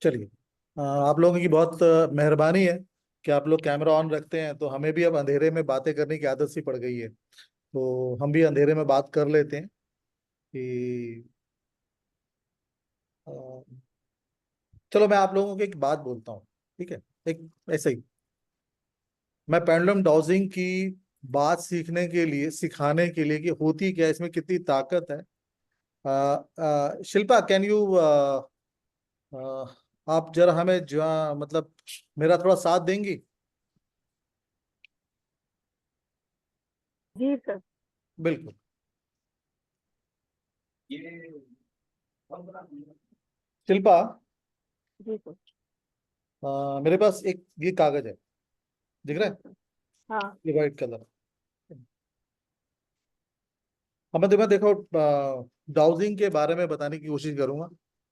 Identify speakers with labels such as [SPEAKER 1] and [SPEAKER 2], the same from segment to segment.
[SPEAKER 1] चलिए, आप लोगों की बहुत मेहरबानी है कि आप लोग कैमरा ऑन रखते हैं, तो हमें भी अब अंधेरे में बातें करने की आदत सी पड़ गई है। तो हम भी अंधेरे में बात कर लेते हैं कि अ, चलो मैं आप लोगों को एक बात बोलता हूँ। ठीक है, एक ऐसे ही मैं पेंडुलम डाउजिंग की बात सीखने के लिए, सिखाने के लिए कि होती क्या है, इसमें कितनी ताकत है। शिल्पा, कैन यू आप जरा हमें जो मतलब मेरा थोड़ा साथ देंगी?
[SPEAKER 2] जी सर।
[SPEAKER 1] बिल्कुल। शिल्पा,
[SPEAKER 2] जी सर।
[SPEAKER 1] मेरे पास एक ये कागज है, दिख रहा
[SPEAKER 2] जी
[SPEAKER 1] है?
[SPEAKER 2] सर। हाँ।
[SPEAKER 1] ये वाइट कलर। अब मैं तुम्हें देखो डाउजिंग के बारे में बताने की कोशिश करूंगा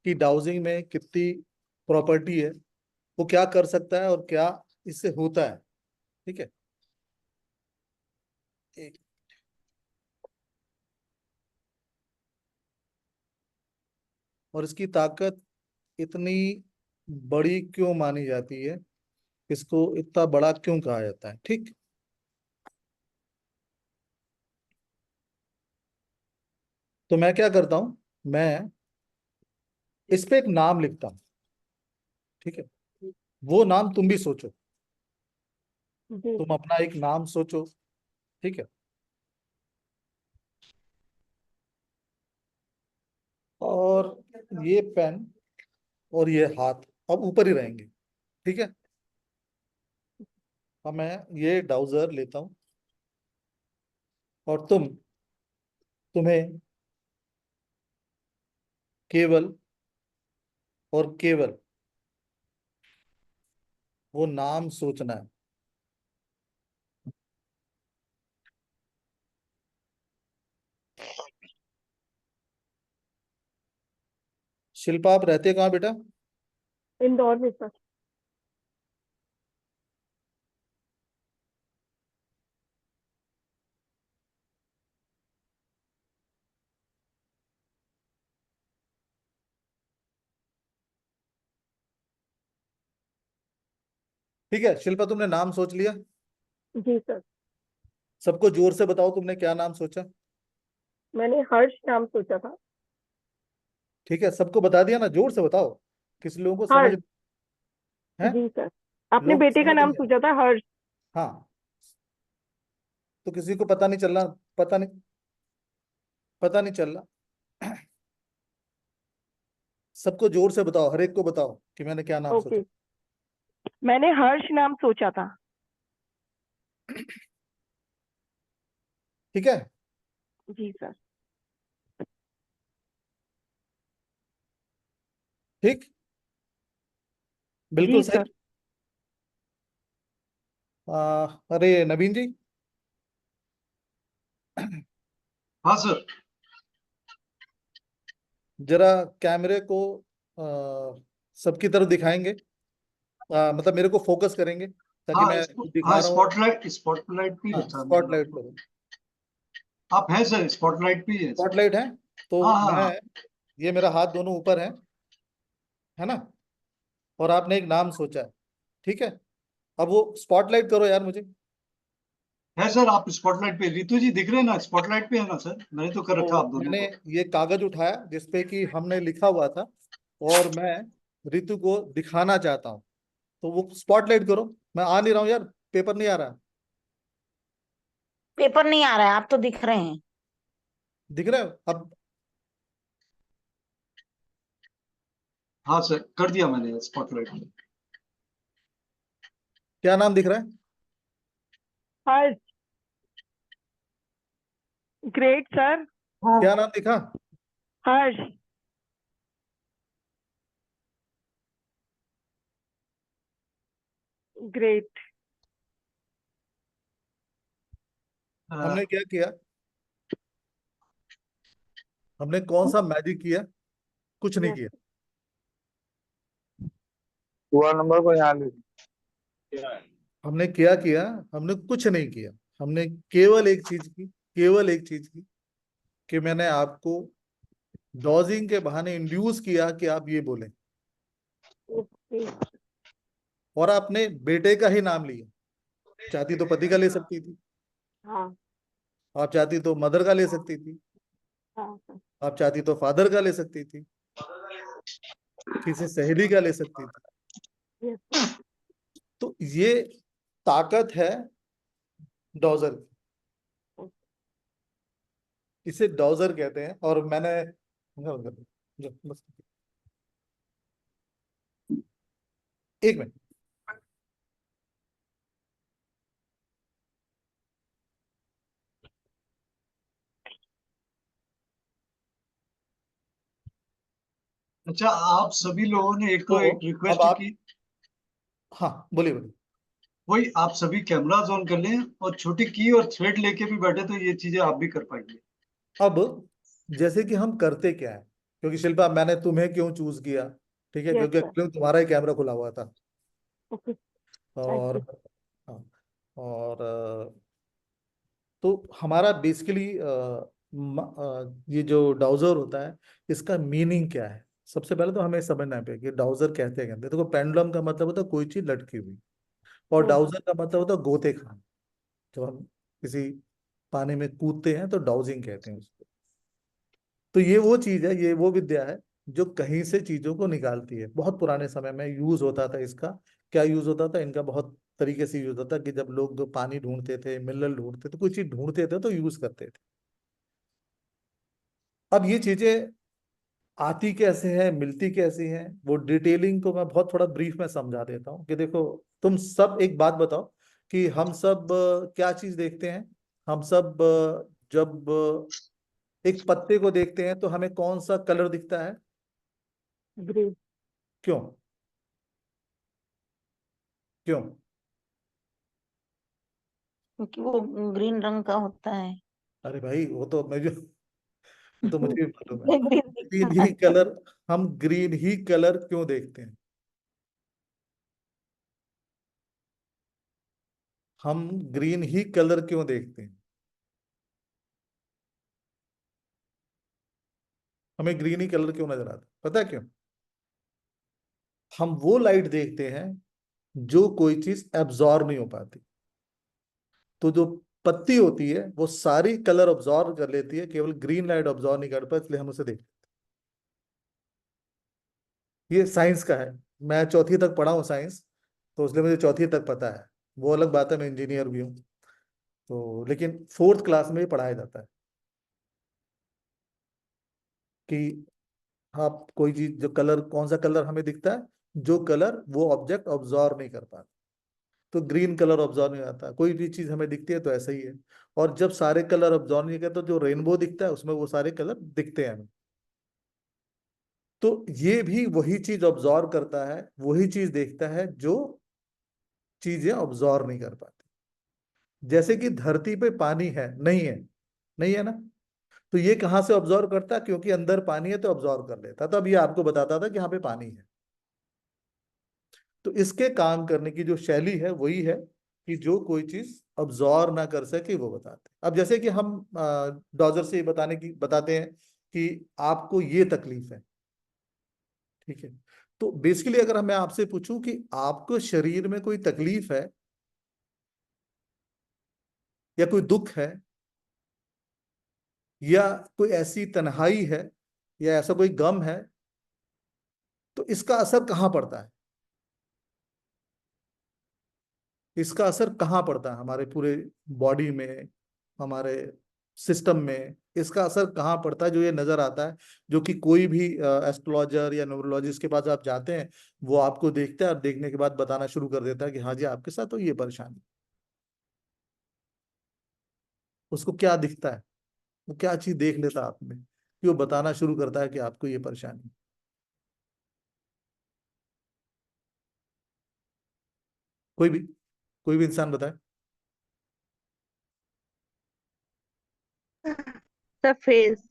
[SPEAKER 1] कि डाउजिंग में कितनी प्रॉपर्टी है, वो क्या कर सकता है और क्या इससे होता है। ठीक है, एक- और इसकी ताकत इतनी बड़ी क्यों मानी जाती है, इसको इतना बड़ा क्यों कहा जाता है। ठीक, तो मैं क्या करता हूं, मैं इस पे एक नाम लिखता हूं। ठीक है, वो नाम तुम भी सोचो,
[SPEAKER 2] जी
[SPEAKER 1] तुम
[SPEAKER 2] सर।
[SPEAKER 1] अपना एक नाम सोचो। ठीक है, और ये पेन और ये हाथ अब ऊपर ही रहेंगे। ठीक है, अब मैं ये डाउजर लेता हूं और तुम्हें केवल और केवल वो नाम सोचना है। शिल्पा, आप रहते कहाँ बेटा?
[SPEAKER 2] इंदौर में सर।
[SPEAKER 1] ठीक है शिल्पा, तुमने नाम सोच लिया?
[SPEAKER 2] जी सर।
[SPEAKER 1] सबको जोर से बताओ तुमने क्या नाम सोचा।
[SPEAKER 2] मैंने हर्ष नाम सोचा था।
[SPEAKER 1] ठीक है, सबको बता दिया ना? जोर से बताओ, किसी लोगों को समझ
[SPEAKER 2] हर्ष।
[SPEAKER 1] है,
[SPEAKER 2] जी सर। अपने
[SPEAKER 1] लोग
[SPEAKER 2] बेटे का
[SPEAKER 1] समझ
[SPEAKER 2] नाम
[SPEAKER 1] नहीं आ रहा।
[SPEAKER 2] सोचा था हर्ष।
[SPEAKER 1] हाँ, तो किसी को पता नहीं चल रहा, पता नहीं चल रहा। सबको जोर से बताओ, हर एक को बताओ कि मैंने क्या नाम सोचा।
[SPEAKER 2] ओके। मैंने हर्ष नाम सोचा था।
[SPEAKER 1] ठीक है,
[SPEAKER 2] जी सर।
[SPEAKER 1] ठीक, बिल्कुल
[SPEAKER 2] जी
[SPEAKER 1] सही।
[SPEAKER 2] सर।
[SPEAKER 1] अरे नवीन जी,
[SPEAKER 3] हाँ सर।
[SPEAKER 1] जरा कैमरे को सबकी तरफ दिखाएंगे, मतलब मेरे को फोकस करेंगे ताकि
[SPEAKER 3] हाँ
[SPEAKER 1] मैं
[SPEAKER 3] हाँ,
[SPEAKER 1] दिखा रहा हूँ।
[SPEAKER 3] स्पॉटलाइट स्पॉटलाइट भी
[SPEAKER 1] हाँ,
[SPEAKER 3] है था मेरे
[SPEAKER 1] स्पॉटलाइट
[SPEAKER 3] को।
[SPEAKER 1] करो।
[SPEAKER 3] आप हैं सर, स्पॉटलाइट भी है।
[SPEAKER 1] स्पॉटलाइट है, तो
[SPEAKER 3] हाँ हाँ
[SPEAKER 1] मैं,
[SPEAKER 3] हाँ।
[SPEAKER 1] ये मेरा हाथ दोनों ऊपर है ना? और आपने एक नाम सोचा है। ठीक है, अब वो स्पॉटलाइट करो यार मुझे।
[SPEAKER 3] है सर, आप स्पॉटलाइट पे, रितु जी दिख रहे हैं ना, स्पॉटलाइट पे है ना सर, मैंने तो कर रखा
[SPEAKER 1] तो
[SPEAKER 3] आप दोनों
[SPEAKER 1] मैंने
[SPEAKER 3] को।
[SPEAKER 1] ये कागज उठाया जिसपे कि हमने लिखा हुआ था, और मैं ऋतु को दिखाना चाहता हूँ। तो वो स्पॉटलाइट करो। मैं आ नहीं रहा हूँ यार, पेपर नहीं आ रहा।
[SPEAKER 4] पेपर नहीं आ रहा है, आप तो दिख रहे हैं।
[SPEAKER 1] दिख रहे हो अब?
[SPEAKER 3] हाँ सर, कर दिया मैंने स्पॉटलाइट।
[SPEAKER 1] क्या नाम दिख रहा है?
[SPEAKER 2] हर्ष। Great sir.
[SPEAKER 1] क्या नाम दिखा?
[SPEAKER 2] हर्ष। ग्रेट।
[SPEAKER 1] हमने क्या किया, हमने कौन सा मैजिक किया? कुछ नहीं किया।
[SPEAKER 5] हुआ नंबर को यहाँ लिख।
[SPEAKER 1] हमने क्या किया? हमने कुछ नहीं किया। हमने केवल एक चीज की, केवल एक चीज की, कि मैंने आपको डॉजिंग के बहाने इंड्यूस किया कि आप ये बोलें।
[SPEAKER 2] ठीक।
[SPEAKER 1] और आपने बेटे का ही नाम लिया, चाहती तो पति का ले सकती थी,
[SPEAKER 2] हाँ
[SPEAKER 1] आप चाहती तो मदर का ले सकती थी,
[SPEAKER 2] हाँ सर।
[SPEAKER 1] आप चाहती तो फादर का ले सकती थी, किसी सहेली का ले सकती थी।
[SPEAKER 2] यस।
[SPEAKER 1] तो ये ताकत है डॉजर की, इसे डॉजर कहते हैं। और मैंने बस एक मिनट,
[SPEAKER 3] अच्छा, आप सभी लोगों ने एक
[SPEAKER 1] तो
[SPEAKER 3] एक
[SPEAKER 1] अब
[SPEAKER 3] रिक्वेस्ट
[SPEAKER 1] आप,
[SPEAKER 3] की।
[SPEAKER 1] हाँ बोलिए बोलिए।
[SPEAKER 3] वही, आप सभी कैमरास ऑन कर लें और छोटी की और थ्रेड लेके भी बैठे तो ये चीजें आप भी कर पाएंगे।
[SPEAKER 1] अब जैसे कि हम करते क्या है, क्योंकि शिल्पा मैंने तुम्हें क्यों चूज किया, ठीक है,
[SPEAKER 2] यस
[SPEAKER 1] क्योंकि
[SPEAKER 2] सर।
[SPEAKER 1] एक्चुअली तुम्हारा ही कैमरा खुला हुआ था।
[SPEAKER 2] ओके। थैंक
[SPEAKER 1] और
[SPEAKER 2] यू।
[SPEAKER 1] हाँ, और तो हमारा बेसिकली ये जो डाउजर होता है, इसका मीनिंग क्या है। सबसे पहले तो हमें समझना है कि डाउजर कहते हैं। देखो पेंडुलम का मतलब होता है कोई चीज लटकी हुई, और डाउजर का मतलब होता है गोते खाना। जब हम किसी पानी में कूदते हैं तो डाउजिंग कहते हैं उसको। तो ये वो चीज है, ये वो विद्या है जो कहीं से चीजों को निकालती है। बहुत पुराने समय में यूज होता था इसका। क्या यूज होता था इनका, बहुत तरीके से यूज होता था कि जब लोग जो पानी ढूंढते थे, मिनरल ढूंढते थे, कोई चीज ढूंढते थे तो यूज करते थे। अब ये चीजें आती कैसे हैं, मिलती कैसी हैं, वो डिटेलिंग को मैं बहुत थोड़ा ब्रीफ में समझा देता हूँ। कि देखो, तुम सब एक बात बताओ कि हम सब क्या चीज देखते हैं। हम सब जब एक पत्ते को देखते हैं तो हमें कौन सा कलर दिखता है,
[SPEAKER 2] ग्रीन।
[SPEAKER 1] क्यों? क्यों?
[SPEAKER 4] क्योंकि वो ग्रीन रंग का होता है।
[SPEAKER 1] अरे भाई, वो तो मुझे भी मालूम है।
[SPEAKER 4] ग्रीन
[SPEAKER 1] ग्रीन
[SPEAKER 4] दिखता
[SPEAKER 1] ही
[SPEAKER 4] है।
[SPEAKER 1] कलर, हम ग्रीन ही कलर क्यों देखते हैं? हम ग्रीन ही कलर क्यों देखते हैं? हमें ग्रीन ही कलर क्यों नजर आता है, पता है क्यों? हम वो लाइट देखते हैं जो कोई चीज एब्जॉर्ब नहीं हो पाती। तो जो पत्ती होती है वो सारी कलर ऑब्जॉर्व कर लेती है, केवल ग्रीन लाइट ऑब्जॉर्व नहीं कर पाती, इसलिए हम उसे देखते हैं। ये साइंस का है। मैं चौथी तक पढ़ा हूँ साइंस, तो इसलिए मुझे चौथी तक पता है। वो अलग बात है, मैं इंजीनियर भी हूँ। तो लेकिन फोर्थ क्लास में ही पढ़ाया जाता है कि आप कोई चीज, जो कलर, कौन सा कलर हमें दिखता है, जो कलर वो ऑब्जेक्ट ऑब्जॉर्व नहीं कर पाता। तो ग्रीन कलर ऑब्जॉर्व नहीं आता, कोई भी चीज हमें दिखती है तो ऐसा ही है। और जब सारे कलर ऑब्जॉर्व नहीं करते तो जो रेनबो दिखता है उसमें वो सारे कलर दिखते हैं हमें। तो ये भी वही चीज ऑब्जॉर्व करता है, वही चीज देखता है जो चीजें ऑब्जॉर्व नहीं कर पाती। जैसे कि धरती पे पानी है, नहीं है, नहीं है ना। तो ये कहाँ से ऑब्जॉर्व करता है, क्योंकि अंदर पानी है तो ऑब्जॉर्व कर लेता। तो अब ये आपको बताता था कि यहाँ पे पानी है। तो इसके काम करने की जो शैली है वही है कि जो कोई चीज अब्जॉर्व ना कर सके वो बताते हैं। अब जैसे कि हम डॉजर से ये बताते हैं कि आपको ये तकलीफ है, ठीक है। तो बेसिकली अगर मैं आपसे पूछूं कि आपको शरीर में कोई तकलीफ है, या कोई दुख है, या कोई ऐसी तन्हाई है, या ऐसा कोई गम है, तो इसका असर कहाँ पड़ता है? इसका असर कहाँ पड़ता है हमारे पूरे बॉडी में, हमारे सिस्टम में? इसका असर कहाँ पड़ता है जो ये नजर आता है, जो कि कोई भी एस्ट्रोलॉजर या न्यूरोलॉजिस्ट के पास आप जाते हैं, वो आपको देखता है और देखने के बाद बताना शुरू कर देता है कि हाँ जी आपके साथ तो ये परेशानी। उसको क्या दिखता है, वो क्या चीज देख लेता है आप में कि वो बताना शुरू करता है कि आपको ये परेशानी। कोई भी, कोई भी इंसान बताए।
[SPEAKER 6] The face.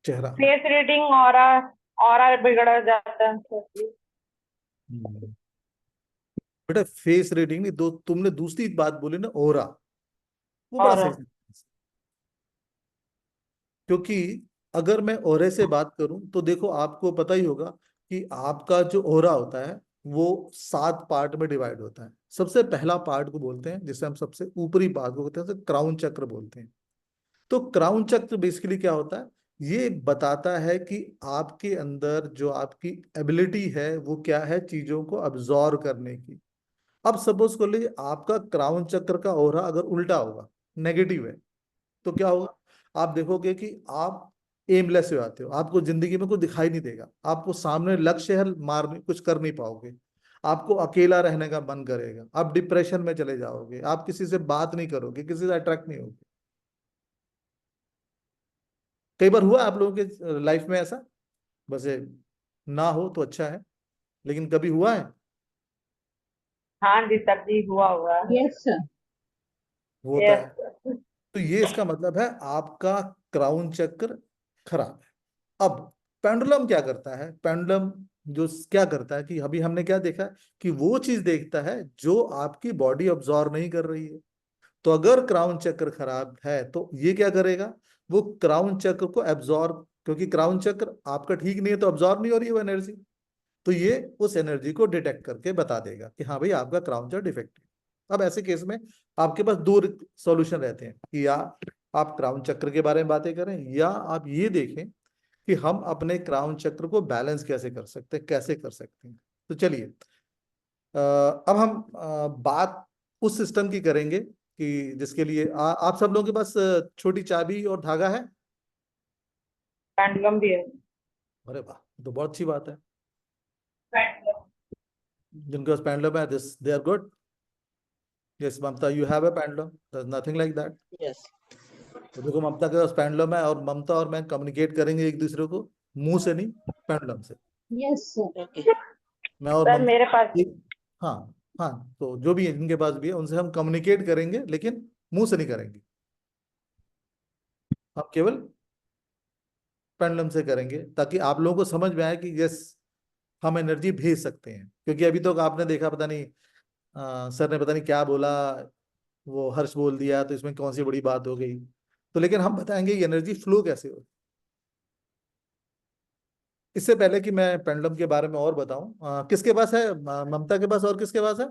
[SPEAKER 1] चेहरा।
[SPEAKER 2] फेस रीडिंग, ऑरा बिगड़ जाता है तो।
[SPEAKER 1] हम्म। बेटा फेस रीडिंग नहीं, दो तुमने दूसरी बात बोली ना, ओरा, वो बड़ा
[SPEAKER 2] और
[SPEAKER 1] सही। क्योंकि अगर मैं ओरे से बात करूं तो देखो आपको पता ही होगा कि आपका जो ओरा होता है वो 7 पार्ट में डिवाइड होता है। सबसे पहला पार्ट को बोलते हैं, जिसे हम सबसे ऊपरी भाग को बोलते हैं, तो क्राउन चक्र बोलते हैं। तो क्राउन चक्र बेसिकली क्या होता है, ये बताता है कि आपके अंदर जो आपकी एबिलिटी है वो क्या है चीजों को अब्जॉर्व करने की। अब सपोज कर लीजिए आपका क्राउन चक्र का ओरा अगर उल्टा होगा, नेगेटिव है, तो क्या होगा, आप देखोगे कि आप एमलेस हो जाते हो, आपको जिंदगी में कुछ दिखाई नहीं देगा, आपको सामने लक्ष्य है, मार कुछ कर नहीं पाओगे, आपको अकेला रहने का मन करेगा, आप डिप्रेशन में चले जाओगे, आप किसी से बात नहीं करोगे, किसी से अट्रैक्ट नहीं होगे। कई बार हुआ आप लोगों के लाइफ में ऐसा? वैसे ना हो तो अच्छा है, लेकिन कभी हुआ है?
[SPEAKER 2] हाँ जी सर जी, हुआ है।
[SPEAKER 4] Yes sir.
[SPEAKER 1] होता है।
[SPEAKER 2] यस।
[SPEAKER 1] तो ये इसका मतलब है आपका क्राउन चक्र खराब है। अब पेंडुलम क्या करता है, पेंडुलम जो क्या करता है कि अभी हमने क्या देखा कि वो चीज देखता है जो आपकी बॉडी ऑब्जॉर्व नहीं कर रही है। तो अगर क्राउन चक्र खराब है तो ये क्या करेगा, वो क्राउन चक्र को एब्जॉर्ब, क्योंकि क्राउन चक्र आपका ठीक नहीं है तो ऑब्जॉर्व नहीं हो रही है वो एनर्जी, तो ये उस एनर्जी को डिटेक्ट करके बता देगा कि हाँ भाई आपका क्राउन चक्र डिफेक्टिव। अब ऐसे केस में आपके पास दो सॉल्यूशन रहते हैं कि या आप क्राउन चक्र के बारे में बातें करें, या आप ये देखें कि हम अपने क्राउन चक्र को बैलेंस कैसे कर सकते हैं, कैसे कर सकते हैं। तो चलिए अब हम बात उस सिस्टम की करेंगे कि जिसके लिए आप सब लोगों के पास छोटी चाबी और धागा है?
[SPEAKER 2] पेंडुलम भी है।
[SPEAKER 1] अरे वाह, तो बहुत अच्छी बात है।
[SPEAKER 2] पेंडुलम।
[SPEAKER 1] जिनके पास पेंडुलम है, this they are good. Yes Mamta, you have a pendulum, there nothing like that.
[SPEAKER 4] Yes.
[SPEAKER 1] तो देखो ममता के पास पेंडुलम है, और ममता और मैं कम्युनिकेट करेंगे एक दूसरे को मुंह से नहीं, पेंडुलम से।
[SPEAKER 4] Yes sir. ओके।
[SPEAKER 1] मैं और
[SPEAKER 2] सर मेरे पास
[SPEAKER 1] ममता हाँ, हाँ, तो जो भी है जिनके पास भी है उनसे हम कम्युनिकेट करेंगे, लेकिन मुंह से नहीं करेंगे, हम केवल पेंडुलम से करेंगे, ताकि आप लोगों को समझ में आए कि यस हम एनर्जी भेज सकते हैं। क्योंकि अभी तो आपने देखा, पता नहीं सर ने पता नहीं क्या बोला, वो हर्ष बोल दिया, तो इसमें कौन सी बड़ी बात हो गई। तो लेकिन हम बताएंगे ये एनर्जी फ्लो कैसे हो। इससे पहले कि मैं पेंडुलम के बारे में और बताऊं, किसके पास है, ममता के पास और किसके पास है?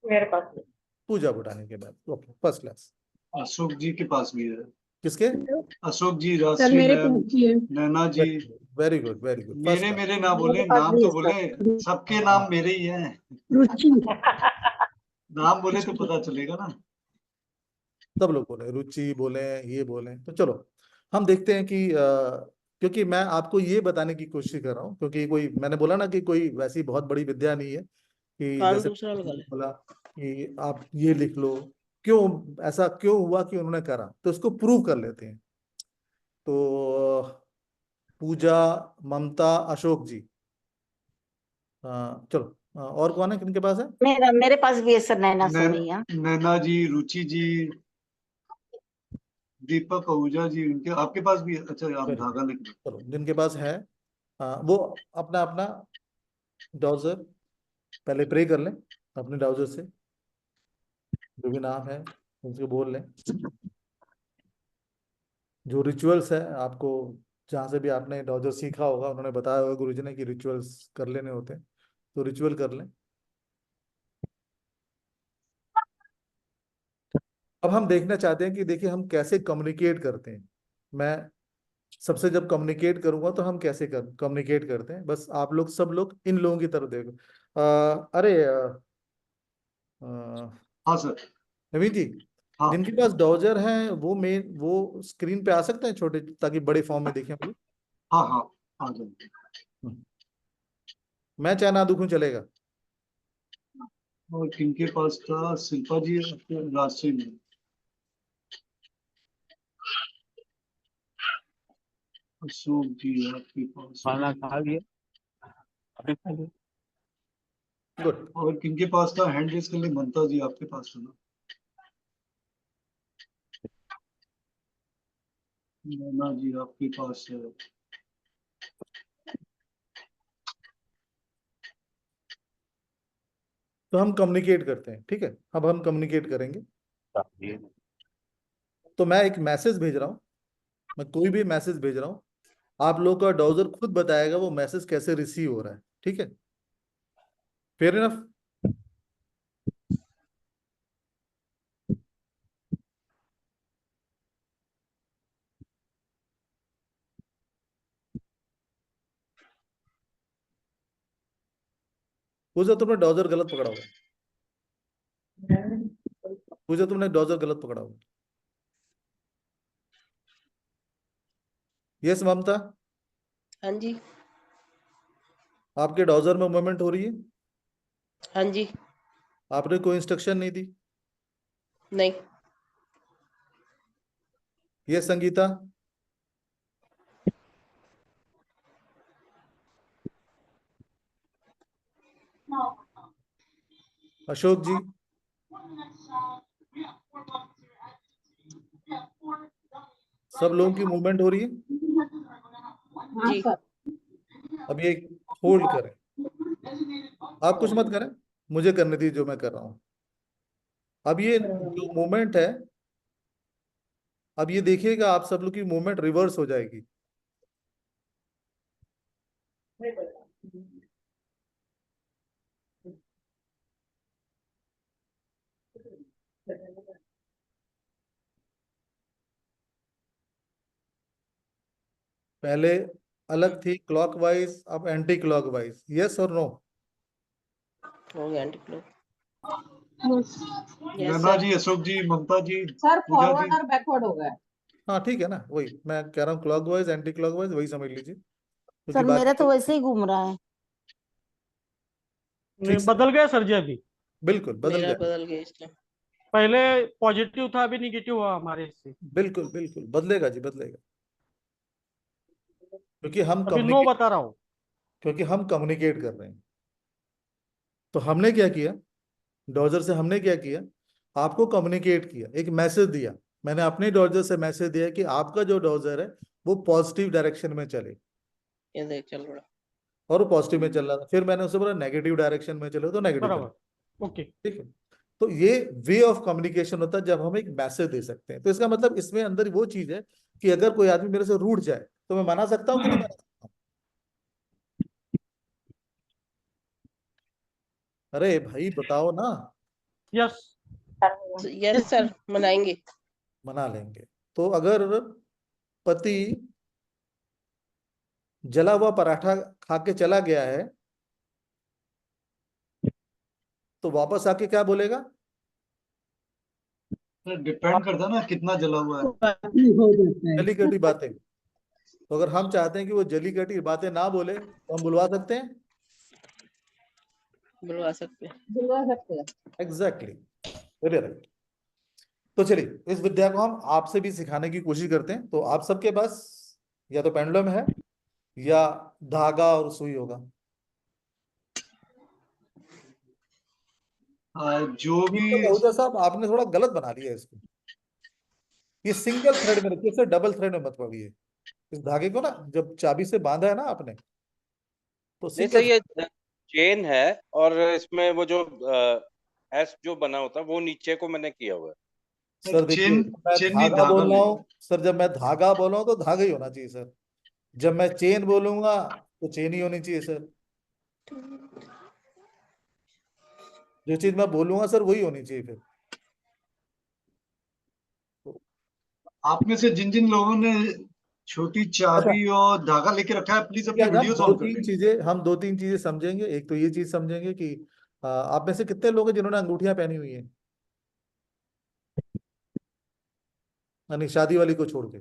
[SPEAKER 2] मेरे पास
[SPEAKER 1] पूजा भूटानी के पास, ओके, फर्स्ट क्लास।
[SPEAKER 3] अशोक जी के पास भी है।
[SPEAKER 1] किसके?
[SPEAKER 3] अशोक जी,
[SPEAKER 4] सर
[SPEAKER 3] राजश्री
[SPEAKER 4] मेरे
[SPEAKER 3] मैम,
[SPEAKER 4] पास भी है।
[SPEAKER 3] Naina ji.
[SPEAKER 1] Very good, very good, first
[SPEAKER 3] मेरे
[SPEAKER 1] क्लास।
[SPEAKER 3] मेरे ना
[SPEAKER 4] मेरे
[SPEAKER 3] बोले,
[SPEAKER 4] पास
[SPEAKER 3] नाम
[SPEAKER 4] भी
[SPEAKER 3] तो
[SPEAKER 4] है
[SPEAKER 3] बोले,
[SPEAKER 4] सर।
[SPEAKER 3] सबके नाम मेरे ही हैं।
[SPEAKER 4] रुचि।
[SPEAKER 3] नाम बोले तो पता चलेगा ना।
[SPEAKER 1] सब लोग बोले, रुचि बोले, ये बोले, तो चलो हम देखते हैं कि क्योंकि मैं आपको ये बताने की कोशिश कर रहा हूँ, क्योंकि कोई, मैंने बोला ना कि कोई वैसी बहुत बड़ी विद्या नहीं है कि
[SPEAKER 4] कान
[SPEAKER 1] जैसे
[SPEAKER 4] दूसरा लगा ले।
[SPEAKER 1] बोला कि आप ये लिख लो, क्यों ऐसा क्यों हुआ कि उन्होंने करा, तो इसको प्रूव कर लेते हैं। तो पूजा, ममता, अशोक जी, चलो और कौन है किनके पास है?
[SPEAKER 4] मेरे पास भी है सर, नैना
[SPEAKER 3] नैन,
[SPEAKER 4] सोनिया।
[SPEAKER 3] नैना जी, रुचि जी, दीपक आहूजा जी, उनके आपके पास भी है? अच्छा, आप
[SPEAKER 1] वेरी गुड,
[SPEAKER 3] धागा लिख लो।
[SPEAKER 1] चलो जिनके पास है वो अपना अपना ब्राउजर पहले प्रे कर लें, अपने ब्राउजर से जो भी नाम है उनसे बोल लें। जो रिचुअल्स है आपको, जहाँ से भी आपने ब्राउजर सीखा होगा, उन्होंने बताया होगा गुरुजी ने कि रिचुअल्स कर लेने होते हैं, तो रिचुअल कर लें। अब हम देखना चाहते हैं कि देखिए हम कैसे कम्युनिकेट करते हैं। मैं सबसे जब कम्युनिकेट करूंगा तो हम कैसे कम्युनिकेट करते हैं, बस आप लोग सब लोग इन लोगों की तरफ देखो। अरे
[SPEAKER 3] हाँ सर।
[SPEAKER 1] नवीन जी,
[SPEAKER 3] हाँ
[SPEAKER 1] जिनके पास डॉजर है वो मेन वो स्क्रीन पे आ सकते हैं छोटे, ताकि बड़े फॉर्म में देखें हम लोग।
[SPEAKER 3] हाँ हाँ हाँ जी।
[SPEAKER 1] हम्म। मैं चाहे ना दुखूं चलेगा?
[SPEAKER 3] और किनके पास था? शिल्पा जी, आपके राजश्री में। अशोक जी आपके पास।
[SPEAKER 5] खाना खा लिया? आपने खा लिया?
[SPEAKER 1] गुड।
[SPEAKER 3] और किनके पास था? हैंड रेस के लिए ममता जी आपके पास था ना? नैना जी आपके पास है।
[SPEAKER 1] तो हम कम्युनिकेट करते हैं, ठीक है, अब हम कम्युनिकेट करेंगे। तो मैं एक मैसेज भेज रहा हूँ, मैं कोई भी मैसेज भेज रहा हूँ, आप लोग का ब्राउजर खुद बताएगा वो मैसेज कैसे रिसीव हो रहा है, ठीक है? Fair enough. पूजा तुमने ब्राउजर गलत पकड़ा होगा। पूजा तुमने ब्राउजर गलत पकड़ा होगा। यस ममता,
[SPEAKER 6] हाँ जी।
[SPEAKER 1] आपके ब्राउजर में मूवमेंट हो रही है?
[SPEAKER 6] हाँ जी।
[SPEAKER 1] आपने कोई इंस्ट्रक्शन नहीं दी?
[SPEAKER 6] नहीं।
[SPEAKER 1] यस संगीता, अशोक जी, सब लोगों की मूवमेंट हो रही है?
[SPEAKER 6] जी।
[SPEAKER 1] अब ये होल्ड करें, आप कुछ मत करें, मुझे करने दीजिए जो मैं कर रहा हूं। अब ये जो मूवमेंट है, अब ये देखिएगा आप सब लोग की मूवमेंट रिवर्स हो जाएगी। पहले अलग थी क्लॉकवाइज, अब एंटी क्लॉकवाइज। यस और नो?
[SPEAKER 6] हो गया आंटी क्लोज। यस
[SPEAKER 3] नैना
[SPEAKER 6] सर।
[SPEAKER 3] जी, अशोक जी, ममता जी,
[SPEAKER 2] सर
[SPEAKER 3] पूजा
[SPEAKER 2] फॉरवर्ड
[SPEAKER 3] जी।
[SPEAKER 2] और बैकवर्ड हो गया।
[SPEAKER 1] हाँ ठीक है ना, वही मैं कह रहा हूँ, क्लॉकवाइज एंटी क्लॉकवाइज वही समझ लीजिए, क्योंकि
[SPEAKER 4] सर मेरा
[SPEAKER 1] बाकी
[SPEAKER 4] तो वैसे ही घूम रहा है।
[SPEAKER 1] ठीक से
[SPEAKER 5] बदल गया सर जी अभी।
[SPEAKER 1] बिल्कुल बदल
[SPEAKER 6] मेरा
[SPEAKER 1] गया।
[SPEAKER 6] बदल गया इस टाइम।
[SPEAKER 5] पहले पॉजिटिव था, अभी निगेटिव हुआ हमारे इससे।
[SPEAKER 1] बिल्कुल बिल्कुल बदलेगा जी, बदलेगा, क्योंकि हम
[SPEAKER 5] अभी नो
[SPEAKER 1] कम्युनिकेट
[SPEAKER 5] बता रहा हूँ।
[SPEAKER 1] क्योंकि हम कम्युनिकेट कर रहे हैं। तो हमने क्या किया, डॉजर से हमने क्या किया, आपको कम्युनिकेट किया, एक मैसेज दिया। मैंने अपने डॉजर से मैसेज दिया कि आपका जो डॉजर है वो पॉजिटिव डायरेक्शन में चले,
[SPEAKER 6] ये देख चल रहा।
[SPEAKER 1] और वो पॉजिटिव में चल रहा था। फिर मैंने उसे बोला नेगेटिव डायरेक्शन में चलो, तो नेगेटिव चले।
[SPEAKER 5] बराबर। ओके।
[SPEAKER 1] ठीक है। तो ये वे ऑफ कम्युनिकेशन होता है जब हम एक मैसेज दे सकते हैं। तो इसका मतलब इसमें अंदर वो चीज है कि अगर कोई आदमी मेरे से रूठ जाए तो मैं मना सकता हूँ कि नहीं मना सकता हूँ? अरे भाई बताओ ना।
[SPEAKER 5] यस।
[SPEAKER 6] यस सर, मनाएंगे।
[SPEAKER 1] मना लेंगे। तो अगर पति जला हुआ पराठा खा के चला गया है तो वापस आके क्या बोलेगा?
[SPEAKER 3] सर डिपेंड करता है ना कितना जला हुआ है।
[SPEAKER 4] हो जाता है।
[SPEAKER 1] जली कटी बातें। तो अगर हम चाहते हैं कि वो जली कटी बातें ना बोले तो हम बुलवा सकते हैं।
[SPEAKER 6] बुलवा सकते हैं।
[SPEAKER 2] बुलवा सकते हैं।
[SPEAKER 1] Exactly, very right. तो चलिए इस विद्या को हम आपसे भी सिखाने की कोशिश करते हैं। तो आप सबके पास या तो पेंडुलम है या धागा और सुई होगा।
[SPEAKER 3] जो
[SPEAKER 1] ये
[SPEAKER 3] भी।
[SPEAKER 1] तो बहुजा साहब आपने थोड़ा गलत बना दिया इसको। ये सिंगल थ्रेड में रखिए, इसे डबल थ्रेड में मत पकड़िए। इस धागे को ना जब चाबी से बांधा है ना आपने, तो
[SPEAKER 7] नहीं सर,
[SPEAKER 1] सिंगल।
[SPEAKER 7] ये चेन है और इसमें वो जो एस जो बना होता है वो नीचे को मैंने किया हुआ है।
[SPEAKER 1] सर देखिए,
[SPEAKER 3] चेन,
[SPEAKER 1] जब मैं
[SPEAKER 3] चेन नहीं,
[SPEAKER 1] धागा
[SPEAKER 3] धागा
[SPEAKER 1] बोल रहा
[SPEAKER 3] ले।
[SPEAKER 1] हूँ सर, जब मैं धागा बोल रहा हूँ तो धागा ही होना चाहिए सर। जब मैं चेन बोलूंगा तो चेन ही होनी चाहिए सर। जो चीज मैं बोलूंगा सर वही होनी चाहिए फिर। तो
[SPEAKER 3] आप में से जिन जिन लोगों ने छोटी
[SPEAKER 1] अच्छा,
[SPEAKER 3] चाबी और धागा लेके रखा है, प्लीज
[SPEAKER 1] ठीक है,
[SPEAKER 3] अपनी वीडियो ऑन कर लें।
[SPEAKER 1] हम दो तीन चीजें समझेंगे। एक तो ये चीज समझेंगे कि आप में से कितने लोग हैं जिन्होंने अंगूठियां पहनी हुई हैं, यानी शादी वाली को छोड़ के।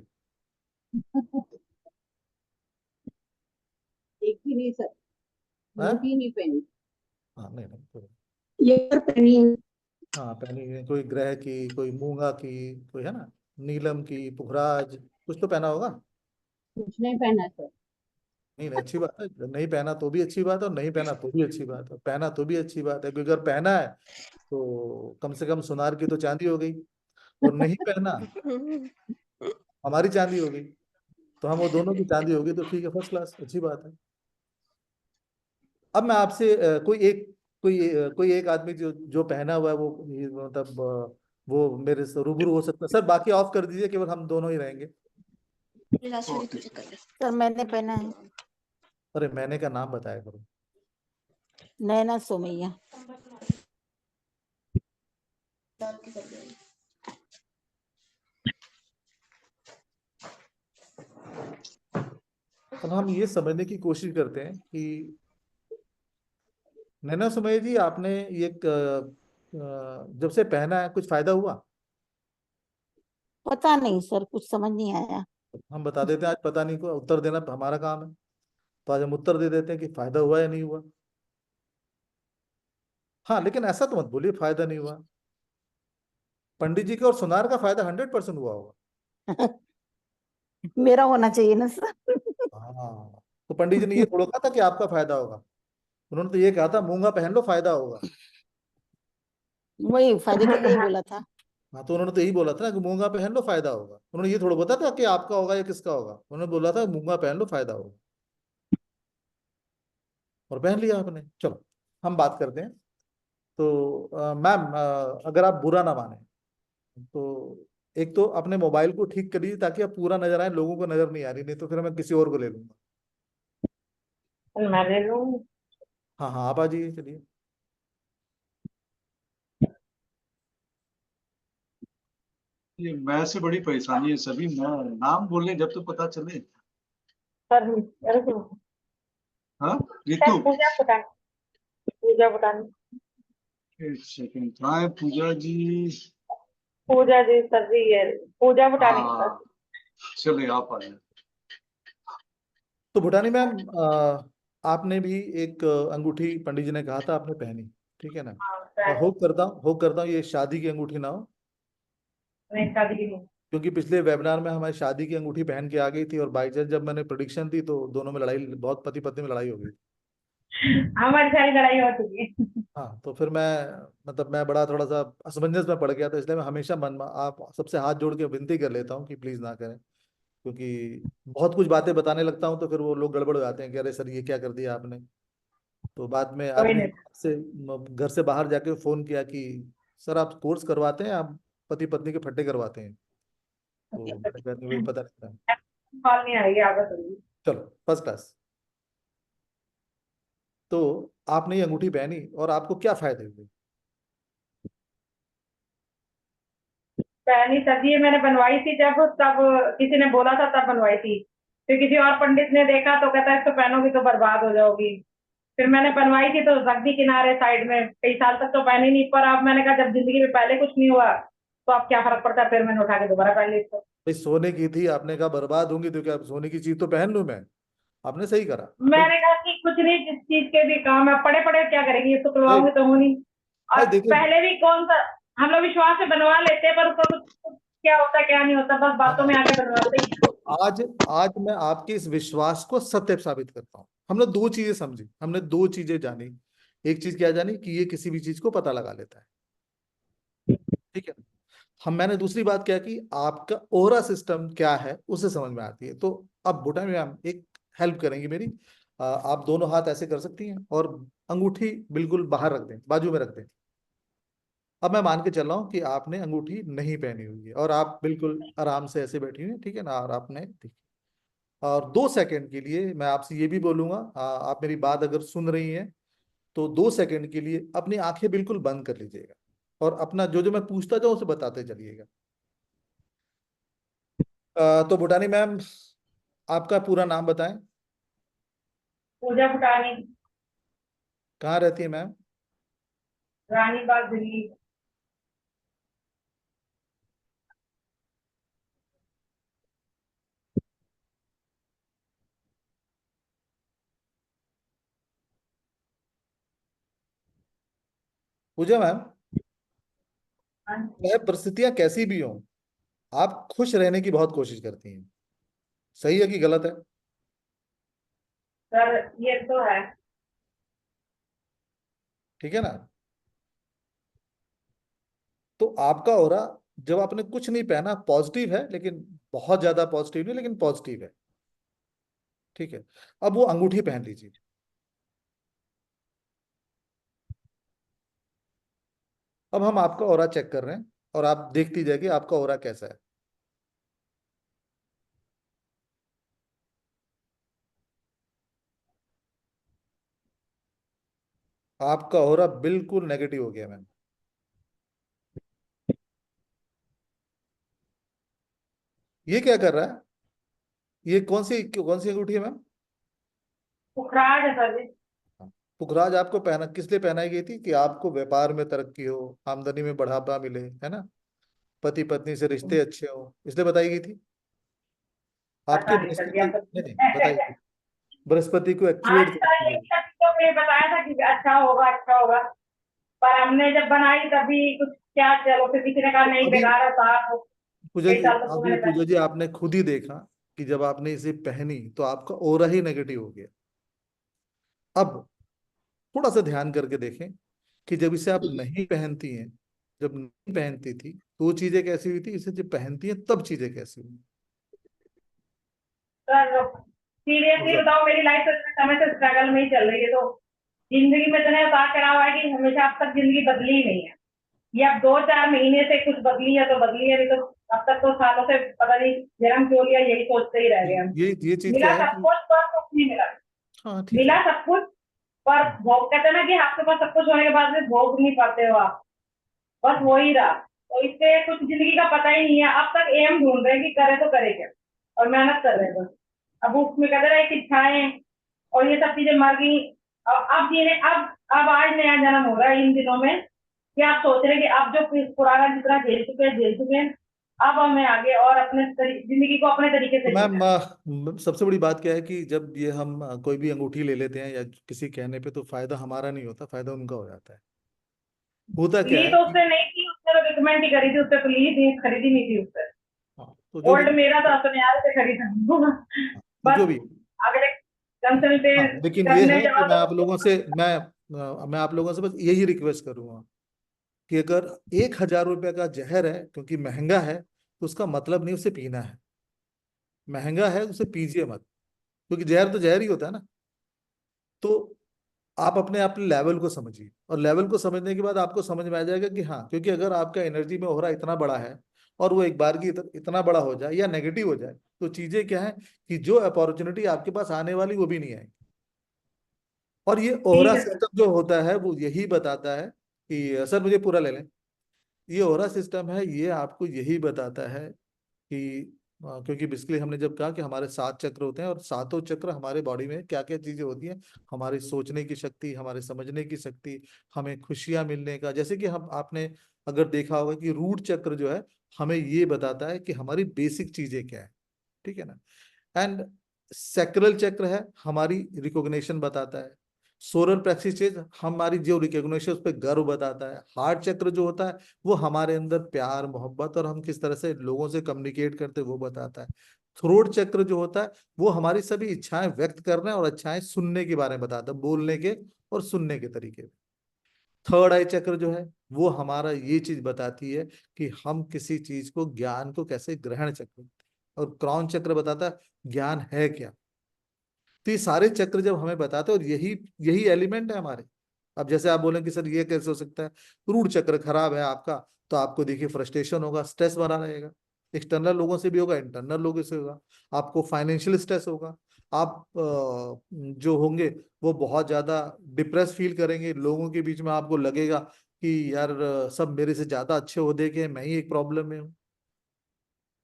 [SPEAKER 2] एक भी नहीं सर,
[SPEAKER 1] हैं?
[SPEAKER 2] अंगूठी नहीं पहनी।
[SPEAKER 1] हाँ नहीं नहीं
[SPEAKER 4] ये पर पहनी है।
[SPEAKER 1] हाँ पहनी हुई है, कोई ग्रह की, कोई मूंगा की, कोई है ना, नीलम की, पुखराज, कुछ तो पहना होगा।
[SPEAKER 2] कुछ नहीं पहना सर।
[SPEAKER 1] नहीं नहीं अच्छी बात है, नहीं पहना तो भी अच्छी बात है, और नहीं पहना तो भी अच्छी बात है, पहना तो भी अच्छी बात है, क्योंकि अगर पहना है तो कम से कम सुनार की तो चांदी हो गई, और नहीं पहना हमारी चांदी हो गई। तो हम वो दोनों की चांदी होगी तो ठीक है, फर्स्ट क्लास, अच्छी बात है। अब मैं आपसे कोई एक आदमी जो जो पहना हुआ है वो मतलब वो मेरे से रूबरू हो सकता है। सर बाकी ऑफ कर दीजिए, केवल हम दोनों ही रहेंगे।
[SPEAKER 3] ओके
[SPEAKER 4] सर मैंने पहना है।
[SPEAKER 1] अरे मैंने का नाम बताया करो।
[SPEAKER 4] नैना सोमैया।
[SPEAKER 1] अब हम ये समझने की कोशिश करते हैं कि नैना सुमैया जी, आपने ये जब से पहना है कुछ फायदा हुआ?
[SPEAKER 4] पता नहीं सर, कुछ समझ नहीं आया।
[SPEAKER 1] हम बता देते हैं, आज पता नहीं को उत्तर देना हमारा काम है, तो आज हम उत्तर दे देते हैं कि फायदा हुआ या नहीं हुआ। हाँ, लेकिन ऐसा तो मत बोलिए फायदा नहीं हुआ। पंडित जी का और सुनार का फायदा 100% हुआ होगा।
[SPEAKER 4] मेरा होना चाहिए ना सर।
[SPEAKER 1] हाँ, तो पंडित जी ने ये थोड़ा कहा था कि आपका फायदा होगा, उन्होंने तो ये कहा था मूंगा पहन लो फायदा होगा।
[SPEAKER 4] वही फायदे के लिए बोला था।
[SPEAKER 1] हाँ, तो उन्होंने तो यही बोला था ना कि मूंगा पहन लो फायदा होगा, उन्होंने ये थोड़ा बताया था कि आपका होगा या किसका होगा, उन्होंने बोला था मूंगा पहन लो फायदा होगा, और पहन लिया आपने। चलो हम बात करते हैं। तो मैम, अगर आप बुरा ना माने तो एक तो अपने मोबाइल को ठीक करिए ताकि आप पूरा नजर आए, लोगों को नजर नहीं आ रही, नहीं तो फिर मैं किसी और को ले लूंगा।
[SPEAKER 2] मैं ले लूँ।
[SPEAKER 1] हाँ हाँ, आप आ जाइए, चलिए।
[SPEAKER 3] ये मैं से बड़ी परेशानी है सभी, मैं नाम बोलने जब तो पता चले।
[SPEAKER 2] सर मेरे को
[SPEAKER 3] हाँ
[SPEAKER 2] सर
[SPEAKER 3] रितु,
[SPEAKER 2] पूजा पटानी, पूजा पटानी।
[SPEAKER 3] एक सेकंड, कहाँ है पूजा जी?
[SPEAKER 2] पूजा जी सर जी है, पूजा पटानी सर।
[SPEAKER 3] हाँ चले आप आए।
[SPEAKER 1] तो भूटानी मैम, आपने भी एक अंगूठी पंडित जी ने कहा था आपने पहनी, ठीक है ना?
[SPEAKER 2] हाँ
[SPEAKER 1] और
[SPEAKER 2] सर।
[SPEAKER 1] होप करता हूँ ये शादी की अंगूठी ना हो,
[SPEAKER 2] नहीं शादी की नहीं।
[SPEAKER 1] क्योंकि पिछले वेबिनार में हमारी शादी की अंगूठी पहन के आ गई थी, और बाई चांस जब मैंने प्रोडिक्शन दी तो दोनों में लड़ाई, बहुत पति पत्नी में लड़ाई हो गई।
[SPEAKER 2] हमारी सारी लड़ाई हो चुकी है।
[SPEAKER 1] हाँ, तो फिर मैं बड़ा थोड़ा सा असमंजस में पड़ गया, तो इसलिए मैं हमेशा मन में आप सबसे हाथ जोड़ के विनती कर लेता हूँ कि प्लीज ना करें, क्योंकि बहुत कुछ बातें बताने लगता हूँ तो फिर वो लोग गड़बड़ हो जाते हैं कि अरे सर ये क्या कर दिया आपने। तो बाद में
[SPEAKER 2] कोई
[SPEAKER 1] आपने
[SPEAKER 2] नहीं।
[SPEAKER 1] से घर से बाहर जाके फोन किया कि सर आप कोर्स करवाते हैं, आप पति पत्नी के फट्टे करवाते हैं, तो मैंने कहा नहीं, वही पता नहीं था।
[SPEAKER 2] कॉल नहीं आएगी, आप बताइए।
[SPEAKER 1] चलो, फर्स्ट क्लास। तो आपने ये अंगूठी पहनी और आपको क्या फायदे हुए?
[SPEAKER 2] पहली सब्जी मैंने बनवाई थी जब, तब किसी ने बोला था तब बनवाई थी। फिर किसी और पंडित ने देखा तो कहता इसको पहनोगी तो बर्बाद हो जाओगी। फिर मैंने बनवाई थी तो रख दी किनारे साइड में, कई साल तक तो पहनी नहीं, पर अब मैंने कहा जब जिंदगी में पहले कुछ नहीं हुआ तो अब क्या फर्क पड़ता है, फिर मैंने उठा के दोबारा पहन ली इसको।
[SPEAKER 1] भाई सोने की थी, आपने कहा बर्बाद होंगी तो क्या सोने की चीज तो पहन लूं मैं, आपने सही करा भाई।
[SPEAKER 2] मैंने कहा कि कुछ नहीं, जिस चीज के भी काम है पड़े पड़े क्या करेंगी, इसको
[SPEAKER 1] भाई
[SPEAKER 2] तुड़वाऊंगी तो होनी। और
[SPEAKER 1] भाई देखिए,
[SPEAKER 2] पहले भी कौन सा, हम लोग विश्वास से बनवा लेते हैं, पर उसका कुछ क्या होता है क्या नहीं होता, बस बातों में आके बनवाते ही।
[SPEAKER 1] तो आज आज मैं आपके इस विश्वास को सत्य साबित करता हूँ। हमने दो चीजें समझी, हमने दो चीजें जानी। एक चीज क्या जानी कि ये किसी भी चीज को पता लगा लेता है, ठीक है। मैंने दूसरी बात क्या की, आपका ओरा सिस्टम क्या है उसे समझ में आती है। तो अब भूटा मैम एक हेल्प करेंगी मेरी, आप दोनों हाथ ऐसे कर सकती हैं और अंगूठी बिल्कुल बाहर रख दें, बाजू में रख दें। अब मैं मान के चल रहा हूँ कि आपने अंगूठी नहीं पहनी हुई है और आप बिल्कुल आराम से ऐसे बैठी हुई हैं, ठीक है ना, और आपने ठीक। और 2 सेकंड के लिए मैं आपसे ये भी बोलूंगा, आप मेरी बात अगर सुन रही हैं तो 2 सेकंड के लिए अपनी आंखें बिल्कुल बंद कर लीजिएगा और अपना जो जो मैं पूछता जाऊँ उसे बताते चलिएगा। तो भूटानी मैम, आपका पूरा नाम बताएं।
[SPEAKER 2] पूजा फुटानी,
[SPEAKER 1] कहाँ रहती है मैम?
[SPEAKER 2] रानी बाग दिल्ली।
[SPEAKER 1] पूजा मैम,
[SPEAKER 2] हाँ,
[SPEAKER 1] चाहे परिस्थितियां कैसी भी हों, आप खुश रहने की बहुत कोशिश करती हैं, सही है कि गलत है?
[SPEAKER 2] सर ये तो है।
[SPEAKER 1] ठीक है ना? तो आपका हो रहा, जब आपने कुछ नहीं पहना, पॉजिटिव है, लेकिन बहुत ज्यादा पॉजिटिव नहीं, लेकिन पॉजिटिव है, ठीक है। अब वो अंगूठी पहन लीजिए। अब हम आपका ऑरा चेक कर रहे हैं और आप देखती जाइए आपका ऑरा कैसा है। आपका ऑरा बिल्कुल नेगेटिव हो गया मैम। ये क्या कर रहा है? ये कौन सी अंगूठी है मैम?
[SPEAKER 2] पुखराज है सर जी।
[SPEAKER 1] पुखराज आपको पहना किस लिए पहनाई गई थी? कि आपको व्यापार में तरक्की हो, आमदनी में बढ़ावा मिले, है ना, पति पत्नी से रिश्ते अच्छे हो, इसलिए बताई गई थी। आपके
[SPEAKER 2] पता नहीं सर जी,
[SPEAKER 1] बृहस्पति,
[SPEAKER 2] आप
[SPEAKER 1] नहीं नहीं बताइए, बृहस्पति को
[SPEAKER 2] हाँ
[SPEAKER 1] एक्टिवेट
[SPEAKER 2] सर,
[SPEAKER 1] करती
[SPEAKER 2] यही
[SPEAKER 1] है।
[SPEAKER 2] सब तो मुझे बताया था कि अच्छा होगा अच्छा होगा, पर हमने जब बनाई तभी कुछ क्या, चलो फिर किसी ने कहा नहीं
[SPEAKER 1] अभी
[SPEAKER 2] बेकार है साहब,
[SPEAKER 1] पूजा
[SPEAKER 2] कई
[SPEAKER 1] जी,
[SPEAKER 2] साल तक तो
[SPEAKER 1] अभी
[SPEAKER 2] मैंने
[SPEAKER 1] पूजा जी
[SPEAKER 2] पहनी।
[SPEAKER 1] आपने खुद ही देखा कि जब आपने इसे पहनी तो आपका ऑरा ही नेगेटिव हो गया। अब थोड़ा सा ध्यान करके देखें कि जब इसे आप नहीं पहनती हैं, जब नहीं पहनती थी तो वो चीजें कैसी हुई थी, इसे जब पहनती हैं तब चीजें कैसी हुई?
[SPEAKER 2] सर सीरियसली
[SPEAKER 1] मतलब
[SPEAKER 2] बताओ, मेरी लाइफ तो इतने समय से स्ट्रगल में ही चल रही है, तो जिंदगी में इतने उतार चढ़ाव है कि हमेशा अब तक जिंदगी बदली ही नहीं है। ये अब 2-4 महीने से कुछ बदली है तो बदली है, नहीं तो अब तक तो सालों से पता नहीं जन्म क्यों लिया, यही सोचते ही रह गए हम।
[SPEAKER 1] ये चीज क्या
[SPEAKER 2] मिला
[SPEAKER 1] है
[SPEAKER 2] सब
[SPEAKER 1] कि,
[SPEAKER 2] कुछ पर कुछ नहीं मिला।
[SPEAKER 1] हाँ ठीक है।
[SPEAKER 2] मिला सब कुछ पर भोग, कहते हैं ना कि आपके पास सब कुछ होने के बाद भी भोग नहीं पाते हो आप, बस वो ही रहा। तो इससे कुछ जिंदगी का पता ही नहीं है, अब तक एम ढूंढ रहे हैं कि करे तो करे क्या, और मेहनत कर रहे हैं बस। अब उसमें कहते रहे कि इच्छाएं और ये सब चीजें मर गई। अब जीने, अब आज नया जन्म हो रहा है इन दिनों में, कि आप सोच रहे हैं कि अब जो पुराना जितना झेल चुके हैं, अब हमें आगे और अपने जिंदगी को अपने तरीके
[SPEAKER 1] तो
[SPEAKER 2] से जीना
[SPEAKER 1] मैम
[SPEAKER 2] है।
[SPEAKER 1] सबसे बड़ी बात क्या है कि जब ये हम कोई भी अंगूठी ले लेते हैं या किसी कहने पे, तो फायदा हमारा नहीं होता, फायदा उनका हो जाता है। होता क्या
[SPEAKER 2] ली
[SPEAKER 1] है
[SPEAKER 2] तो
[SPEAKER 1] कि,
[SPEAKER 2] उससे नहीं थी, उसने तो रिकमेंड ही करी थी, उससे तो ली थी, खरीदी नहीं थी उससे।
[SPEAKER 1] हाँ, तो जो भी,
[SPEAKER 2] ओल्ड मेरा था, अपने यार से खरीदा
[SPEAKER 1] हाँ, तो जो
[SPEAKER 2] बस।
[SPEAKER 1] भी,
[SPEAKER 2] अगले
[SPEAKER 1] हाँ
[SPEAKER 2] कंसल्टेट
[SPEAKER 1] लेकिन ये
[SPEAKER 2] करने
[SPEAKER 1] है कि
[SPEAKER 2] जाओ तो
[SPEAKER 1] मैं आप लोगों से बस यही रिक्वेस्ट करूंगा कि अगर 1,000 रुपये का जहर है, क्योंकि महंगा है, तो उसका मतलब नहीं उसे पीना है। महंगा है उसे पीजिए मत, क्योंकि जहर तो जहर ही होता है ना। तो आप अपने अपने लेवल को समझिए, और लेवल को समझने के बाद आपको समझ में आ जाएगा कि हाँ, क्योंकि अगर आपका एनर्जी में हो रहा इतना बड़ा है और वो एक बार की इतना बड़ा हो जाए या नेगेटिव हो जाए, तो चीजें क्या है कि जो अपॉर्चुनिटी आपके पास आने वाली वो भी नहीं आएगी। और ये ओहरा
[SPEAKER 2] ठीक है सर।
[SPEAKER 1] सिस्टम जो होता है वो यही बताता है कि, सर मुझे पूरा ले लें, ये ओहरा सिस्टम है, ये आपको यही बताता है कि क्योंकि बेसिकली हमने जब कहा कि हमारे 7 चक्र होते हैं, और सातों चक्र हमारे बॉडी में क्या क्या चीजें होती हैं, हमारी सोचने की शक्ति, हमारे समझने की शक्ति, हमें खुशियां मिलने का, जैसे कि हम आपने अगर देखा होगा कि रूट चक्र जो है हमें ये बताता है कि हमारी बेसिक चीजें क्या है, ठीक है ना। एंड सैक्रल चक्र है, हमारी रिकॉग्निशन बताता है। सोलर प्लेक्सिस चेज हमारी जो रिकॉग्निशन, उस पर गर्व बताता है। हार्ट चक्र जो होता है वो हमारे अंदर प्यार मोहब्बत और हम किस तरह से लोगों से कम्युनिकेट करते हैं वो बताता है। थ्रोट चक्र जो होता है वो हमारी सभी इच्छाएं व्यक्त करने और इच्छाएं सुनने के बारे में बताता है, बोलने के और सुनने के तरीके। थर्ड आई चक्र जो है वो हमारा ये चीज बताती है कि हम किसी चीज को, ज्ञान को कैसे ग्रहण चक्र, और क्राउन चक्र बताता है ज्ञान है क्या। तो ये सारे चक्र जब हमें बताते हैं, और यही यही एलिमेंट है हमारे। अब जैसे आप बोलें कि सर ये कैसे हो सकता है, रूट चक्र खराब है आपका, तो आपको देखिए फ्रस्ट्रेशन होगा, स्ट्रेस बना रहेगा, एक्सटर्नल लोगों से भी होगा, इंटरनल लोगों से होगा। आपको फाइनेंशियल स्ट्रेस होगा, आप जो होंगे वो बहुत ज्यादा डिप्रेस फील करेंगे, लोगों के बीच में आपको लगेगा कि यार सब मेरे से ज्यादा अच्छे ओहदे के हैं, मैं ही एक प्रॉब्लम में हूँ।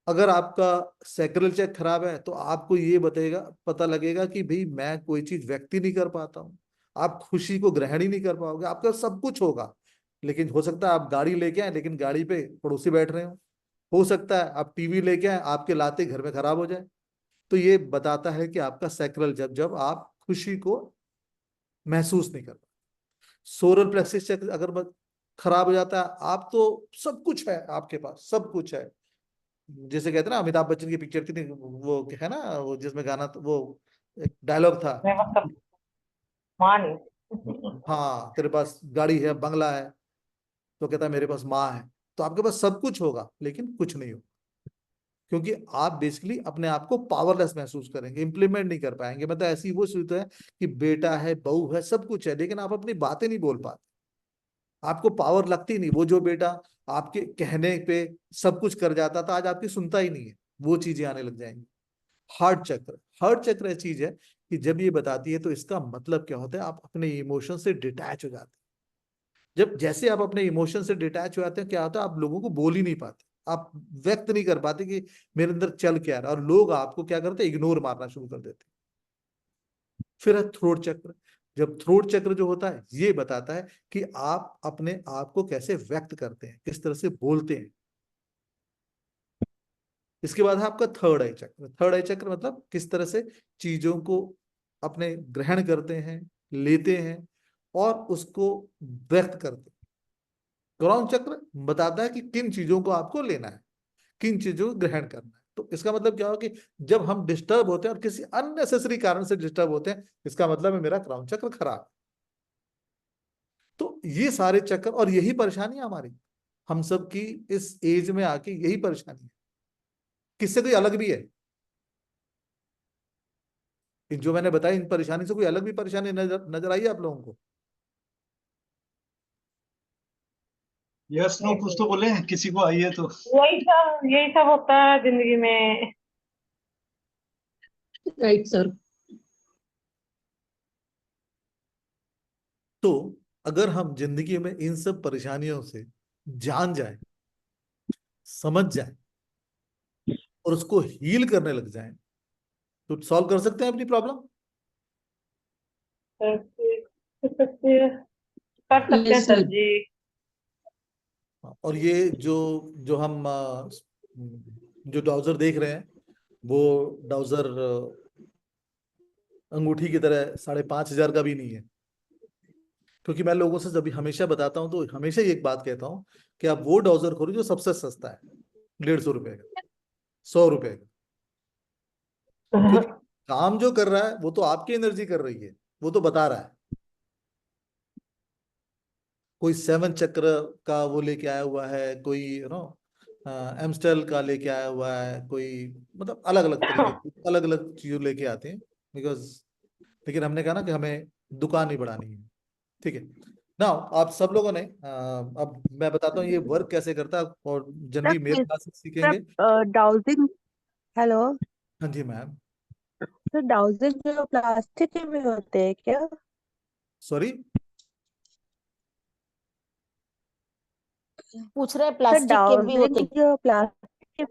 [SPEAKER 1] अगर आपका सैक्रल चेक खराब है तो आपको ये बताएगा, पता लगेगा कि भाई मैं कोई चीज व्यक्त ही नहीं कर पाता हूँ, आप खुशी को ग्रहण ही नहीं कर पाओगे। आपका सब कुछ होगा, लेकिन हो सकता है आप गाड़ी लेके आए लेकिन गाड़ी पे पड़ोसी बैठ रहे हो सकता है आप टीवी लेके आए, आपके लाते घर में खराब हो जाए। तो ये बताता है कि आपका सैक्रल, जब जब आप खुशी को महसूस नहीं कर पाते। सोलर प्लेक्सिस चेक अगर खराब हो जाता है, आप तो सब कुछ है आपके पास, सब कुछ है। जैसे कहते हैं ना, अमिताभ बच्चन की पिक्चर कितनी वो है ना, वो जिसमें गाना वो एक डायलॉग था,
[SPEAKER 2] मैं मतलब मान
[SPEAKER 1] हाँ तेरे पास गाड़ी है, बंगला है, तो कहता है मेरे पास माँ है। तो आपके पास सब कुछ होगा लेकिन कुछ नहीं होगा, क्योंकि आप बेसिकली अपने आप को पावरलेस महसूस करेंगे, इंप्लीमेंट नहीं कर पाएंगे। मतलब ऐसी वो सूरत है कि बेटा है, बहू है, सब कुछ है, लेकिन आप अपनी बातें नहीं बोल पाते, आपको पावर लगती नहीं। वो जो बेटा आपके कहने पे सब कुछ कर जाता था, आज आपकी सुनता ही नहीं है, वो चीजें आने लग जाएंगी। हार्ट चक्र, हार्ट चक्र ऐसी चीज है कि जब ये बताती है तो इसका मतलब क्या होता है, आप अपने इमोशन से डिटैच हो जाते हैं। जब जैसे आप अपने इमोशन से डिटैच हो जाते हैं, क्या होता है, आप लोगों को बोल ही नहीं पाते, आप व्यक्त नहीं कर पाते कि मेरे अंदर चल क्या रहा है, और लोग आपको क्या करते हैं, इग्नोर मारना शुरू कर देते हैं। फिर है थ्रोट चक्र। जब थ्रोट चक्र जो होता है ये बताता है कि आप अपने आप को कैसे व्यक्त करते हैं, किस तरह से बोलते हैं। इसके बाद है आपका थर्ड आई चक्र। थर्ड आई चक्र मतलब किस तरह से चीजों को अपने ग्रहण करते हैं, लेते हैं और उसको व्यक्त करते हैं। क्राउन चक्र बताता है कि किन चीजों को आपको लेना है, किन चीजों को ग्रहण करना है। तो इसका मतलब क्या हो कि जब हम डिस्टर्ब होते हैं और किसी अननेसेसरी कारण से डिस्टर्ब होते हैं, इसका मतलब है मेरा क्राउन चक्र खराब है। तो ये सारे चक्कर, और यही परेशानी है हमारी, हम सब की इस एज में आके यही परेशानी है। किससे कोई अलग भी है? इन जो मैंने बताया इन परेशानी से कोई अलग भी परेशानी नजर नजर आई है आप लोगों को?
[SPEAKER 3] यस नो कुछ तो बोले, किसी को आई है तो।
[SPEAKER 2] यही सब होता है जिंदगी में।
[SPEAKER 8] Right sir.
[SPEAKER 1] तो अगर हम जिंदगी में इन सब परेशानियों से जान जाए, समझ जाए और उसको हील करने लग जाए, तो सॉल्व कर सकते हैं अपनी प्रॉब्लम।
[SPEAKER 2] कर सकते हैं
[SPEAKER 8] यस
[SPEAKER 2] सर
[SPEAKER 8] सर।
[SPEAKER 2] जी।
[SPEAKER 1] और ये जो जो हम जो डाउजर देख रहे हैं, वो डाउजर अंगूठी की तरह 5,500 का भी नहीं है। क्योंकि मैं लोगों से जब हमेशा बताता हूँ तो हमेशा ही एक बात कहता हूँ कि आप वो डाउजर खरीदो जो सबसे सस्ता है, 150 रुपए का, 100 रुपए का। क्योंकि काम जो कर रहा है वो तो आपकी एनर्जी कर रही है, वो तो बता रहा है। कोई 7 चक्र का वो लेके आया हुआ है, कोई एम्स्टेल का लेके आया हुआ है, कोई मतलब अलग अलग तरीके की अलग अलग चीजों लेके आते हैं, बिकॉज लेकिन हमने कहा ना कि हमें दुकान नहीं बढ़ानी है। ठीक है ना? आप सब लोगों ने अब मैं बताता हूँ ये वर्क कैसे करता है, और जनरली मेरे
[SPEAKER 9] सर
[SPEAKER 1] क्लास से सीखेंगे।
[SPEAKER 9] डाउजिंग। हेलो
[SPEAKER 1] हाँ जी मैम।
[SPEAKER 9] सर, डाउजिंग जो प्लास्टिक के भी होते हैं क्या?
[SPEAKER 1] सॉरी?
[SPEAKER 4] पूछ रहे
[SPEAKER 9] सर
[SPEAKER 4] प्लास्टिक के भी
[SPEAKER 9] डाउजिंग
[SPEAKER 4] होते?
[SPEAKER 9] जो प्लास्टिक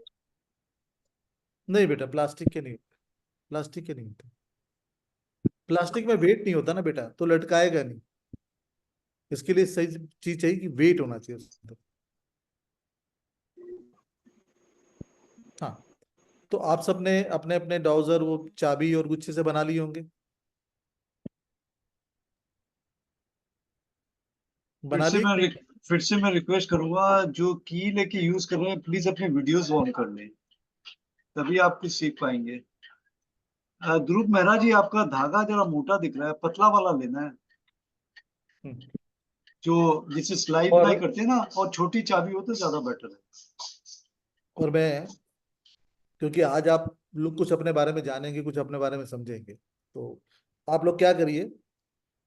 [SPEAKER 1] नहीं बेटा, प्लास्टिक के नहीं होते, प्लास्टिक के नहीं होते। प्लास्टिक में वेट नहीं होता ना बेटा, तो लटकाएगा नहीं। इसके लिए सही चीज चाहिए कि वेट होना चाहिए उसके अंदर। हाँ, तो आप सबने अपने अपने डाउजर वो चाबी और गुच्छे से बना लिए होंगे, बना लिए?
[SPEAKER 3] फिर से मैं रिक्वेस्ट करूंगा, जो की लेके यूज कर रहे हैं प्लीज अपने वीडियोस ऑन कर लें, तभी आप कुछ सीख पाएंगे। ध्रुव मेहरा जी, आपका धागा जरा मोटा दिख रहा है, पतला वाला लेना है,
[SPEAKER 1] हम्म।
[SPEAKER 3] जो जिससे सिलाई
[SPEAKER 1] और
[SPEAKER 3] बुनाई करते हैं ना, और छोटी चाबी हो तो ज्यादा बेटर है।
[SPEAKER 1] और मैं, क्योंकि आज आप लोग कुछ अपने बारे में जानेंगे, कुछ अपने बारे में समझेंगे, तो आप लोग क्या करिए,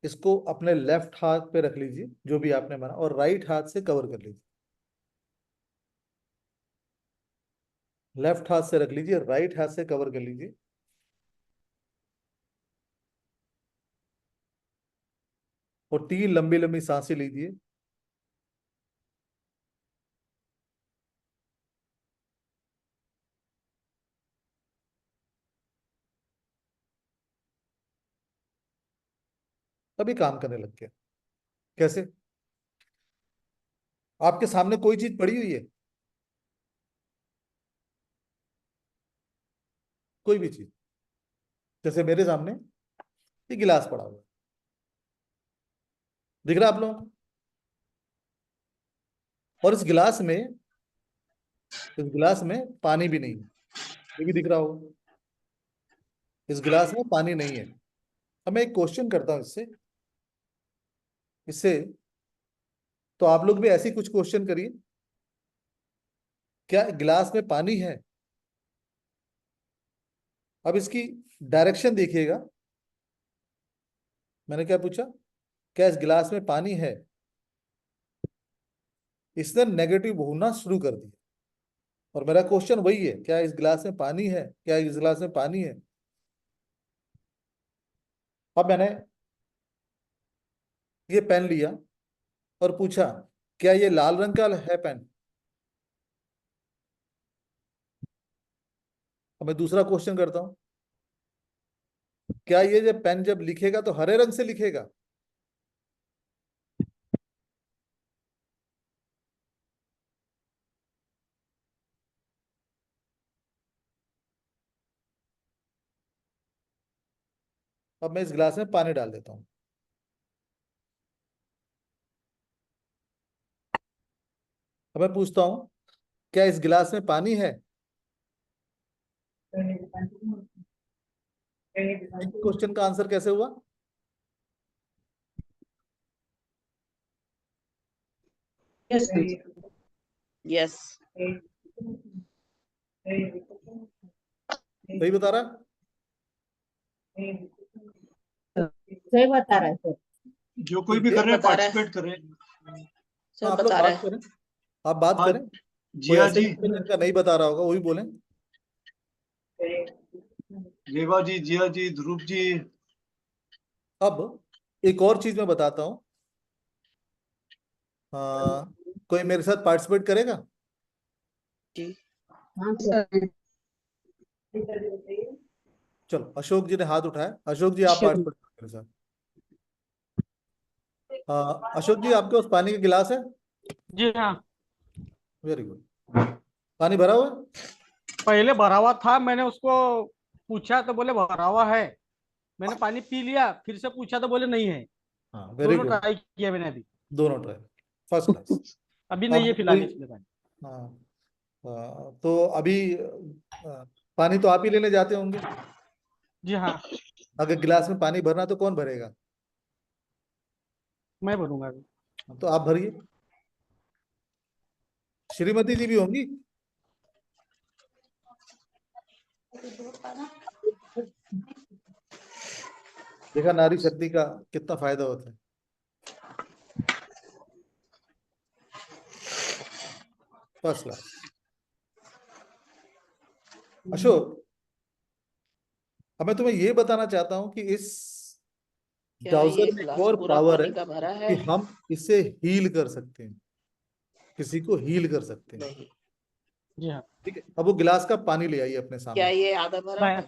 [SPEAKER 1] इसको अपने लेफ्ट हाथ पे रख लीजिए जो भी आपने बना, और राइट हाथ से कवर कर लीजिए। लेफ्ट हाथ से रख लीजिए, राइट हाथ से कवर कर लीजिए। और 3 लंबी लंबी सांसें लीजिए। तभी काम करने लग गया। कैसे? आपके सामने कोई चीज पड़ी हुई है, कोई भी चीज, जैसे मेरे सामने ये गिलास पड़ा हुआ है, दिख रहा है आप लोगों को? और इस गिलास में पानी भी नहीं है, ये भी दिख रहा होगा। इस गिलास में पानी नहीं है। अब मैं एक क्वेश्चन करता हूं इससे इससे तो आप लोग भी ऐसी कुछ क्वेश्चन करिए, क्या गिलास में पानी है? अब इसकी डायरेक्शन देखिएगा। मैंने क्या पूछा? क्या इस गिलास में पानी है? इसने नेगेटिव होना शुरू कर दिया। और मेरा क्वेश्चन वही है, क्या इस गिलास में पानी है, क्या इस गिलास में पानी है। अब मैंने ये पेन लिया और पूछा, क्या ये लाल रंग का है पेन। अब मैं दूसरा क्वेश्चन करता हूं, क्या ये जब पेन जब लिखेगा तो हरे रंग से लिखेगा। अब मैं इस गिलास में पानी डाल देता हूं। अब मैं पूछता हूं, क्या इस गिलास में पानी है। क्वेश्चन का आंसर कैसे हुआ।
[SPEAKER 6] यस यस
[SPEAKER 1] सही बता रहा है?
[SPEAKER 4] सही बता रहा है सर।
[SPEAKER 3] जो कोई भी कर रहे हैं
[SPEAKER 6] बता रहा है।
[SPEAKER 3] पार्टिसिपेट करें।
[SPEAKER 1] हाँ,
[SPEAKER 6] सर
[SPEAKER 1] आप लोग
[SPEAKER 6] बता रहा
[SPEAKER 1] बात
[SPEAKER 6] है।
[SPEAKER 1] करें, आप बात
[SPEAKER 3] हाँ
[SPEAKER 1] करें। कोई
[SPEAKER 3] जिया
[SPEAKER 1] ऐसे
[SPEAKER 3] जी,
[SPEAKER 1] जिनका नहीं बता रहा होगा वही बोलें।
[SPEAKER 3] रेवा जी, जिया जी, ध्रुव जी।
[SPEAKER 1] अब एक और चीज मैं बताता हूँ। कोई मेरे साथ पार्टिसिपेट करेगा।
[SPEAKER 6] जी
[SPEAKER 4] हाँ सर।
[SPEAKER 1] चलो, अशोक जी ने हाथ उठाया। अशोक जी आप पार्टिसिपेट करें मेरे साथ। अशोक जी, आपके पास पानी का गिलास है।
[SPEAKER 5] जी हाँ,
[SPEAKER 1] वेरी गुड। पानी भरा हुआ है।
[SPEAKER 5] पहले भरा हुआ था, मैंने उसको पूछा तो बोले भरा हुआ है। मैंने पानी पी लिया, फिर से पूछा तो बोले नहीं है।
[SPEAKER 1] हाँ, वेरी
[SPEAKER 5] दोनों
[SPEAKER 1] गुड।
[SPEAKER 5] ट्राई किया मैंने अभी।
[SPEAKER 1] दोनों ट्राई, फर्स्ट क्लास।
[SPEAKER 5] अभी नहीं है
[SPEAKER 1] अब
[SPEAKER 5] फिलहाल
[SPEAKER 1] कोई,
[SPEAKER 5] इसमें पानी।
[SPEAKER 1] हाँ, तो अभी पानी तो आप ही लेने जाते होंगे।
[SPEAKER 5] जी हाँ,
[SPEAKER 1] अगर गिलास में पानी भरना तो कौन भरेगा।
[SPEAKER 5] मैं भरूंगा अभी।
[SPEAKER 1] तो आप भरिए। श्रीमती जी भी होंगी। देखा नारी शक्ति का कितना फायदा होता है। First class. अशोक, अब मैं तुम्हें ये बताना चाहता हूं कि इस
[SPEAKER 6] क्या ये
[SPEAKER 1] डाउजर में एक
[SPEAKER 6] ग्लास
[SPEAKER 1] और
[SPEAKER 6] पूरा
[SPEAKER 1] पावर है
[SPEAKER 6] पानी का भरा
[SPEAKER 1] कि
[SPEAKER 6] है?
[SPEAKER 1] हम इसे हील कर सकते हैं, किसी को हील कर सकते हैं।
[SPEAKER 6] नहीं।
[SPEAKER 5] जी हाँ।
[SPEAKER 1] ठीक है, अब वो गिलास का पानी ले आइए अपने
[SPEAKER 6] क्या
[SPEAKER 1] सामने।
[SPEAKER 6] ये आधा भरा
[SPEAKER 5] मैं
[SPEAKER 6] है?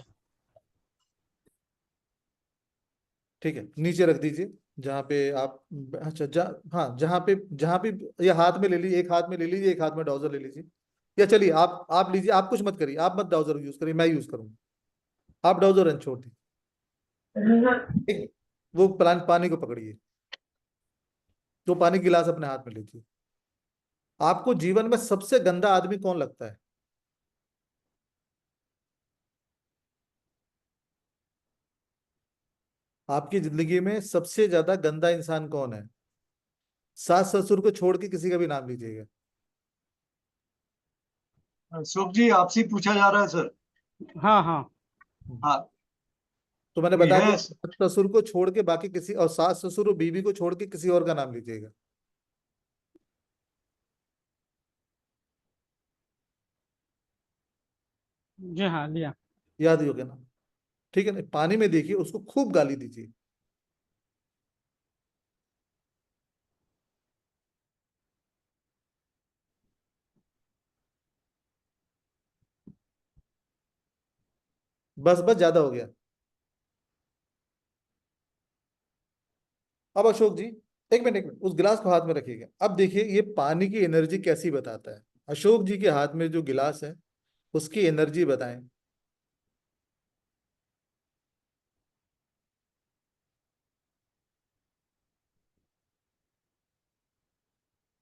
[SPEAKER 1] ठीक है, नीचे रख दीजिए जहाँ पे आप, अच्छा हाँ, जहाँ पे ये हाथ में ले लीजिए, एक हाथ में ले लीजिए, एक हाथ में डाउजर ले लीजिए। या चलिए आप लीजिए, आप कुछ मत करिए, आप मत डाउजर यूज करिए, मैं यूज करूंगा। आप डाउजर रन छोड़ दीजिए। ठीक है? वो प्लान पानी को पकड़िए, तो पानी गिलास अपने हाथ में लीजिए। आपको जीवन में सबसे गंदा आदमी कौन लगता है। आपकी जिंदगी में सबसे ज्यादा गंदा इंसान कौन है। सास ससुर को छोड़ के किसी का भी नाम लीजिएगा।
[SPEAKER 3] अशोक जी आपसे ही पूछा जा रहा है सर।
[SPEAKER 5] हाँ हाँ।
[SPEAKER 3] हाँ,
[SPEAKER 1] तो मैंने
[SPEAKER 3] कोई
[SPEAKER 1] बता
[SPEAKER 3] है?
[SPEAKER 1] दिया, सास ससुर को छोड़ के बाकी किसी, और सास ससुर और बीवी को छोड़ के किसी और का नाम लीजिएगा।
[SPEAKER 5] जी हाँ, लिया।
[SPEAKER 1] याद ही हो गया ना। ठीक है ना, पानी में देखिए, उसको खूब गाली दीजिए। बस बस, ज्यादा हो गया। अब अशोक जी, एक मिनट उस गिलास को हाथ में रखिएगा। अब देखिए ये पानी की एनर्जी कैसी बताता है। अशोक जी के हाथ में जो गिलास है उसकी एनर्जी बताएं।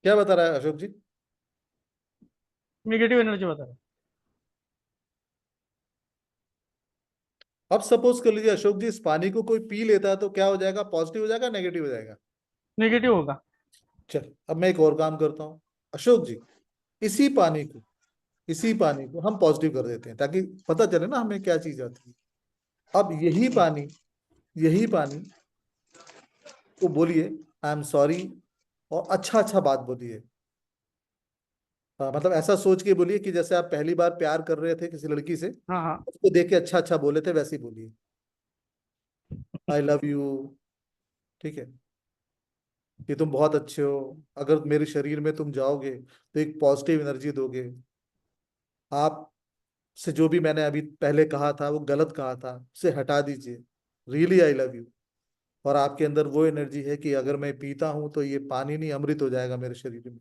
[SPEAKER 1] क्या बता रहा है अशोक जी।
[SPEAKER 5] निगेटिव एनर्जी बता रहा है।
[SPEAKER 1] अब सपोज कर लीजिए अशोक जी, इस पानी को कोई पी लेता है तो क्या हो जाएगा, पॉजिटिव हो जाएगा, नेगेटिव हो जाएगा।
[SPEAKER 5] निगेटिव होगा।
[SPEAKER 1] चल, अब मैं एक और काम करता हूँ। अशोक जी, इसी पानी को इसी पानी को हम पॉजिटिव कर देते हैं, ताकि पता चले ना हमें क्या चीज आती है। अब यही पानी को बोलिए, आई एम सॉरी, और अच्छा अच्छा बात बोलिए। मतलब ऐसा सोच के बोलिए कि जैसे आप पहली बार प्यार कर रहे थे किसी लड़की से,
[SPEAKER 5] हाँ हाँ।
[SPEAKER 1] उसको देख के अच्छा अच्छा बोले थे, वैसे ही बोलिए, आई लव यू। ठीक है, कि तुम बहुत अच्छे हो, अगर मेरे शरीर में तुम जाओगे तो एक पॉजिटिव एनर्जी दोगे, आप से जो भी मैंने अभी पहले कहा था वो गलत कहा था उसे हटा दीजिए, रियली आई लव यू। और आपके अंदर वो एनर्जी है कि अगर मैं पीता हूं तो ये पानी नहीं अमृत हो जाएगा मेरे शरीर में।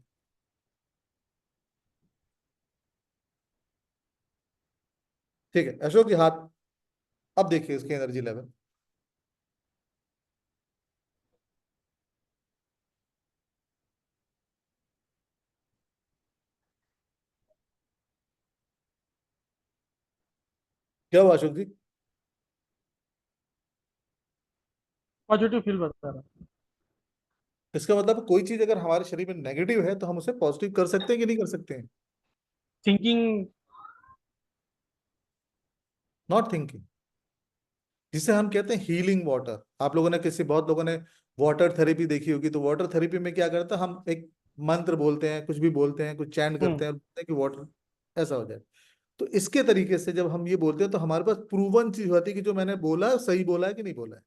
[SPEAKER 1] ठीक है अशोक जी, हाथ अब देखिए इसकी एनर्जी लेवल। क्या हुआ अशोक जी?
[SPEAKER 5] पॉजिटिव फील बता रहा है।
[SPEAKER 1] इसका मतलब कोई चीज अगर हमारे शरीर में नेगेटिव है तो हम उसे पॉजिटिव कर सकते हैं कि नहीं कर सकते हैं?
[SPEAKER 5] थिंकिंग।
[SPEAKER 1] नॉट थिंकिंग, जिसे हम कहते हैं हीलिंग वाटर। आप लोगों ने किसी, बहुत लोगों ने वाटर थेरेपी देखी होगी, तो वाटर थेरेपी में क्या करता है, हम एक मंत्र बोलते हैं, कुछ भी बोलते हैं, कुछ चैंट करते हैं और बोलते हैं कि वाटर ऐसा हो जाए। तो इसके तरीके से जब हम ये बोलते हैं तो हमारे पास प्रूवन चीज होती है कि जो मैंने बोला है सही बोला है कि नहीं बोला है,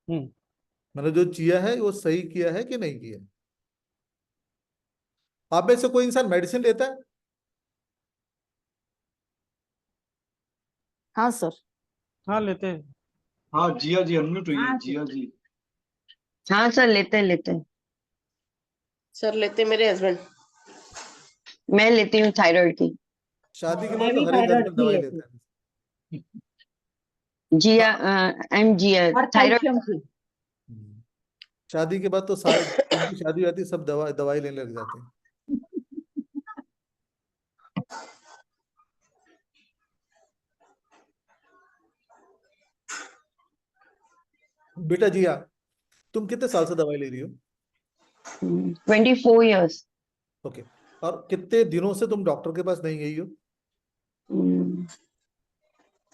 [SPEAKER 5] हम्म।
[SPEAKER 1] मैंने जो किया है वो सही किया है कि नहीं किया है। आप में से कोई इंसान मेडिसिन लेता है?
[SPEAKER 6] हाँ सर।
[SPEAKER 5] हाँ लेते हैं।
[SPEAKER 3] हाँ जिया जी अनम्यूट हुई है,
[SPEAKER 4] हाँ
[SPEAKER 3] जिया जी।
[SPEAKER 6] हाँ सर, लेते हैं लेते हैं।
[SPEAKER 8] सर लेते मेरे हस्बैंड।
[SPEAKER 6] मैं लेती हूँ थायराइड की।
[SPEAKER 1] शादी के
[SPEAKER 4] मैं
[SPEAKER 1] बाद तो
[SPEAKER 4] भी
[SPEAKER 1] हर एक
[SPEAKER 4] थायराइड
[SPEAKER 1] हस्बैंड
[SPEAKER 4] की
[SPEAKER 1] दवाई
[SPEAKER 4] लेती
[SPEAKER 1] लेता है।
[SPEAKER 6] जिया, आई एम जिया।
[SPEAKER 4] और
[SPEAKER 6] थायराइड।
[SPEAKER 4] कैल्शियम की।
[SPEAKER 1] शादी के बाद तो सारे, जिनकी शादी होती है सब दवाई दवाई लेने लग जाते हैं। बेटा जिया, तुम कितने साल से दवाई ले रही हो?
[SPEAKER 6] 24 years।
[SPEAKER 1] ओके, और कितने दिनों से तुम डॉक्टर के पास नहीं गई हो?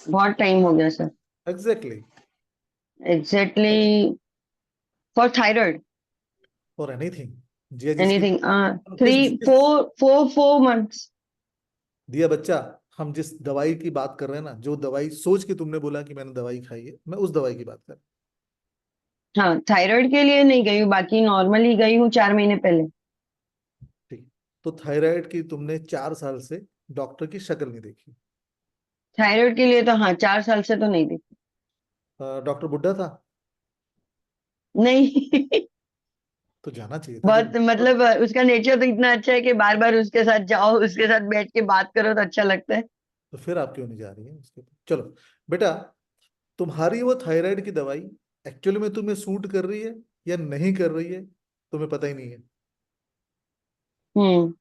[SPEAKER 6] बहुत टाइम हो गया sir.
[SPEAKER 1] Exactly.
[SPEAKER 6] Exactly. For thyroid.
[SPEAKER 1] For anything. जिया जिसकी,
[SPEAKER 6] एनीथिंग।
[SPEAKER 1] हम
[SPEAKER 6] थ्री
[SPEAKER 1] जिस
[SPEAKER 6] 4 months।
[SPEAKER 1] दिया बच्चा, हम जिस दवाई की बात कर रहे हैं ना, जो दवाई सोच के तुमने बोला कि मैंने दवाई खाई है, मैं उस दवाई की बात कर रहा
[SPEAKER 6] हाँ, थायराइड के लिए नहीं गई हूँ, बाकी नॉर्मली गई हूँ 4 महीने पहले।
[SPEAKER 1] हूँ। ठीक है, तो थायराइड की तुमने 4 साल से डॉक्टर की शक्ल नहीं देखी।
[SPEAKER 6] थायराइड के लिए तो हाँ, 4 साल से तो नहीं देखी।
[SPEAKER 1] डॉक्टर बुड्ढा था?
[SPEAKER 6] नहीं।
[SPEAKER 1] तो जाना चाहिए था
[SPEAKER 6] बहुत
[SPEAKER 1] जब।
[SPEAKER 6] मतलब उसका नेचर तो इतना अच्छा है कि बार बार उसके साथ जाओ, उसके साथ बैठ के बात करो तो अच्छा लगता है।
[SPEAKER 1] तो फिर आप क्यों नहीं जा रही है उसके पास? चलो बेटा, तुम्हारी वो थायराइड की दवाई एक्चुअली में तुम्हें सूट कर रही है या नहीं कर रही है, तुम्हें पता ही नहीं है,
[SPEAKER 6] हम्म।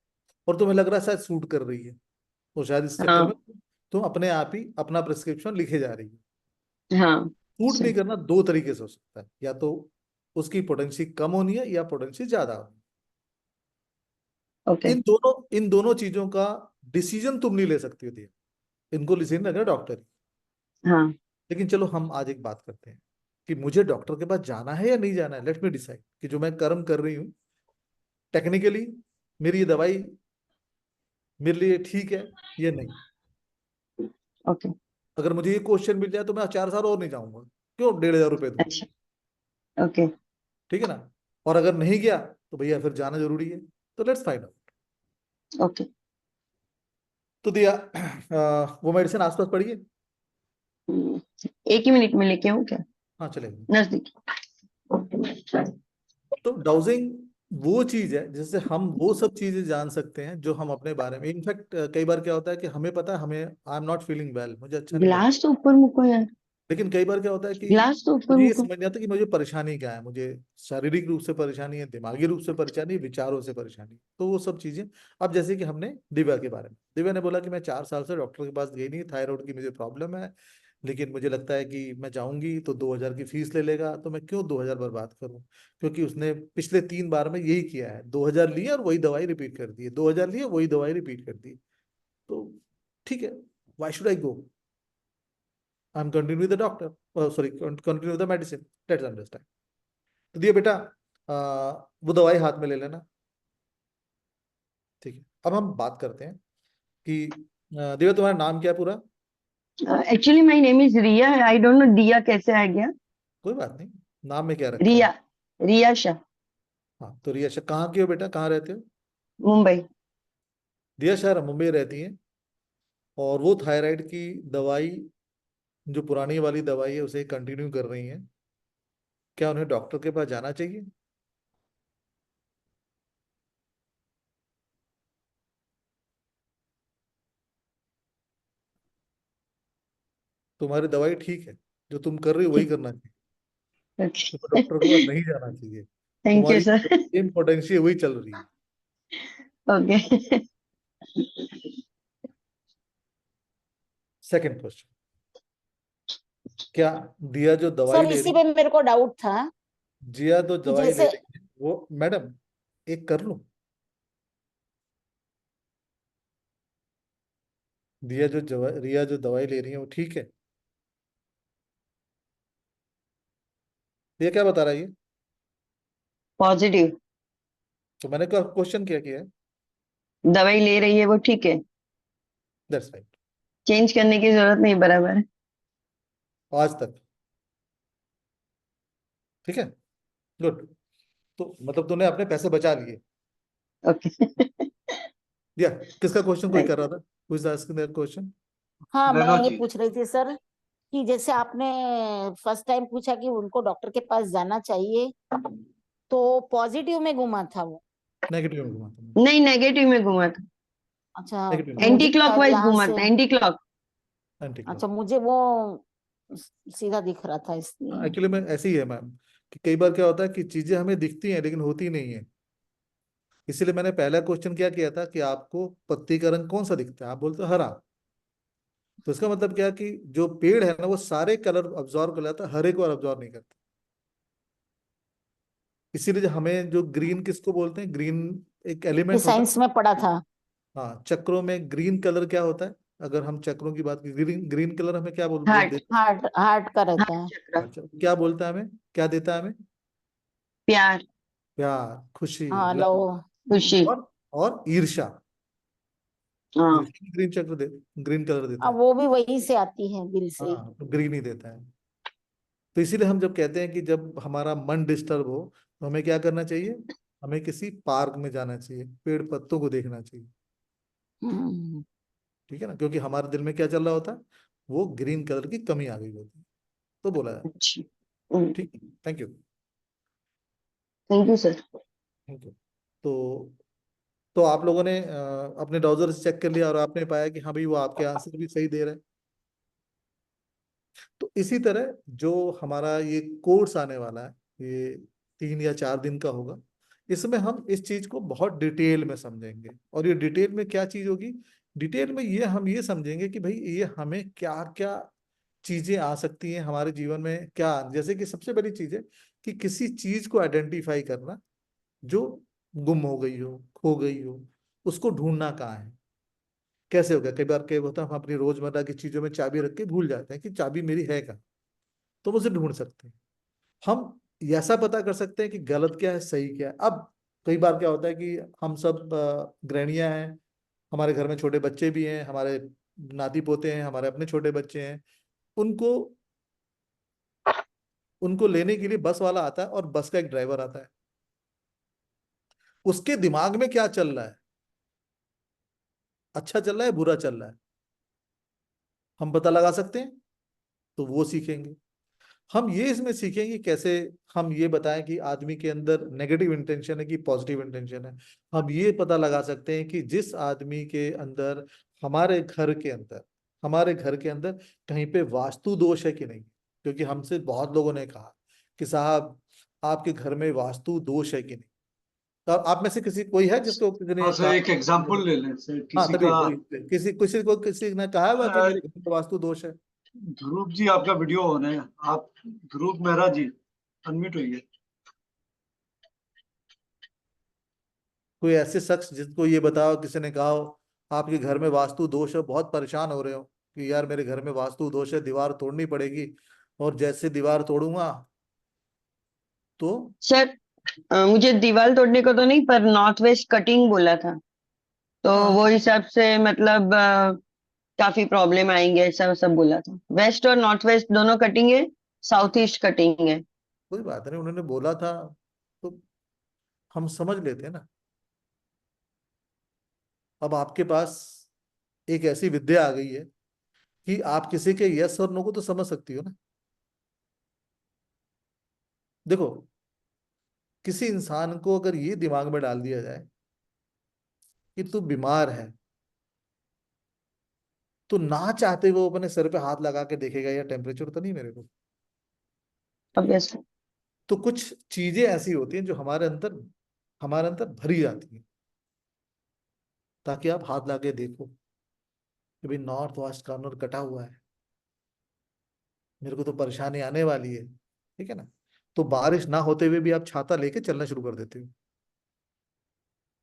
[SPEAKER 1] और तुम्हें लग रहा है शायद सूट कर रही है, तो शायद इस चक्कर में
[SPEAKER 6] हाँ
[SPEAKER 1] तुम अपने आप ही अपना प्रिस्क्रिप्शन लिखे जा रही है।
[SPEAKER 6] हाँ
[SPEAKER 1] सूट नहीं
[SPEAKER 6] सर।
[SPEAKER 1] करना दो तरीके से हो सकता है, या तो उसकी पोटेंसी कम होनी है या पोटेंसी ज्यादा होनी
[SPEAKER 6] ओके।
[SPEAKER 1] है। इन दोनों चीजों का डिसीजन तुम नहीं ले सकती होती है, इनको डिसीजन लग रहा है डॉक्टर।
[SPEAKER 6] हाँ।
[SPEAKER 1] लेकिन चलो हम आज एक बात करते हैं कि मुझे डॉक्टर के पास जाना है या नहीं जाना है। लेट मी डिसाइड कि जो मैं कर्म कर रही हूँ टेक्निकली, मेरी ये दवाई मेरे लिए ठीक है या नहीं।
[SPEAKER 6] ओके।
[SPEAKER 1] अगर मुझे ये क्वेश्चन मिल जाए तो मैं 4 साल और नहीं जाऊंगा, क्यों 1,500 रुपये दूं?
[SPEAKER 6] अच्छा। ओके।
[SPEAKER 1] ठीक है ना? और अगर नहीं गया तो भैया फिर जाना जरूरी है। तो लेट्स फाइंड आउट।
[SPEAKER 6] ओके।
[SPEAKER 1] तो दिया वो मेडिसिन आसपास पड़ी है?
[SPEAKER 6] एक ही मिनट में लेके आऊँ क्या?
[SPEAKER 1] हाँ चलेगा।
[SPEAKER 6] नजदीक।
[SPEAKER 1] तो डाउजिंग वो चीज है जिससे हम वो सब चीजें जान सकते हैं जो हम अपने बारे में, इनफैक्ट कई बार क्या होता है कि हमें पता है, हमें I am not feeling well, मुझे अच्छा नहीं लग,
[SPEAKER 6] गिलास तो ऊपर मुको यार।
[SPEAKER 1] लेकिन कई बार क्या होता है कि
[SPEAKER 6] गिलास तो ऊपर
[SPEAKER 1] मुझे ये
[SPEAKER 6] मुको।
[SPEAKER 1] समझ नहीं आता कि मुझे परेशानी क्या है, मुझे शारीरिक रूप से परेशानी है, दिमागी रूप से परेशानी है, विचारों से परेशानी है। तो वो सब चीजें, अब जैसे कि हमने दिव्या के बारे में, दिव्या ने बोला कि मैं 4 साल से डॉक्टर के पास गई नहीं, थायराइड की मुझे प्रॉब्लम है, लेकिन मुझे लगता है कि मैं जाऊंगी तो 2,000 की फीस ले लेगा, तो मैं क्यों 2,000 बर्बाद करूं? क्योंकि उसने पिछले 3 बार में यही किया है, 2,000 लिए और वही दवाई रिपीट कर दी, 2,000 लिए वही दवाई रिपीट कर दी। तो ठीक है, why should I go? I am continue with the doctor, sorry continue with the medicine, let's understand. तो दिया बेटा, वो दवाई हाथ में ले लेना। ठीक है, अब हम बात करते हैं कि दिव्या तुम्हारा नाम क्या है पूरा?
[SPEAKER 6] Actually my name is Riya, I don't know Diya कैसे आ गया।
[SPEAKER 1] कोई बात नहीं, नाम में क्या रखा है?
[SPEAKER 6] रिया, रिया शाह,
[SPEAKER 1] हाँ, तो रिया शाह कहाँ की हो बेटा, कहाँ रहते हो?
[SPEAKER 6] मुंबई।
[SPEAKER 1] दिया शाह मुंबई रहती हैं, और वो थायराइड की दवाई, जो पुरानी वाली दवाई है, उसे कंटिन्यू कर रही हैं। क्या उन्हें डॉक्टर के पास जाना चाहिए? तुम्हारी दवाई ठीक है, जो तुम कर रही हो वही करना चाहिए, तुम्हें डॉक्टर के पास
[SPEAKER 6] ओके,
[SPEAKER 1] नहीं जाना चाहिए।
[SPEAKER 6] थैंक यू
[SPEAKER 1] तुम्हारी
[SPEAKER 6] सर।
[SPEAKER 1] सेम पोटेंशियल वही चल रही है।
[SPEAKER 6] ओके।
[SPEAKER 1] सेकंड क्वेश्चन, क्या दिया जो दवाई
[SPEAKER 10] सर
[SPEAKER 1] ले
[SPEAKER 10] इसी
[SPEAKER 1] रही
[SPEAKER 10] पे मेरे को डाउट था
[SPEAKER 1] जिया तो
[SPEAKER 10] कि
[SPEAKER 1] दवाई ले
[SPEAKER 10] जैसे
[SPEAKER 1] रही है वो, मैडम एक कर लूं? रिया जो दवाई ले रही है वो ठीक है? ये क्या बता रहा है ये?
[SPEAKER 6] पॉजिटिव,
[SPEAKER 1] तो मैंने कहा क्वेश्चन क्या किया है?
[SPEAKER 6] दवाई ले रही है वो ठीक है,
[SPEAKER 1] दैट्स राइट।
[SPEAKER 6] चेंज करने की जरूरत नहीं, बराबर है।
[SPEAKER 1] आज तक ठीक है, गुड। तो मतलब तूने अपने पैसे बचा लिए।
[SPEAKER 6] ओके।
[SPEAKER 1] दिया, किसका क्वेश्चन कोई कर रहा था? Who is asking that question?
[SPEAKER 10] हाँ मैं
[SPEAKER 3] नैना
[SPEAKER 10] ये
[SPEAKER 3] जी।
[SPEAKER 10] पूछ रही थी सर कि जैसे आपने फर्स्ट टाइम पूछा कि उनको डॉक्टर के पास जाना चाहिए, तो पॉजिटिव में घुमा था वो।
[SPEAKER 1] नेगेटिव में घुमाता हूँ।
[SPEAKER 6] नहीं, नेगेटिव में घुमा था,
[SPEAKER 10] अच्छा,
[SPEAKER 1] नेगेटिव में,
[SPEAKER 6] एंटी
[SPEAKER 10] मुझे
[SPEAKER 6] क्लॉकवाइज
[SPEAKER 10] यहाँ
[SPEAKER 6] घुमा
[SPEAKER 10] से,
[SPEAKER 6] था, एंटी क्लॉक।
[SPEAKER 1] एंटी
[SPEAKER 10] अच्छा
[SPEAKER 1] क्लॉक।
[SPEAKER 10] मुझे वो सीधा दिख रहा था इसलिए।
[SPEAKER 1] एक्चुअली में ऐसी ही है मैम, कि कई बार क्या होता है कि चीजें हमें दिखती हैं लेकिन होती नहीं है। इसीलिए मैंने पहला क्वेश्चन क्या किया था कि आपको पत्ती का रंग कौन सा दिखता है, आप बोलते हो हरा। तो इसका मतलब क्या कि जो पेड़ है ना वो सारे कलर अब्जॉर्व कर लेता है, हरे को अब्जॉर्व नहीं करता। इसीलिए हमें जो ग्रीन किसको बोलते हैं, ग्रीन एक
[SPEAKER 10] ये
[SPEAKER 1] एलिमेंट होता है।
[SPEAKER 10] साइंस में पढ़ा था।
[SPEAKER 1] हाँ, चक्रों में ग्रीन कलर क्या होता है? अगर हम चक्रों की बात करें, ग्रीन ग्रीन कलर हमें क्या बोल
[SPEAKER 6] हार्ट,
[SPEAKER 1] देता
[SPEAKER 10] हार्ट, हार्ट का रहता
[SPEAKER 6] हार्ट
[SPEAKER 10] है।
[SPEAKER 6] चक्र,
[SPEAKER 1] है? अच्छा, क्या बोलता है हमें, क्या देता है हमें?
[SPEAKER 6] प्यार,
[SPEAKER 1] प्यार, खुशी,
[SPEAKER 10] हाँ लो।
[SPEAKER 1] लव,
[SPEAKER 6] खुशी।
[SPEAKER 1] और ईर्ष्या।
[SPEAKER 6] हाँ,
[SPEAKER 1] ईर्ष्या ग्रीन चक्र ग्रीन कलर देता
[SPEAKER 10] अब
[SPEAKER 1] है।
[SPEAKER 10] वो भी वहीं से आती है, दिल से ही।
[SPEAKER 1] हाँ, तो ग्रीन ही देता है। तो इसीलिए हम जब कहते हैं कि जब हमारा मन डिस्टर्ब हो तो हमें क्या करना चाहिए? हमें किसी पार्क में जाना चाहिए, पेड़ पत्तों को देखना चाहिए।
[SPEAKER 10] हम्म।
[SPEAKER 1] ठीक है ना, क्योंकि हमारे दिल में क्या चल रहा होता है, वो ग्रीन कलर की कमी आ गई होती है, तो बोला है।
[SPEAKER 6] अच्छा,
[SPEAKER 1] ठीक है, thank you.
[SPEAKER 6] Thank you sir.
[SPEAKER 1] Thank you. तो आप लोगों ने अपने ब्राउजर से चेक कर लिया और आपने पाया कि हाँ भाई, वो आपके आंसर भी सही दे रहे हैं। तो इसी तरह जो हमारा ये कोर्स आने वाला है, ये 3 या 4 दिन का होगा। इसमें हम इस चीज को बहुत डिटेल में समझेंगे। और ये डिटेल में क्या चीज होगी? डिटेल में ये हम ये समझेंगे कि भाई ये हमें क्या क्या चीजें आ सकती हैं हमारे जीवन में। क्या, जैसे कि सबसे बड़ी चीज है कि किसी चीज को आइडेंटिफाई करना जो गुम हो गई हो, खो गई हो, उसको ढूंढना कहाँ है। कैसे हो गया, कई बार क्या होता है, हम अपनी रोजमर्रा की चीजों में चाबी रख के भूल जाते हैं कि चाबी मेरी है कहाँ। तो हम उसे ढूंढ सकते हैं। हम ऐसा पता कर सकते हैं कि गलत क्या है, सही क्या है। अब कई बार क्या होता है कि हम सब गृहणियां हैं, हमारे घर में छोटे बच्चे भी हैं, हमारे नाती पोते हैं, हमारे अपने छोटे बच्चे हैं। उनको उनको लेने के लिए बस वाला आता है और बस का एक ड्राइवर आता है। उसके दिमाग में क्या चल रहा है, अच्छा चल रहा है, बुरा चल रहा है, हम पता लगा सकते हैं। तो वो सीखेंगे। हम ये इसमें सीखेंगे कैसे हम ये बताएं कि आदमी के अंदर नेगेटिव इंटेंशन है कि पॉजिटिव इंटेंशन है। हम ये पता लगा सकते हैं कि जिस आदमी के अंदर, हमारे घर के अंदर हमारे घर के अंदर कहीं पे वास्तु दोष है कि नहीं। क्योंकि हमसे बहुत लोगों ने कहा कि साहब आपके घर में वास्तु दोष है कि नहीं। तो आप में से किसी कोई है जिसको किसी
[SPEAKER 3] हाँ
[SPEAKER 1] ने
[SPEAKER 3] सर, एक एग्जांपल ले लें सर,
[SPEAKER 1] हाँ
[SPEAKER 3] किसी
[SPEAKER 1] तभी
[SPEAKER 3] का।
[SPEAKER 1] किसी किसी को किसी ने कहा हुआ कि
[SPEAKER 3] अ,
[SPEAKER 1] मेरे घर में वास्तु दोष है?
[SPEAKER 3] ध्रुव जी, आपका वीडियो ऑन है। आप, ध्रुव मेहरा जी, अनम्यूट होइए।
[SPEAKER 1] कोई ऐसे शख्स जिसको ये बताओ, किसी ने कहा हो आपके घर में वास्तु दोष है, बहुत परेशान हो रहे हो कि यार मेरे घर में वास्तु दोष है, दीवार तोड़नी पड़ेगी, और जैसे दीवार तोड़ूंगा तो।
[SPEAKER 6] सर मुझे दीवार तोड़ने को तो नहीं, पर नॉर्थ वेस्ट कटिंग बोला था, तो
[SPEAKER 1] हाँ
[SPEAKER 6] वो हिसाब से मतलब काफी प्रॉब्लम आएंगे, ऐसा सब बोला था। वेस्ट और नॉर्थ वेस्ट दोनों कटेंगे, साउथ ईस्ट कटेंगे।
[SPEAKER 1] कोई बात नहीं, उन्होंने बोला था तो हम समझ लेते हैं ना। अब आपके पास एक ऐसी विद्या आ गई है कि आप किसी के यस और नो को तो समझ सकती हो ना। देखो, किसी इंसान को अगर ये दिमाग में डाल दिया जाए कि तू बीमार है, तो ना चाहते वो अपने सर पे हाथ लगा के देखेगा या टेम्परेचर तो नहीं मेरे को।
[SPEAKER 6] ऑब्वियसली।
[SPEAKER 1] तो कुछ चीजें ऐसी होती हैं जो हमारे अंदर भरी जाती हैं, ताकि आप हाथ लगा के देखो कि भाई नॉर्थ वेस्ट कॉर्नर कटा हुआ है, मेरे को तो परेशानी आने वाली है, ठीक है ना। तो बारिश ना होते हुए भी आप छाता लेके चलना शुरू कर देते हो,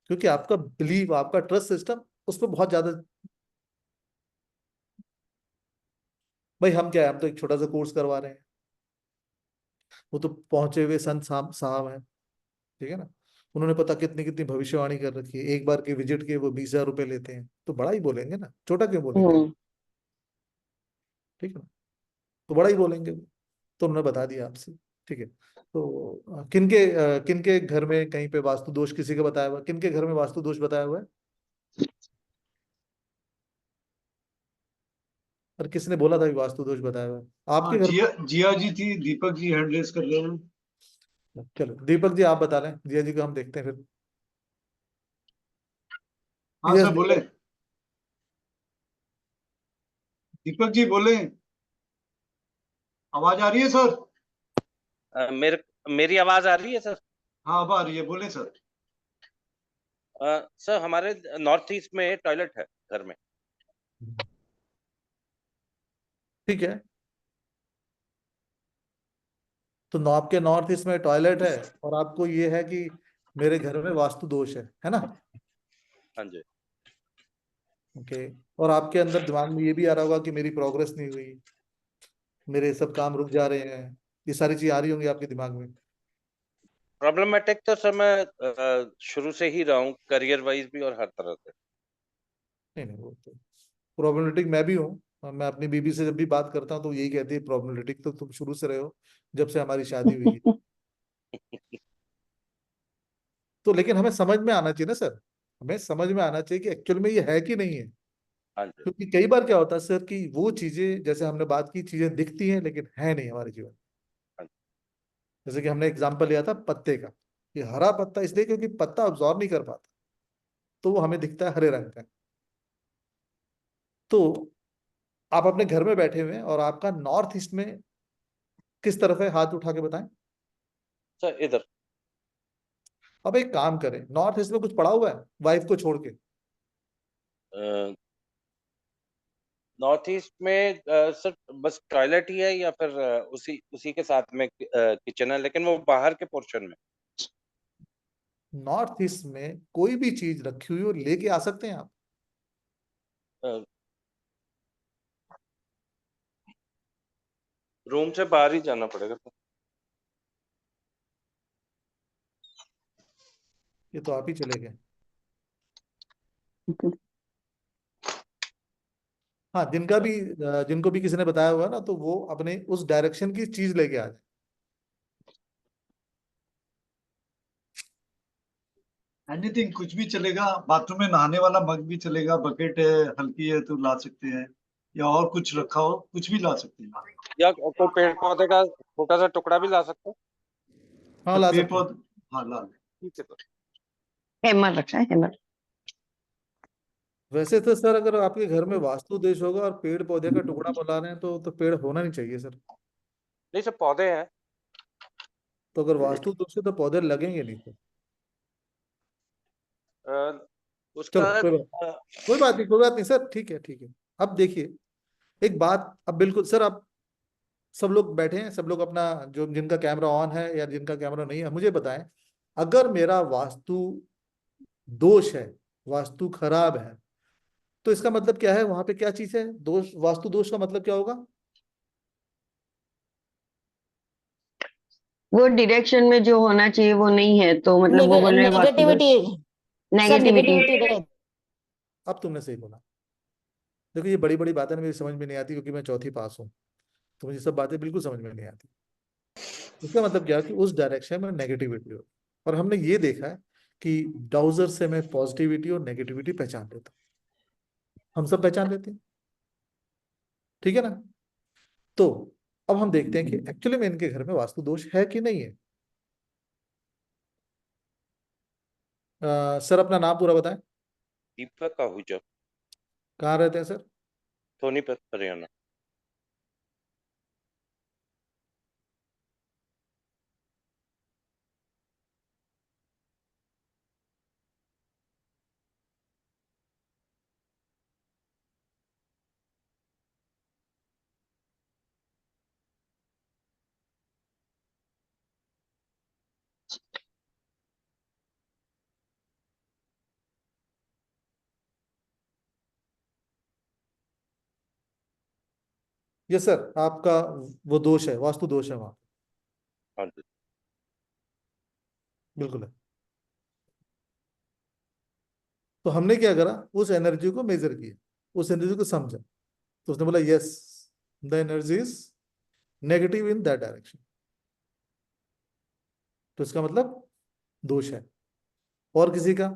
[SPEAKER 1] क्योंकि आपका बिलीव, आपका ट्रस्ट सिस्टम उस पर बहुत ज्यादा। भाई हम क्या है, हम तो एक छोटा सा कोर्स करवा रहे हैं, वो तो पहुंचे हुए संत साहब साहब हैं, ठीक है ना। उन्होंने पता कितनी कितनी भविष्यवाणी कर रखी है, एक बार के विजिट के वो 20,000 रुपए लेते हैं, तो बड़ा ही बोलेंगे ना, छोटा क्यों बोलेंगे।
[SPEAKER 6] हम्म।
[SPEAKER 1] ठीक है ना, तो बड़ा ही बोलेंगे वो। तो उन्होंने बता दिया आपसे, ठीक है। तो किनके घर में कहीं पे वास्तु दोष किसी का बताया हुआ, किनके घर में वास्तु दोष बताया हुआ है, और किसने बोला था कि वास्तु दोष बताया हुआ है
[SPEAKER 3] हाँ,
[SPEAKER 1] आपके घर
[SPEAKER 3] जिया जिया जी थी, दीपक जी हैंड रेस कर रहे हैं।
[SPEAKER 1] में। चलो दीपक जी आप बता लें, जिया जी को हम देखते हैं फिर।
[SPEAKER 3] हाँ
[SPEAKER 1] यस
[SPEAKER 3] सर बोले, दीपक जी बोले, आवाज आ रही है सर?
[SPEAKER 7] मेरी आवाज आ रही है सर?
[SPEAKER 3] हाँ अब आ रही है, बोले सर।
[SPEAKER 7] सर हमारे नॉर्थ ईस्ट में टॉयलेट है घर में।
[SPEAKER 1] ठीक है, तो आपके नॉर्थ ईस्ट में टॉयलेट है, और आपको ये है कि मेरे घर में वास्तु दोष है ना।
[SPEAKER 7] हाँ जी।
[SPEAKER 1] ओके, और आपके अंदर दिमाग में ये भी आ रहा होगा कि मेरी प्रोग्रेस नहीं हुई, मेरे सब काम रुक जा रहे हैं, ये सारी चीज आ रही होंगी आपके दिमाग में।
[SPEAKER 7] प्रॉब्लमेटिक तो सर मैं शुरू से ही रहा हूँ, करियर वाइज भी और हर तरह से।
[SPEAKER 1] नहीं नहीं, वो तो प्रॉब्लमेटिक मैं भी हूँ, और मैं अपनी बीबी से जब भी बात करता हूँ तो यही कहती है प्रॉब्लमेटिक तो तुम शुरू से रहे हो, जब से हमारी शादी हुई है। तो लेकिन हमें समझ में आना चाहिए ना सर, हमें समझ में आना चाहिए कि एक्चुअल में ये है कि नहीं है।
[SPEAKER 7] हाँ जी।
[SPEAKER 1] क्योंकि कई बार क्या होता है सर कि वो चीजें, जैसे हमने बात की, चीजें दिखती हैं लेकिन है नहीं हमारे जीवन में।
[SPEAKER 7] हाँ
[SPEAKER 1] जैसे कि हमने एग्जाम्पल लिया था पत्ते का, ये हरा पत्ता इसलिए क्योंकि पत्ता अब्जॉर्ब नहीं कर पाता, तो वो हमें दिखता है हरे रंग का। तो आप अपने घर में बैठे हुए हैं और आपका नॉर्थ ईस्ट में किस तरफ है, हाथ उठा के बताएं।
[SPEAKER 7] सर इधर।
[SPEAKER 1] अब एक काम करें, नॉर्थ ईस्ट में कुछ पड़ा हुआ है वाइफ को छोड़ के।
[SPEAKER 7] नॉर्थ ईस्ट में सर बस टॉयलेट ही है, या फिर उसी उसी के साथ में किचन है, लेकिन वो बाहर के पोर्शन में।
[SPEAKER 1] नॉर्थ ईस्ट में कोई भी चीज रखी हुई हो लेके आ सकते हैं आप।
[SPEAKER 7] रूम से बाहर ही जाना पड़ेगा सर।
[SPEAKER 1] ये तो आप ही चले गए। हाँ, जिनको भी किसी ने बताया हुआ ना, तो वो अपने उस डायरेक्शन की चीज लेके आ जाए।
[SPEAKER 3] एनीथिंग, कुछ भी चलेगा। बाथरूम में नहाने वाला मग भी चलेगा, बकेट है, हल्की है तो ला सकते हैं, या और कुछ रखा हो कुछ भी ला सकते हैं।
[SPEAKER 7] या कोई पेड़ पौधे का छोटा सा टुकड़ा भी ला सकते हैं।
[SPEAKER 1] हाँ ला
[SPEAKER 3] पेड़
[SPEAKER 1] सकते हैं।
[SPEAKER 3] पौधे, हाँ ला लें।
[SPEAKER 7] ठीक है सर।
[SPEAKER 6] हेमर रखा है, हेमर।
[SPEAKER 1] वैसे तो सर अगर आपके घर में वास्तु दोष होगा और पेड़ पौधे का टुकड़ा बना रहे हैं, तो पेड़ होना नहीं चाहिए सर।
[SPEAKER 7] नहीं सर, पौधे हैं।
[SPEAKER 1] तो अगर वास्तु दोष है तो पौधे लगेंगे नहीं तो।
[SPEAKER 7] उसका
[SPEAKER 1] चलो कोई बात नहीं, कोई बात नहीं सर, ठीक है ठीक है। अब देखिए एक बात, अब बिल्कुल सर, आप सब लोग बैठे हैं, सब लोग अपना, जो जिनका कैमरा ऑन है या जिनका कैमरा नहीं है, मुझे बताएं, अगर मेरा वास्तु दोष है, वास्तु खराब है, तो इसका मतलब क्या है, वहां पे क्या चीज है दोष, वास्तु दोष का मतलब क्या होगा।
[SPEAKER 6] वो डायरेक्शन में जो होना चाहिए वो नहीं है, तो मतलब वो बोल रहे हैं वास्तु दोष,
[SPEAKER 10] नेगेटिविटी सर,
[SPEAKER 6] नेगेटिविटी।
[SPEAKER 10] नेगेटिविटी
[SPEAKER 1] अब तुमने सही बोला। देखो ये बड़ी बड़ी बातें ना मेरी समझ में नहीं आती, क्योंकि मैं चौथी पास हूँ, तो मुझे सब बातें बिल्कुल समझ में नहीं आती। इसका मतलब क्या है कि उस डायरेक्शन में नेगेटिविटी हो, और हमने ये देखा है कि डाउजर से मैं पॉजिटिविटी और नेगेटिविटी पहचान लेता हूँ, हम सब पहचान लेते हैं, ठीक है ना। तो अब हम देखते हैं कि एक्चुअली में इनके घर में वास्तु दोष है कि नहीं है। सर अपना नाम पूरा बताएं।
[SPEAKER 7] दीपक आहूजा,
[SPEAKER 1] कहाँ रहते हैं सर?
[SPEAKER 7] सोनीपत, हरियाणा।
[SPEAKER 1] ये सर आपका वो दोष है, वास्तु दोष है वहां,
[SPEAKER 7] हाँ जी।
[SPEAKER 1] बिल्कुल है। तो हमने क्या करा, उस एनर्जी को मेजर किया, उस एनर्जी को समझा, तो उसने बोला yes, the energy is negative in that direction, तो इसका मतलब दोष है। और किसी का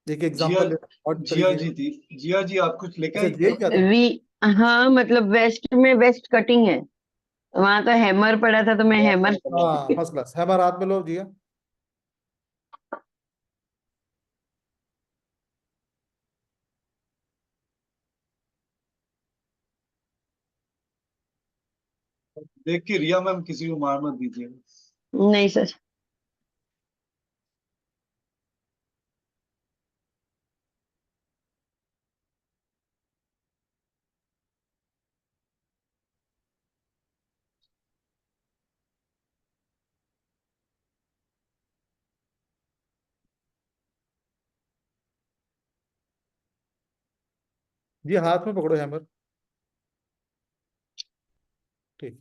[SPEAKER 1] एक
[SPEAKER 3] जिया
[SPEAKER 1] एग्जांपल और
[SPEAKER 3] जिया
[SPEAKER 1] तरीके
[SPEAKER 3] जी
[SPEAKER 1] का।
[SPEAKER 3] थी, जिया जी आप कुछ लेके
[SPEAKER 1] अच्छा
[SPEAKER 3] आई
[SPEAKER 1] ये
[SPEAKER 3] क्या?
[SPEAKER 1] क्या था?
[SPEAKER 6] वी हाँ, मतलब वेस्ट में वेस्ट कटिंग है, वहां तो हैमर पड़ा था तो मैं हैमर।
[SPEAKER 1] हाँ फर्स्ट क्लास, हैमर हाथ में लो जिया।
[SPEAKER 3] देख के रिया मैम किसी को मार मत दीजिए।
[SPEAKER 6] नहीं सर।
[SPEAKER 1] ये हाथ में पकड़ो हैमर, ठीक।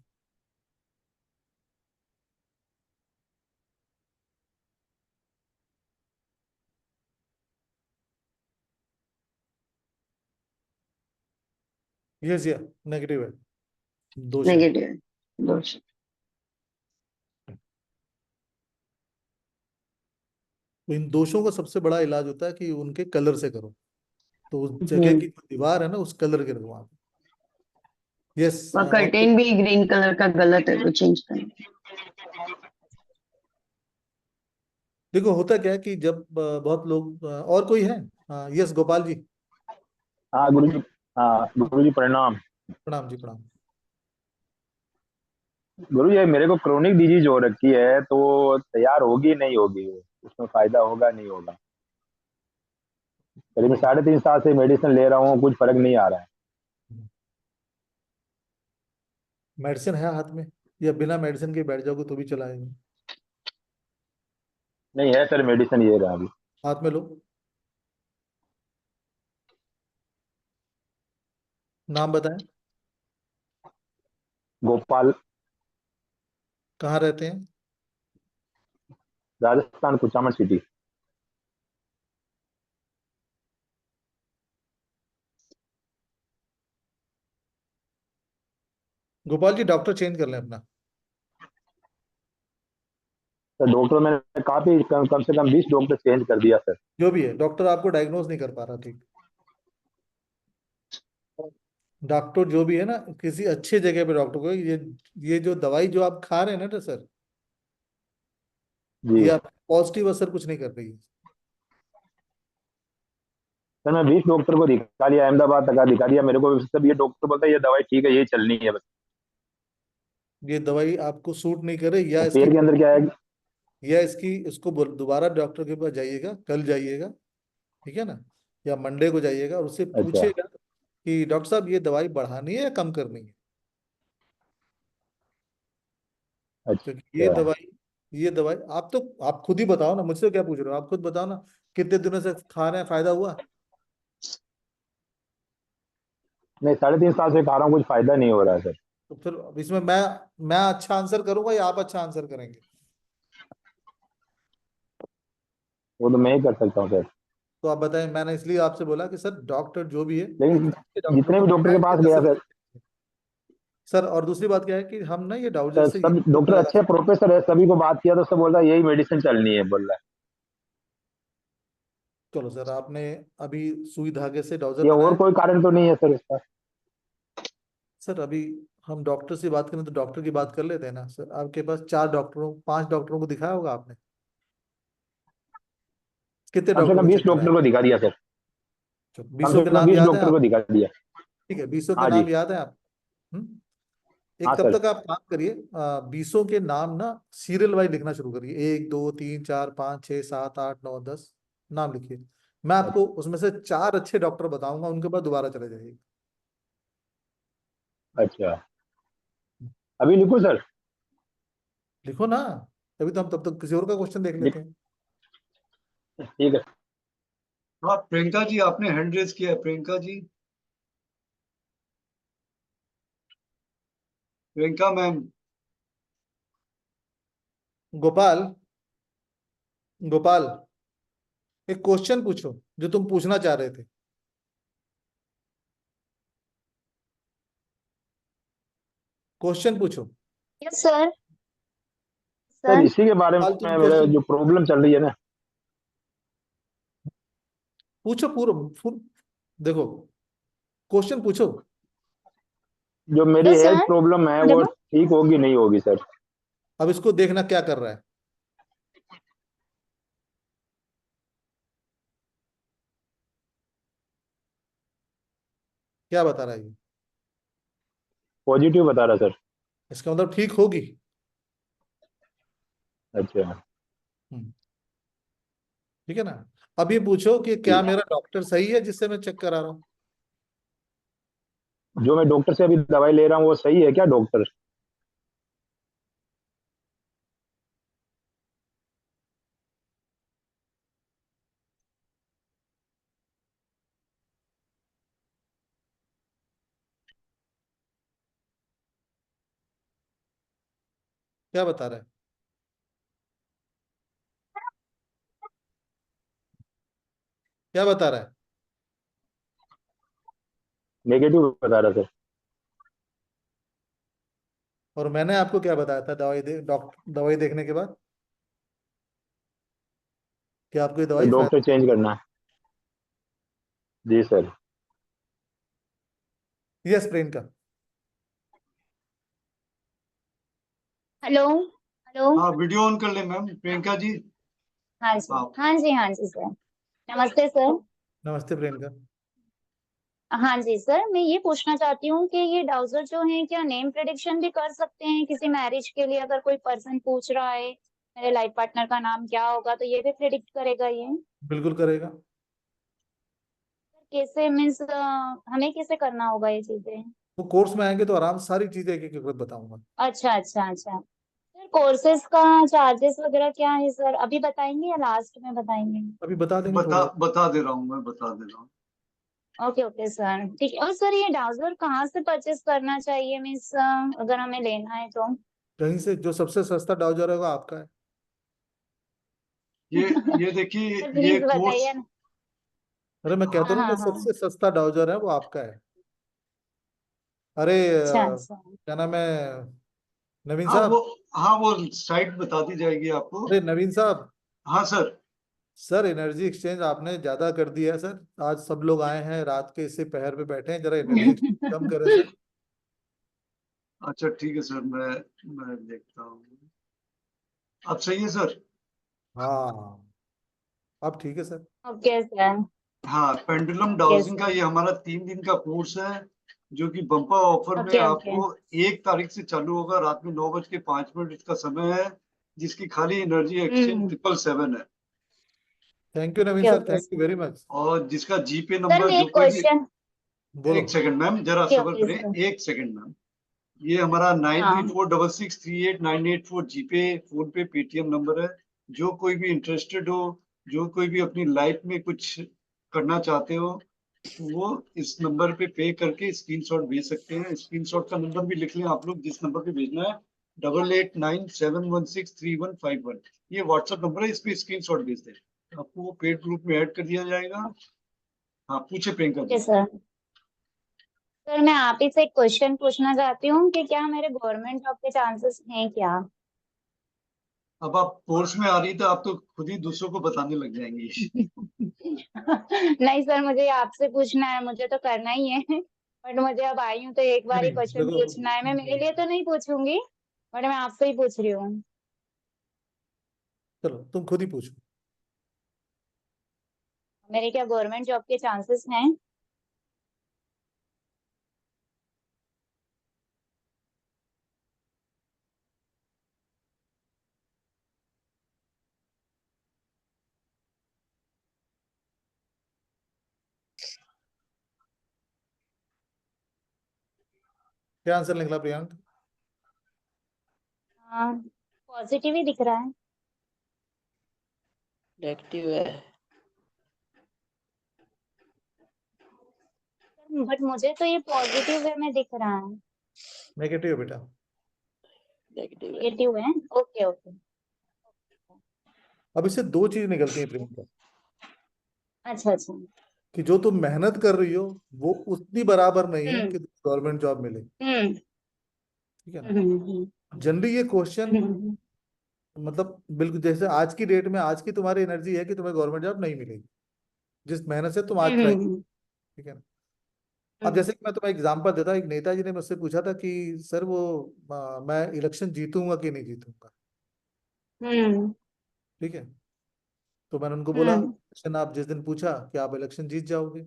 [SPEAKER 1] ये जिया नेगेटिव है, दोष है।
[SPEAKER 6] नेगेटिव है, दोष।
[SPEAKER 1] तो इन दोषों का सबसे बड़ा इलाज होता है कि उनके कलर से करो, तो उस जगह की
[SPEAKER 6] हम्म।
[SPEAKER 1] जो दीवार है ना उस कलर के रखो वहां पे। यस
[SPEAKER 6] और
[SPEAKER 1] और
[SPEAKER 6] कर्टेन भी ग्रीन कलर का गलत है, तो चेंज करना।
[SPEAKER 1] देखो होता क्या है कि जब बहुत लोग और कोई है, हाँ यस गोपाल जी।
[SPEAKER 11] हाँ गुरु जी। हाँ गुरु जी प्रणाम।
[SPEAKER 1] प्रणाम जी प्रणाम।
[SPEAKER 11] गुरु जी मेरे को क्रोनिक डिजीज हो रखी है, तो तैयार होगी नहीं होगी, उसमें फायदा होगा नहीं होगा? करीब 3.5 साल से मेडिसिन ले रहा हूँ, कुछ फर्क नहीं आ रहा है।
[SPEAKER 1] मेडिसिन है हाथ में, या बिना मेडिसिन के बैठ जाओगे तो भी चलाएंगे?
[SPEAKER 11] नहीं है सर, मेडिसिन ये रहा अभी।
[SPEAKER 1] हाथ में लो, नाम बताएं।
[SPEAKER 11] गोपाल,
[SPEAKER 1] कहाँ रहते हैं?
[SPEAKER 11] Rajasthan, Kuchaman city.
[SPEAKER 1] Gopal ji doctor change कर लें अपना।
[SPEAKER 11] तो डॉक्टर मैंने काफी कम से कम 20 डॉक्टर चेंज कर दिया सर।
[SPEAKER 1] जो भी है, डॉक्टर आपको डायग्नोज नहीं कर पा रहा, ठीक। डॉक्टर जो भी है ना, किसी अच्छे जगह पे डॉक्टर को, ये जो दवाई जो आप खा रहे हैं ना सर,
[SPEAKER 11] जी
[SPEAKER 1] ये आप पॉजिटिव असर कुछ नहीं कर रही है।
[SPEAKER 11] सर, मैं 20 डॉक्टर को दिखा लिया, अहमदाबाद तक दिखा दिया, मेरे को सब ये डॉक्टर बोलता है ये दवाई ठीक है, ये चलनी है बस।
[SPEAKER 1] ये दवाई आपको सूट नहीं करे,
[SPEAKER 11] और पेट के अंदर क्या है?
[SPEAKER 1] या इसकी इसको दोबारा डॉक्टर के पास जाइएगा, कल जाइएगा, ठीक है ना, या मंडे को जाइएगा और उससे
[SPEAKER 11] अच्छा
[SPEAKER 1] पूछिएगा कि डॉक्टर साहब ये दवाई बढ़ानी है या कम करनी है, क्योंकि
[SPEAKER 11] अच्छा।
[SPEAKER 1] ये दवाई आप खुद ही बताओ ना, मुझसे क्या पूछ रहे हो, आप खुद बताओ ना, कितने दिनों से खा रहे हैं, फायदा हुआ?
[SPEAKER 11] नहीं, 3.5 साल से खा रहा हूँ, कुछ फायदा नहीं हो रहा है सर।
[SPEAKER 1] तो फिर अब इसमें मैं अच्छा आंसर करूंगा या आप अच्छा आंसर करेंगे?
[SPEAKER 11] वो तो मैं ही कर सकता हूँ सर।
[SPEAKER 1] तो आप बताएं, मैंने इसलिए आपसे बोला कि सर डॉक्टर जो भी है
[SPEAKER 11] लेकिन
[SPEAKER 1] डॉक्टरों
[SPEAKER 11] जितने
[SPEAKER 1] को
[SPEAKER 11] भी डॉक्टर के
[SPEAKER 1] बताएं
[SPEAKER 11] पास
[SPEAKER 1] कि
[SPEAKER 11] गया
[SPEAKER 1] जैसे
[SPEAKER 11] सर,
[SPEAKER 1] सर। और दूसरी बात क्या है कि हम ना ये डाउजर से
[SPEAKER 11] सब
[SPEAKER 1] ये
[SPEAKER 11] डॉक्टर
[SPEAKER 1] पता
[SPEAKER 11] अच्छे प्रोफेसर है, सभी को बात किया तो सब बोल रहा है यही मेडिसिन चलनी है, बोल रहा है।
[SPEAKER 1] चलो सर, आपने अभी सुई धागे से डाउजर
[SPEAKER 11] ये और
[SPEAKER 1] बनाया।
[SPEAKER 11] कोई कारण तो नहीं है सर इसका?
[SPEAKER 1] सर अभी हम डॉक्टर से बात करें तो डॉक्टर की बात कर लेते हैं ना सर। आपके पास 4 डॉक्टरों 5 डॉक्टरों को दिखाया होगा आपने, कितने
[SPEAKER 11] कम से
[SPEAKER 1] डॉक्टरों
[SPEAKER 11] कम
[SPEAKER 1] को
[SPEAKER 11] 20
[SPEAKER 1] चेक कराया?
[SPEAKER 11] डॉक्टर को दिखा दिया सर। कम
[SPEAKER 1] 20
[SPEAKER 11] से
[SPEAKER 1] के
[SPEAKER 11] कम
[SPEAKER 1] नाम
[SPEAKER 11] 20
[SPEAKER 1] याद है
[SPEAKER 11] डॉक्टर को
[SPEAKER 1] आप?
[SPEAKER 11] दिखा दिया।
[SPEAKER 1] ठीक है, 20 के
[SPEAKER 11] हाँ जी।
[SPEAKER 1] नाम याद है आप? हम्म।
[SPEAKER 11] हाँ
[SPEAKER 1] एक तब
[SPEAKER 11] सर।
[SPEAKER 1] तक आप काम करिए, 20 के नाम ना सीरियल वाइज लिखना शुरू करिए। 1 2 3 4 5 6 7 8 9 10 नाम लिखिए। मैं आपको उसमें से 4 अच्छे डॉक्टर बताऊंगा, उनके बाद दोबारा चले जाइए।
[SPEAKER 11] अच्छा, अभी लिखूं सर?
[SPEAKER 1] लिखो ना, तभी तो हम तब तक किसी और का क्वेश्चन देख लेते हैं।
[SPEAKER 11] ठीक है।
[SPEAKER 3] हाँ प्रियंका जी, आपने हैंड रेज किया है। प्रियंका जी, प्रियंका मैम।
[SPEAKER 1] गोपाल, गोपाल, एक क्वेश्चन पूछो जो तुम पूछना चाह रहे थे। क्वेश्चन पूछो।
[SPEAKER 12] Yes sir.
[SPEAKER 11] सर
[SPEAKER 12] सर
[SPEAKER 11] इसी के बारे में
[SPEAKER 1] गोपाल तुम
[SPEAKER 11] मेरे
[SPEAKER 1] क्वेश्चन
[SPEAKER 11] जो प्रॉब्लम चल रही है ना,
[SPEAKER 1] पूछो पूरा। देखो, क्वेश्चन पूछो।
[SPEAKER 11] जो मेरी
[SPEAKER 12] हेलो
[SPEAKER 11] हेल्थ
[SPEAKER 12] सर।
[SPEAKER 11] प्रॉब्लम है वो
[SPEAKER 12] ऑडिबल।
[SPEAKER 11] ठीक होगी नहीं होगी सर?
[SPEAKER 1] अब इसको देखना क्या कर रहा है। क्या बता रहा है ये?
[SPEAKER 11] पॉजिटिव बता रहा सर।
[SPEAKER 1] इसका मतलब ठीक होगी।
[SPEAKER 11] अच्छा।
[SPEAKER 1] हम्म, ठीक है ना। अब ये पूछो कि क्या
[SPEAKER 11] ठीक।
[SPEAKER 1] मेरा डॉक्टर सही है जिससे मैं चेक करा रहा हूँ?
[SPEAKER 11] जो मैं डॉक्टर से अभी दवाई ले रहा हूँ वो सही है क्या डॉक्टर?
[SPEAKER 1] क्या बता रहा है? क्या बता रहा है?
[SPEAKER 11] नेगेटिव बता रहा सर।
[SPEAKER 1] और मैंने आपको क्या बताया था दवाई देखने के बाद कि आपको ये दवाई फायदा
[SPEAKER 11] डॉक्टर चेंज
[SPEAKER 1] देगी?
[SPEAKER 11] करना है। Ji sir.
[SPEAKER 1] Yes Priyanka.
[SPEAKER 12] Hello hello.
[SPEAKER 3] हाँ वीडियो ऑन कर ले मैम, प्रियंका जी।
[SPEAKER 12] हाँ जी
[SPEAKER 3] हाँ
[SPEAKER 12] हाँ जी हाँ जी सर। नमस्ते सर।
[SPEAKER 1] नमस्ते प्रियंका।
[SPEAKER 12] हाँ जी सर, मैं ये पूछना चाहती हूँ कि ये डाउजर जो है क्या नेम प्रेडिक्शन भी कर सकते हैं किसी मैरिज के लिए? अगर कोई पर्सन पूछ रहा है मेरे लाइफ पार्टनर का नाम क्या होगा, तो ये भी प्रेडिक्ट करेगा ये?
[SPEAKER 1] बिल्कुल करेगा।
[SPEAKER 12] कैसे मीन्स हमें कैसे करना होगा ये चीजें?
[SPEAKER 1] वो कोर्स में आएंगे तो आराम से सारी चीजें एक एक बताऊंगा।
[SPEAKER 12] अच्छा अच्छा अच्छा सर, कोर्सेज का चार्जेस वगैरह क्या है सर? अभी बताएंगे या लास्ट में बताएंगे?
[SPEAKER 1] अभी बता देंगे थोड़ा।
[SPEAKER 3] बता दे रहा हूँ, मैं बता दे रहा हूँ।
[SPEAKER 12] ओके ओके सर, ठीक है। और सर ये डाउजर कहाँ से परचेस करना चाहिए मीन्स अगर हमें लेना है तो?
[SPEAKER 1] कहीं से जो सबसे सस्ता डाउजर होगा आपका है।
[SPEAKER 3] ये देखिए,
[SPEAKER 12] सर
[SPEAKER 3] ये
[SPEAKER 12] प्लीज
[SPEAKER 3] कोर्स।
[SPEAKER 12] बताइए ना।
[SPEAKER 1] अरे मैं कहता
[SPEAKER 12] हाँ
[SPEAKER 1] हूँ
[SPEAKER 12] हाँ
[SPEAKER 1] जो
[SPEAKER 12] हाँ।
[SPEAKER 1] सबसे सस्ता डाउजर है वो आपका है। अरे
[SPEAKER 12] अच्छा अच्छा।
[SPEAKER 1] क्या नाम है, नवीन
[SPEAKER 3] हाँ वो
[SPEAKER 1] साहब?
[SPEAKER 3] हाँ वो साइट बता दी जाएगी आपको।
[SPEAKER 1] अरे नवीन साहब,
[SPEAKER 3] हाँ सर।
[SPEAKER 1] सर एनर्जी एक्सचेंज आपने ज्यादा कर दिया है सर। आज सब लोग आए हैं, रात के इसी पहर पे बैठे हैं, जरा एनर्जी एक्सचेंज कम करें सर।
[SPEAKER 3] अच्छा ठीक है सर, मैं देखता हूँ। अब सही है सर?
[SPEAKER 1] हाँ, अब ठीक है सर।
[SPEAKER 12] Okay sir.
[SPEAKER 3] हाँ, पेंडुलम
[SPEAKER 12] ओके
[SPEAKER 3] डाउजिंग का
[SPEAKER 12] सर।
[SPEAKER 3] ये हमारा 3 दिन का कोर्स है, जो कि बम्पर ऑफर में
[SPEAKER 12] ओके ओके।
[SPEAKER 3] आपको 1 तारीख से चालू होगा। रात में 9:05 इसका समय है, जिसकी खाली एनर्जी एक्सचेंज
[SPEAKER 12] हम्म।
[SPEAKER 3] 777 है।
[SPEAKER 1] Thank you Naveen
[SPEAKER 12] okay
[SPEAKER 1] sir,
[SPEAKER 12] okay
[SPEAKER 1] thank you
[SPEAKER 12] sir.
[SPEAKER 1] Very much.
[SPEAKER 3] और जिसका जीपे
[SPEAKER 12] सर
[SPEAKER 3] नंबर
[SPEAKER 12] मैं
[SPEAKER 3] जो
[SPEAKER 12] एक
[SPEAKER 3] कोई भी।
[SPEAKER 12] क्वेश्चन।
[SPEAKER 1] बोलो।
[SPEAKER 3] 1 सेकंड मैम, जरा
[SPEAKER 12] ओके
[SPEAKER 3] सब्र
[SPEAKER 12] ओके
[SPEAKER 3] करें,
[SPEAKER 12] सर।
[SPEAKER 3] 1 second ma'am. ये हमारा
[SPEAKER 12] हाँ
[SPEAKER 3] 9346638984 जीपे, फोन पे, पेटीएम नंबर है। जो कोई भी इंटरेस्टेड हो, जो कोई भी अपनी लाइफ में कुछ करना चाहते हो, तो वो इस नंबर पे करके स्क्रीनशॉट भेज सकते हैं। स्क्रीनशॉट का नंबर भी लिख लें आप लोग, जिस नंबर पे भेजना है, 8897163151। ये व्हाट्सएप नंबर है, इस पे स्क्रीनशॉट भेज दें। आपको पेड ग्रुप में ऐड कर दिया जाएगा। हाँ पूछे प्रियंका
[SPEAKER 12] ओके
[SPEAKER 3] जी।
[SPEAKER 12] सर। सर मैं आप ही से एक क्वेश्चन पूछना चाहती हूँ कि क्या मेरे गवर्नमेंट जॉब के चांसेस हैं क्या?
[SPEAKER 3] अब आप कोर्स में आ रही तो आप तो खुद ही दूसरों को बताने लग जाएंगी।
[SPEAKER 12] नहीं सर, मुझे आपसे पूछना है, मुझे तो करना ही है बट मुझे अब आई हूँ तो एक बार ही
[SPEAKER 1] नहीं
[SPEAKER 12] क्वेश्चन
[SPEAKER 1] देखो,
[SPEAKER 12] पूछना है। मैं मेरे लिए तो नहीं पूछूंगी बट मैं आपसे ही पूछ रही हूँ।
[SPEAKER 1] चलो तुम खुद ही पूछो।
[SPEAKER 12] मेरे क्या गवर्नमेंट जॉब के चांसेस हैं?
[SPEAKER 1] क्या आंसर निकला प्रियांक?
[SPEAKER 12] हाँ, पॉजिटिव ही दिख रहा है।
[SPEAKER 8] नेगेटिव है।
[SPEAKER 12] बट मुझे तो ये पॉजिटिव वे में दिख रहा है।
[SPEAKER 1] नेगेटिव बेटा।
[SPEAKER 8] नेगेटिव है।
[SPEAKER 12] नेगेटिव है। Okay okay.
[SPEAKER 1] अब इससे दो चीज निकलती है प्रियंका,
[SPEAKER 12] अच्छा अच्छा।
[SPEAKER 1] कि जो तुम मेहनत कर रही हो वो उतनी बराबर नहीं है
[SPEAKER 12] हम्म
[SPEAKER 1] कि गवर्नमेंट जॉब मिले।
[SPEAKER 12] हम्म
[SPEAKER 1] ठीक है ना?
[SPEAKER 12] हम्म
[SPEAKER 1] जनरली ये क्वेश्चन
[SPEAKER 12] हम्म
[SPEAKER 1] मतलब बिल्कुल जैसे आज की डेट में आज की तुम्हारी एनर्जी है कि तुम्हें गवर्नमेंट जॉब नहीं मिलेगी जिस मेहनत से तुम आज ट्राई।
[SPEAKER 12] हम्म
[SPEAKER 1] ठीक है ना? अब जैसे कि मैं तुम्हें एग्जांपल देता हूँ, एक नेताजी ने मुझसे पूछा था कि सर वो मैं इलेक्शन जीतूंगा कि नहीं जीतूंगा।
[SPEAKER 12] हम्म
[SPEAKER 1] ठीक है, तो मैंने उनको बोला
[SPEAKER 12] हम्म
[SPEAKER 1] इलेक्शन आप जिस दिन पूछा कि आप इलेक्शन जीत जाओगे,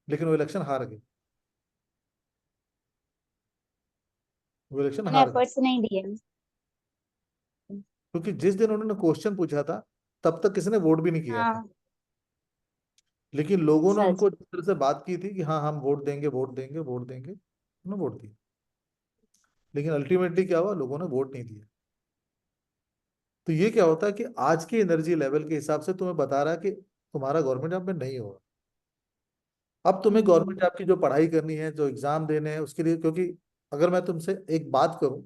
[SPEAKER 1] लेकिन वो इलेक्शन हार गए। वो इलेक्शन
[SPEAKER 12] मैंने
[SPEAKER 1] हार गए
[SPEAKER 12] एफर्ट्स नहीं दिए।
[SPEAKER 1] क्योंकि जिस दिन उन्होंने क्वेश्चन पूछा था तब तक किसी ने वोट भी नहीं किया था,
[SPEAKER 12] हाँ।
[SPEAKER 1] लेकिन लोगों ने
[SPEAKER 12] अच्छा
[SPEAKER 1] उनको
[SPEAKER 12] अच्छा।
[SPEAKER 1] जिस तरह से बात की थी कि हाँ हम वोट देंगे वोट देंगे वोट देंगे, उन्होंने वोट दिया। लेकिन अल्टीमेटली क्या हुआ, लोगों ने वोट नहीं दिया। तो ये क्या होता है कि आज की एनर्जी लेवल के हिसाब से तुम्हें बता रहा है कि तुम्हारा गवर्नमेंट जॉब में नहीं होगा। अब तुम्हें
[SPEAKER 12] हम्म
[SPEAKER 1] गवर्नमेंट जॉब की जो पढ़ाई करनी है, जो एग्जाम देने हैं उसके लिए, क्योंकि अगर मैं तुमसे एक बात करूं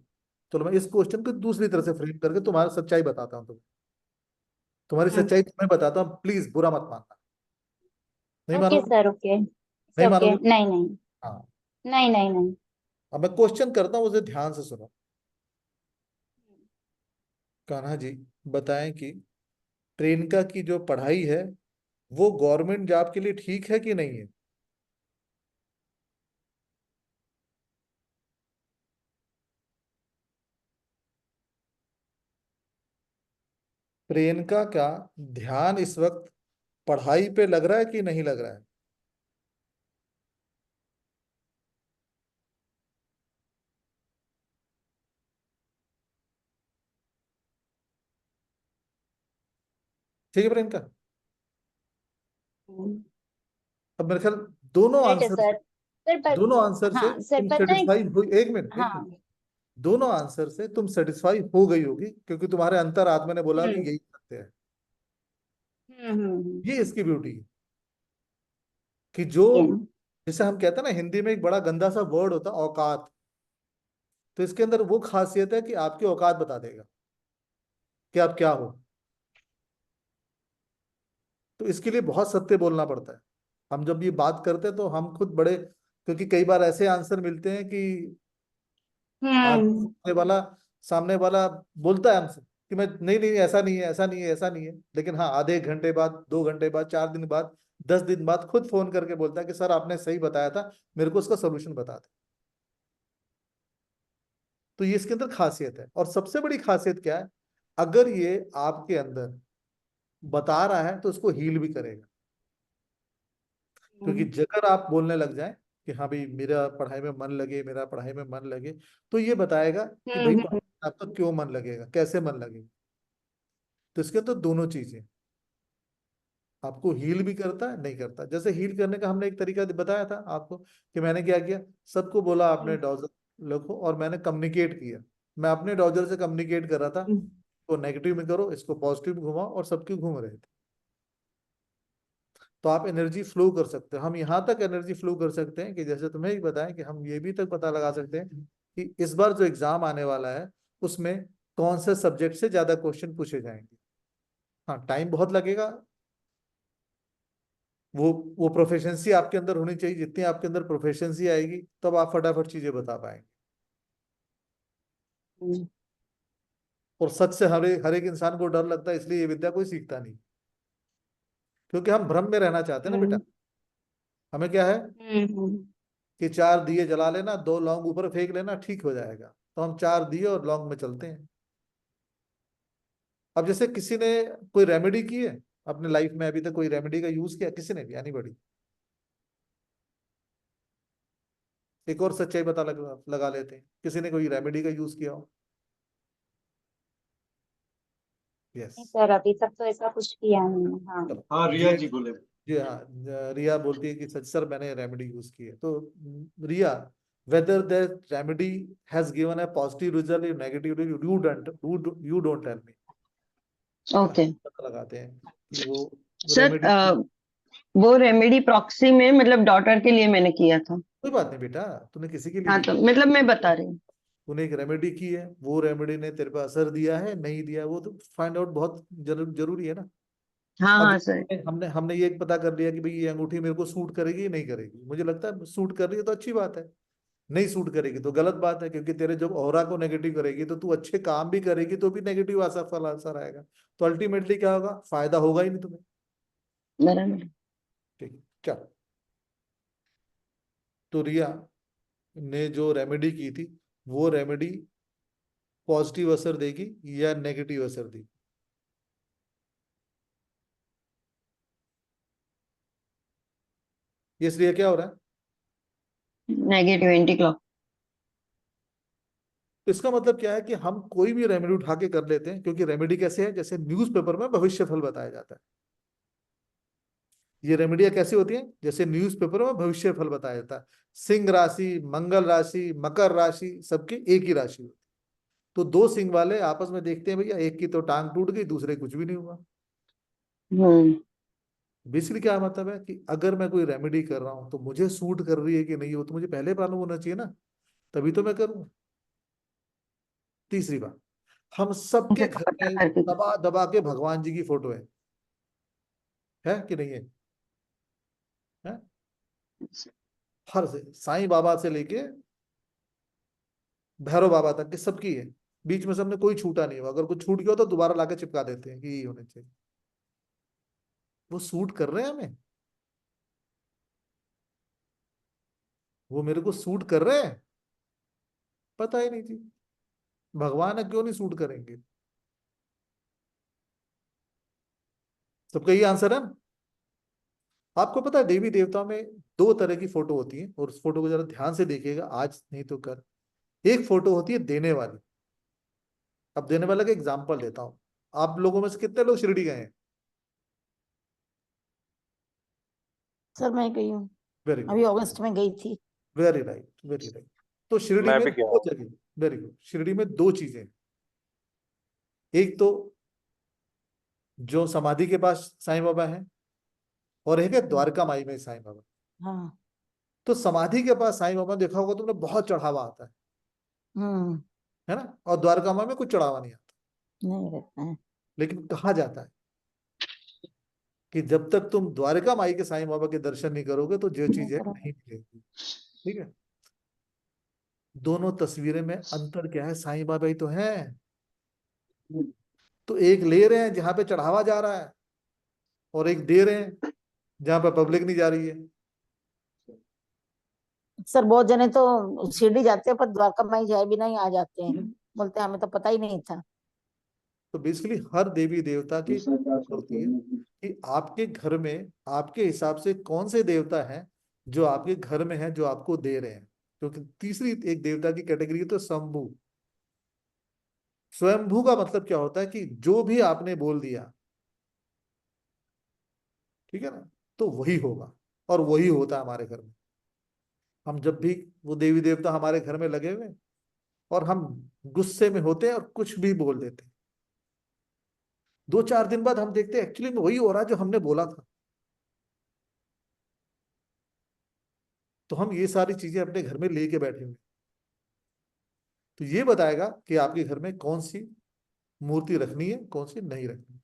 [SPEAKER 1] तो मैं इस क्वेश्चन को दूसरी तरह से फ्रेम करके तुम्हारा सच्चाई बताता हूं, तुम्हारी
[SPEAKER 12] हम्म
[SPEAKER 1] सच्चाई तुम्हें बताता हूं, प्लीज बुरा मत मानना। नहीं
[SPEAKER 12] ओके
[SPEAKER 1] मानोगे?
[SPEAKER 12] सर। ओके
[SPEAKER 1] नहीं
[SPEAKER 12] ओके।
[SPEAKER 1] मानोगे?
[SPEAKER 12] नहीं नहीं
[SPEAKER 1] हाँ।
[SPEAKER 12] नहीं नहीं नहीं।
[SPEAKER 1] अब मैं क्वेश्चन करता हूँ, उसे ध्यान से सुनो। कान्हा जी बताएं कि ट्रेन की जो पढ़ाई है वो गवर्नमेंट जॉब के लिए ठीक है कि नहीं है? प्रियंका का ध्यान इस वक्त पढ़ाई पे लग रहा है कि नहीं लग रहा है? ठीक है प्रियंका। अब मेरे ख्याल दोनों
[SPEAKER 12] राइट है
[SPEAKER 1] आंसर
[SPEAKER 12] सर। सर
[SPEAKER 1] दोनों आंसर से
[SPEAKER 12] हाँ सर
[SPEAKER 1] तुम
[SPEAKER 12] पता है।
[SPEAKER 1] सेटिस्फाई हो, एक मिनट,
[SPEAKER 12] हाँ।
[SPEAKER 1] दोनों आंसर से तुम सेटिस्फाई हो गई होगी क्योंकि तुम्हारे अंतरात्मा ने बोला कि
[SPEAKER 12] हम्म
[SPEAKER 1] यही सत्य है।
[SPEAKER 12] हम्म।
[SPEAKER 1] ये इसकी ब्यूटी है कि जो,
[SPEAKER 12] ठीक है।
[SPEAKER 1] जैसे हम कहते हैं ना हिंदी में एक बड़ा गंदा सा वर्ड होता है औकात, तो इसके अंदर वो खासियत है कि आपकी औकात बता देगा कि आप क्या हो। तो इसके लिए बहुत सत्य बोलना पड़ता है। हम जब ये बात करते हैं तो हम खुद बड़े, क्योंकि कई बार ऐसे आंसर मिलते हैं कि
[SPEAKER 12] हम्म
[SPEAKER 1] सामने वाला बोलता है हमसे कि मैं नहीं नहीं ऐसा नहीं है ऐसा नहीं है ऐसा नहीं है, लेकिन हाँ आधे एक घंटे बाद 2 घंटे बाद 4 दिन बाद 10 दिन बाद खुद फोन करके बोलता है कि सर आपने सही बताया था, मेरे को उसका सोल्यूशन बता दे। तो ये इसके अंदर खासियत है। और सबसे बड़ी खासियत क्या है, अगर ये आपके अंदर बता रहा है तो उसको हील भी करेगा। क्योंकि अगर आप बोलने लग जाए कि हाँ भाई मेरा पढ़ाई में मन लगे मेरा पढ़ाई में मन लगे, तो ये बताएगा कि भाई
[SPEAKER 12] हम्म।
[SPEAKER 1] पढ़ाई में आपका क्यों मन लगेगा, कैसे मन लगेगा। तो इसके अंदर दोनों चीजें, आपको हील भी करता है नहीं करता। जैसे हील करने का हमने एक तरीका बताया था आपको कि मैंने क्या किया, सबको बोला आपने डॉजर लिखो और मैंने कम्युनिकेट किया, मैं अपने डॉजर से कम्युनिकेट कर रहा था, तो नेगेटिव में करो इसको पॉजिटिव में घुमाओ, और सबके घूम रहे थे। तो आप एनर्जी फ्लो कर सकते हो। हम यहाँ तक एनर्जी फ्लो कर सकते हैं कि जैसे तुम्हें ही बताएं कि हम ये भी तक पता लगा सकते हैं कि इस बार जो एग्जाम आने वाला है उसमें कौन से सब्जेक्ट से ज्यादा क्वेश्चन पूछे जाएंगे। हाँ, टाइम बहुत लगेगा। वो प्रोफेशंसी आपके अंदर होनी चाहिए, जितनी आपके अंदर प्रोफेशंसी आएगी तब आप फटाफट चीजें बता पाएंगे। और सच से हर एक इंसान को डर लगता है, इसलिए ये विद्या कोई सीखता नहीं, क्योंकि हम भ्रम में रहना चाहते हैं ना बेटा। हमें क्या है कि 4 दिए जला लेना, 2 लौंग ऊपर फेंक लेना, ठीक हो जाएगा। तो हम 4 दिए और लौंग में चलते हैं। अब जैसे किसी ने कोई रेमेडी की है अपने लाइफ में, अभी तक कोई रेमेडी का यूज किया किसी ने भी, यानी बड़ी एक और सच्चाई पता लगा लेते हैं, किसी ने कोई रेमेडी का यूज किया हो। यस
[SPEAKER 12] सर अभी तक तो ऐसा कुछ किया नहीं है। हाँ
[SPEAKER 3] हाँ रिया जी बोले।
[SPEAKER 1] जी हाँ, रिया बोलती है कि सच सर मैंने रेमेडी यूज की है। तो रिया, whether that remedy has given a positive result or negative result, you don't tell me।
[SPEAKER 6] Okay
[SPEAKER 1] पता लगाते हैं कि वो
[SPEAKER 6] सर,
[SPEAKER 1] रेमेडी।
[SPEAKER 6] वो रेमेडी प्रॉक्सी में मतलब डॉटर के लिए मैंने किया था।
[SPEAKER 1] कोई बात नहीं बेटा, तूने किसी के लिए
[SPEAKER 6] हाँ
[SPEAKER 1] नहीं
[SPEAKER 6] तो
[SPEAKER 1] किया।
[SPEAKER 6] मतलब मैं बता रही हूँ।
[SPEAKER 1] तूने एक रेमेडी की है, वो रेमेडी ने तेरे पे असर दिया है नहीं दिया, वो तो फाइंड आउट बहुत जरूरी है ना।
[SPEAKER 6] हाँ
[SPEAKER 1] अब
[SPEAKER 6] हाँ सर।
[SPEAKER 1] हमने हमने ये पता कर लिया कि भाई ये अंगूठी मेरे को सूट करेगी या नहीं करेगी। मुझे लगता है सूट कर रही है तो अच्छी बात है, नहीं सूट करेगी तो गलत बात है, क्योंकि तेरे जब ऑरा को नेगेटिव करेगी तो तू अच्छे काम भी करेगी तो भी नेगेटिव असर आएगा। तो अल्टीमेटली क्या होगा, फायदा होगा ही नहीं तुम्हें।
[SPEAKER 6] बराबर।
[SPEAKER 1] ठीक है, चलो। तो रिया ने जो रेमेडी की थी, वो रेमेडी पॉजिटिव असर देगी या नेगेटिव असर देगी? ये इसलिए क्या हो रहा है?
[SPEAKER 6] Negative anti clock.
[SPEAKER 1] तो इसका मतलब क्या है कि हम कोई भी रेमेडी उठा के कर लेते हैं, क्योंकि रेमेडी कैसे है, जैसे न्यूज़पेपर में भविष्य फल बताया जाता है। ये रेमेडियां कैसी होती हैं, जैसे न्यूज़पेपर में भविष्य फल बताया जाता है। सिंह राशि, मंगल राशि, मकर राशि, सबकी एक ही राशि होती है। तो 2 सिंह वाले आपस में देखते हैं, भैया एक की तो टांग टूट गई, दूसरे कुछ भी नहीं हुआ। बेसिकली क्या मतलब है कि अगर मैं कोई रेमेडी कर रहा हूं तो मुझे सूट कर रही है कि नहीं, वो तो मुझे पहले मालूम होना चाहिए ना, तभी तो मैं करूँ। तीसरी बात, हम सबके घर में दबा दबा के भगवान जी की फोटो है कि नहीं है? हर से साईं बाबा से लेके भैरव बाबा तक के सबकी है। बीच में सबने कोई छूटा नहीं हुआ, अगर कुछ छूट गया तो दोबारा लाके चिपका देते हैं कि यही होने चाहिए। वो सूट कर रहे हैं हमें, वो मेरे को सूट कर रहे हैं, पता ही नहीं थी। भगवान है, क्यों नहीं सूट करेंगे? सबका ये आंसर है। आपको पता है देवी देवताओं में 2 तरह की फोटो होती है, और उस फोटो को जरा ध्यान से देखिएगा, आज नहीं तो कल। एक फोटो होती है देने वाली। अब देने वाला का एग्जाम्पल देता हूं। आप लोगों में से कितने लोग शिरडी गए हैं?
[SPEAKER 10] सर मैं गई हूँ,
[SPEAKER 1] वेरी
[SPEAKER 10] अभी
[SPEAKER 1] गुड,
[SPEAKER 10] अगस्त में गई थी।
[SPEAKER 1] Very right, very right. तो शिरडी
[SPEAKER 7] मैं
[SPEAKER 1] में
[SPEAKER 7] भी गया
[SPEAKER 1] 2
[SPEAKER 7] हूँ।
[SPEAKER 1] जगह, वेरी गुड, शिरडी में 2 चीजें। एक तो जो समाधि के पास साईं बाबा है, और एक है द्वारका माई में साईं बाबा।
[SPEAKER 10] हाँ।
[SPEAKER 1] तो समाधि के पास साईं बाबा देखा होगा तुमने, बहुत चढ़ावा आता है ना, और द्वारका माई में कुछ चढ़ावा नहीं आता।
[SPEAKER 10] नहीं रहता है।
[SPEAKER 1] लेकिन कहा जाता है कि जब तक तुम द्वारका माई के साईं बाबा के दर्शन नहीं करोगे तो जो चीज है नहीं मिलेगी। ठीक है, दोनों तस्वीरें में अंतर क्या है, साईं बाबा ही तो है। तो एक ले रहे हैं जहां पे चढ़ावा जा रहा है, और एक दे रहे हैं जहां पे पब्लिक नहीं जा रही है।
[SPEAKER 10] सर बहुत जने तो शिरडी जाते हैं पर द्वारका माई जाए भी नहीं आ जाते हैं, बोलते हैं हमें तो पता ही नहीं था।
[SPEAKER 1] तो बेसिकली हर देवी देवता की होती है कि आपके घर में आपके हिसाब से कौन से देवता हैं जो आपके घर में है, जो आपको दे रहे हैं। क्योंकि तीसरी एक देवता की कैटेगरी है तो शंभु। स्वयंभू का मतलब क्या होता है कि जो भी आपने बोल दिया, ठीक है ना, तो वही होगा, और वही होता है हमारे घर में। हम जब भी, वो देवी देवता हमारे घर में लगे हुए, और हम गुस्से में होते हैं और कुछ भी बोल देते हैं, 2-4 दिन बाद हम देखते हैं एक्चुअली में वही हो रहा है जो हमने बोला था। तो हम ये सारी चीजें अपने घर में लेके बैठे हुए, तो ये बताएगा कि आपके घर में कौन सी मूर्ति रखनी है, कौन सी नहीं रखनी।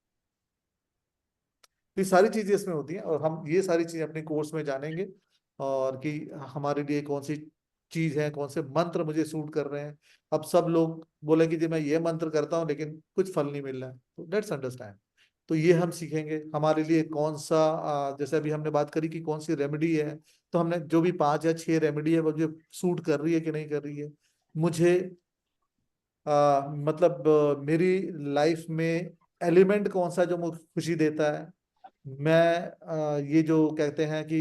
[SPEAKER 1] ये सारी चीजें इसमें होती हैं और हम ये सारी चीजें अपने कोर्स में जानेंगे, और कि हमारे लिए कौन सी चीज है, कौन से मंत्र मुझे सूट कर रहे हैं। अब सब लोग बोलेंगे जी मैं ये मंत्र करता हूँ लेकिन कुछ फल नहीं मिल रहा है, तो लेट्स अंडरस्टैंड। तो ये हम सीखेंगे हमारे लिए कौन सा जैसे अभी हमने बात करी कि कौन सी रेमेडी है, तो हमने जो भी 5 या 6 रेमेडी है वो जो सूट कर रही है कि नहीं कर रही है, मुझे मतलब मेरी लाइफ में एलिमेंट कौन सा जो मुझे खुशी देता है। मैं ये जो कहते हैं कि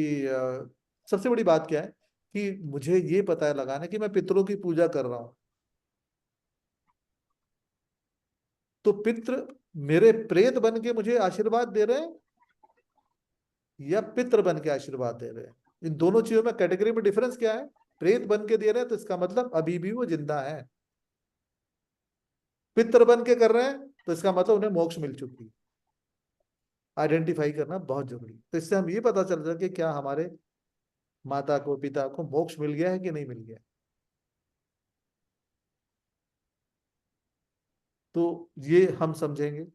[SPEAKER 1] सबसे बड़ी बात क्या है कि मुझे ये पता लगाना है कि मैं पितरों की पूजा कर रहा हूं, तो पितृ मेरे प्रेत बन के मुझे आशीर्वाद दे रहे हैं या पितृ बन के आशीर्वाद दे रहे हैं। इन दोनों चीजों में कैटेगरी में डिफरेंस क्या है। प्रेत बन के दे रहे हैं तो इसका मतलब अभी भी वो जिंदा है, पितृ बन के कर रहे हैं तो इसका मतलब उन्हें मोक्ष मिल चुकी है। आइडेंटिफाई करना बहुत जरूरी है। तो इससे हम ये पता चल जाए कि क्या हमारे माता को पिता को मोक्ष मिल गया है कि नहीं मिल गया। तो ये हम समझेंगे,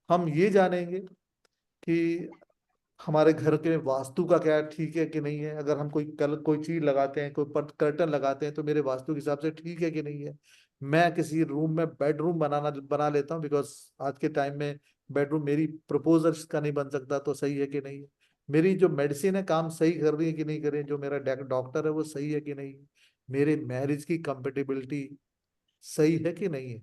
[SPEAKER 1] हम ये जानेंगे कि हमारे घर के वास्तु का क्या ठीक है कि नहीं है। अगर हम कोई चीज लगाते हैं, कोई कर्टन लगाते हैं तो मेरे वास्तु के हिसाब से ठीक है कि नहीं है। मैं किसी रूम में बेडरूम बना लेता हूँ बिकॉज आज के टाइम में बेडरूम मेरी प्रपोजल्स का नहीं बन सकता, तो सही है कि नहीं है। मेरी जो मेडिसिन है काम सही कर रही है कि नहीं कर रही है, जो मेरा डॉक्टर है वो सही है कि नहीं है। मेरे मैरिज की कंपेटिबिलिटी सही है कि नहीं है।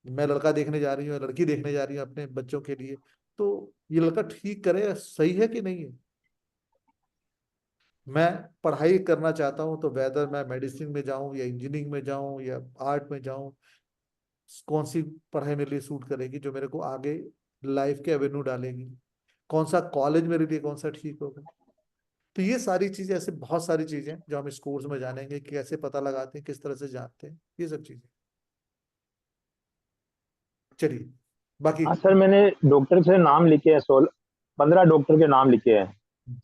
[SPEAKER 1] मैं लड़का देखने जा रही हूँ, लड़की देखने जा रही हूँ अपने बच्चों के लिए, तो ये लड़का ठीक करे सही है कि नहीं है। मैं पढ़ाई करना चाहता हूँ तो वेदर मैं मेडिसिन में जाऊं या इंजीनियरिंग में जाऊं या आर्ट में जाऊं, कौन सी पढ़ाई मेरे लिए सूट करेगी जो मेरे को आगे लाइफ के एवेन्यू डालेगी, कौन सा कॉलेज मेरे लिए कौन सा ठीक होगा। तो ये सारी चीजें, ऐसे बहुत सारी चीजें जो हम इस कोर्स में जानेंगे, कैसे पता लगाते हैं, किस तरह से जानते हैं, ये सब चीजें। चलिए बाकी
[SPEAKER 11] हाँ सर, मैंने डॉक्टर से नाम लिखे हैं, 15 डॉक्टर के नाम लिखे हैं,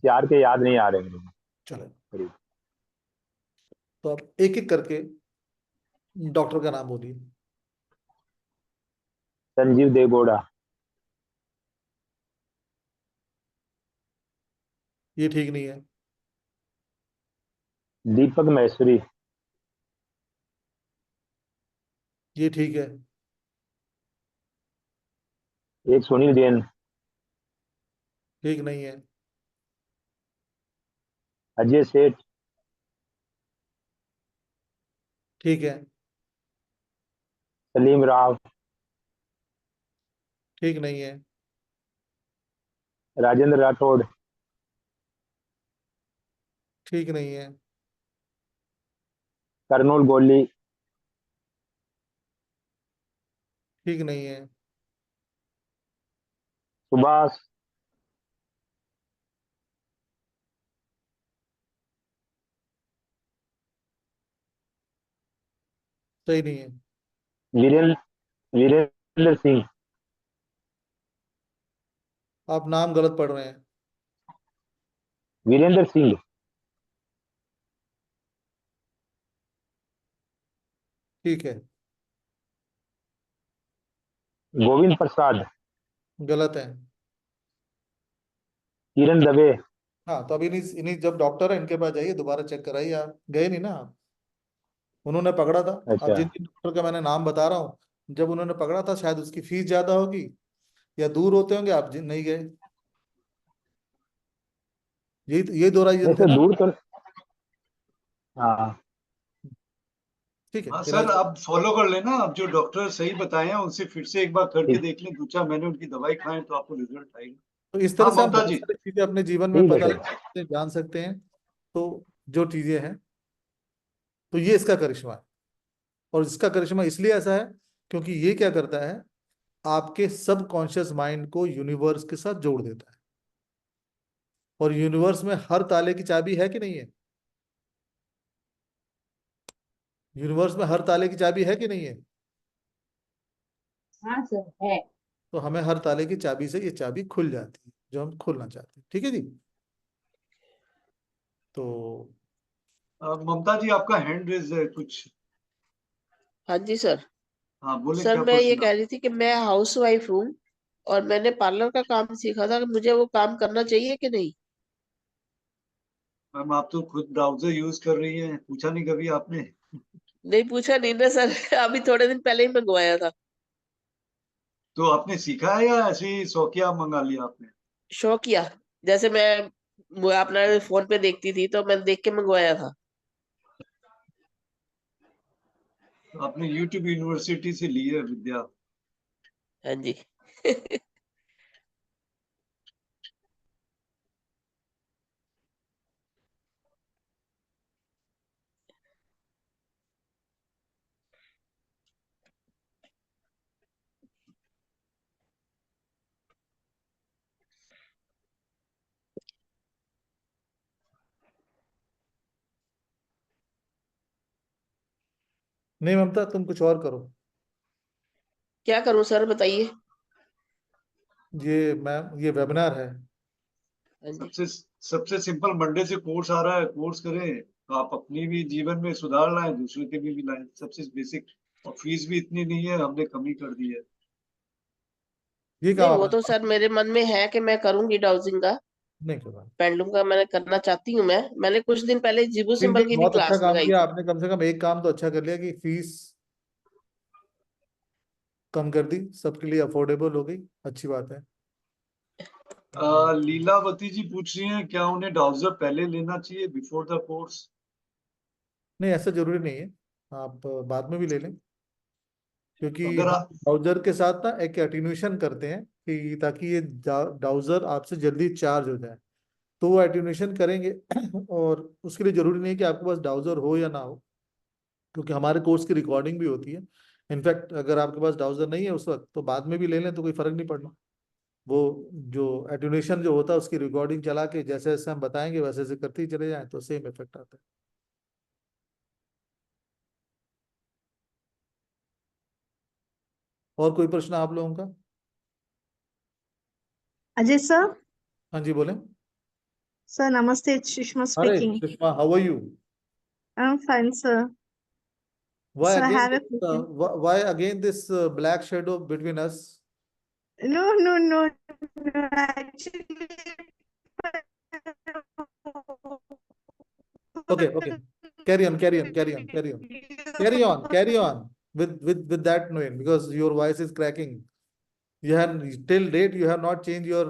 [SPEAKER 11] 4 के याद नहीं आ रहे मुझे।
[SPEAKER 1] चलो
[SPEAKER 11] करीब।
[SPEAKER 1] तो अब एक एक करके डॉक्टर का नाम बोलिए।
[SPEAKER 11] संजीव देवगौड़ा।
[SPEAKER 1] ये ठीक नहीं है।
[SPEAKER 11] दीपक महेश्वरी।
[SPEAKER 1] ये ठीक है।
[SPEAKER 11] एक सुनील जैन।
[SPEAKER 1] ठीक नहीं है।
[SPEAKER 11] अजय सेठ।
[SPEAKER 1] ठीक है।
[SPEAKER 11] सलीम राव।
[SPEAKER 1] ठीक नहीं है।
[SPEAKER 11] राजेंद्र राठौड़।
[SPEAKER 1] ठीक नहीं है।
[SPEAKER 11] कर्नूल गोली।
[SPEAKER 1] ठीक नहीं है।
[SPEAKER 11] सुभाष।
[SPEAKER 1] सही नहीं है।
[SPEAKER 11] वीरेंद्र वीरेंद्र सिंह।
[SPEAKER 1] आप नाम गलत पढ़ रहे हैं।
[SPEAKER 11] वीरेंद्र सिंह।
[SPEAKER 1] ठीक है।
[SPEAKER 11] गोविंद प्रसाद।
[SPEAKER 1] गलत है।
[SPEAKER 11] किरण दवे।
[SPEAKER 1] हाँ तो अभी इन्हीं इन्हीं जब डॉक्टर है इनके पास जाइए, दोबारा चेक कराइए। आप गए नहीं ना आप, उन्होंने पकड़ा था। अब
[SPEAKER 11] अच्छा।
[SPEAKER 1] जिन जिन डॉक्टर का मैंने नाम बता रहा हूँ, जब उन्होंने पकड़ा था शायद उसकी फीस ज्यादा होगी या दूर होते होंगे, आप जिन नहीं गए। यही 2 रीजन थे
[SPEAKER 11] वैसे
[SPEAKER 1] ना।
[SPEAKER 11] दूर तो। हाँ।
[SPEAKER 1] ठीक है
[SPEAKER 3] हाँ सर,
[SPEAKER 1] इलाज।
[SPEAKER 3] आप फॉलो कर लेना। आप जो डॉक्टर सही बताए हैं उनसे फिर से एक बार करके
[SPEAKER 11] ठीक।
[SPEAKER 3] देख लें, 2-4 महीने उनकी दवाई खाएं तो आपको रिजल्ट आएगा।
[SPEAKER 1] तो इस तरह
[SPEAKER 3] हाँ
[SPEAKER 1] से हम
[SPEAKER 3] ममता
[SPEAKER 1] बहुत
[SPEAKER 3] जी।
[SPEAKER 1] सारी चीजें अपने जीवन में
[SPEAKER 11] ठीक है
[SPEAKER 1] पता
[SPEAKER 11] सर।
[SPEAKER 1] लगा सकते हैं, जान सकते हैं। तो जो चीजें हैं, तो ये इसका करिश्मा है। और इसका करिश्मा इसलिए ऐसा है क्योंकि ये क्या करता है, आपके सबकॉन्शियस माइंड को यूनिवर्स के साथ जोड़ देता है। और यूनिवर्स में हर ताले की चाबी है कि नहीं है। यूनिवर्स में हर ताले की चाबी है कि नहीं है।
[SPEAKER 4] हाँ सर है।
[SPEAKER 1] तो हमें हर ताले की चाबी से ये चाबी खुल जाती है जो हम खोलना चाहते हैं। ठीक है जी। तो
[SPEAKER 3] ममता जी आपका हैंड रेज है कुछ।
[SPEAKER 8] हाँ जी सर।
[SPEAKER 3] हाँ बोले,
[SPEAKER 8] सर
[SPEAKER 3] क्या
[SPEAKER 8] मैं ये
[SPEAKER 3] क्वेश्चन
[SPEAKER 8] कह रही थी कि मैं हाउस वाइफ हूँ और मैंने पार्लर का काम सीखा था, कि मुझे वो काम करना चाहिए कि नहीं?
[SPEAKER 3] मैम आप तो खुद ब्राउजर यूज कर रही हैं, पूछा नहीं कभी आपने?
[SPEAKER 8] नहीं पूछा नहीं ना सर। अभी थोड़े दिन पहले ही मंगवाया था।
[SPEAKER 3] तो आपने सीखा है या ऐसे ही शौकिया मंगा लिया आपने?
[SPEAKER 8] शौक किया, जैसे मैं वो अपना फोन पे देखती थी तो मैं देख के मंगवाया था।
[SPEAKER 3] तो आपने यूट्यूब यूनिवर्सिटी से ली है विद्या?
[SPEAKER 8] हाँ जी।
[SPEAKER 1] नहीं ममता, तुम कुछ और करो।
[SPEAKER 8] क्या करूं सर, बताइए।
[SPEAKER 1] ये वेबिनार है।
[SPEAKER 8] हाँ जी।
[SPEAKER 3] सबसे सबसे सिंपल, मंडे से कोर्स आ रहा है, कोर्स करें तो आप अपनी भी जीवन में सुधार लाएं, दूसरे के भी लाएं, सबसे बेसिक। और फीस भी इतनी नहीं है, हमने कमी कर दी है।
[SPEAKER 1] ये
[SPEAKER 8] नहीं
[SPEAKER 1] काम
[SPEAKER 8] वो तो
[SPEAKER 1] आप
[SPEAKER 8] सर मेरे मन में है कि मैं करूंगी डाउजिंग का,
[SPEAKER 1] नहीं करवा।
[SPEAKER 8] पेंडुलम का मैंने करना चाहती हूँ। मैंने कुछ दिन पहले जिबू
[SPEAKER 1] नहीं
[SPEAKER 8] सिंबल
[SPEAKER 1] नहीं,
[SPEAKER 8] की भी
[SPEAKER 1] बहुत अच्छा
[SPEAKER 8] क्लास
[SPEAKER 1] काम
[SPEAKER 8] लगाई
[SPEAKER 1] किया
[SPEAKER 8] थी।
[SPEAKER 1] आपने। कम से कम एक काम तो अच्छा कर लिया कि फीस कम कर दी, सबके लिए अफोर्डेबल हो गई, अच्छी बात है।
[SPEAKER 3] लीलावती जी पूछ रही हैं, क्या उन्हें डाउजर पहले लेना चाहिए, बिफोर द कोर्स?
[SPEAKER 1] नहीं, ऐसा जरूरी नहीं है, आप बाद में भी ले लें, क्योंकि
[SPEAKER 3] अगर
[SPEAKER 1] हम
[SPEAKER 3] आप
[SPEAKER 1] ब्राउजर के साथ ना एक एटीन्यूएशन करते हैं कि ताकि ये ब्राउजर आपसे जल्दी चार्ज हो जाए, तो वो एटीन्यूएशन करेंगे। और उसके लिए जरूरी नहीं है कि आपके पास ब्राउजर हो या ना हो, क्योंकि हमारे कोर्स की रिकॉर्डिंग भी होती है। इनफैक्ट अगर आपके पास ब्राउजर नहीं है उस वक्त, तो बाद में भी ले लें तो कोई फर्क नहीं पड़ना। वो जो एटीन्यूएशन जो होता है उसकी रिकॉर्डिंग चला के जैसे जैसे हम बताएंगे वैसे वैसे करते ही चले जाएं तो सेम इफेक्ट आता है। और कोई प्रश्न आप लोगों का?
[SPEAKER 9] अजय सर,
[SPEAKER 1] हाँ जी बोलें।
[SPEAKER 9] सर नमस्ते, it's Sushma
[SPEAKER 1] अरे
[SPEAKER 9] speaking.
[SPEAKER 1] Sushma, how are you?
[SPEAKER 9] I'm fine, sir.
[SPEAKER 1] Why
[SPEAKER 9] So I
[SPEAKER 1] again
[SPEAKER 9] have a
[SPEAKER 1] this,
[SPEAKER 9] question.
[SPEAKER 1] why again this black shadow between us?
[SPEAKER 9] No, no, no, no. Actually,
[SPEAKER 1] Okay, okay. Carry on, carry on, carry on, carry on. Carry on, carry on with that knowing, because your voice is cracking. You have till date you have not changed your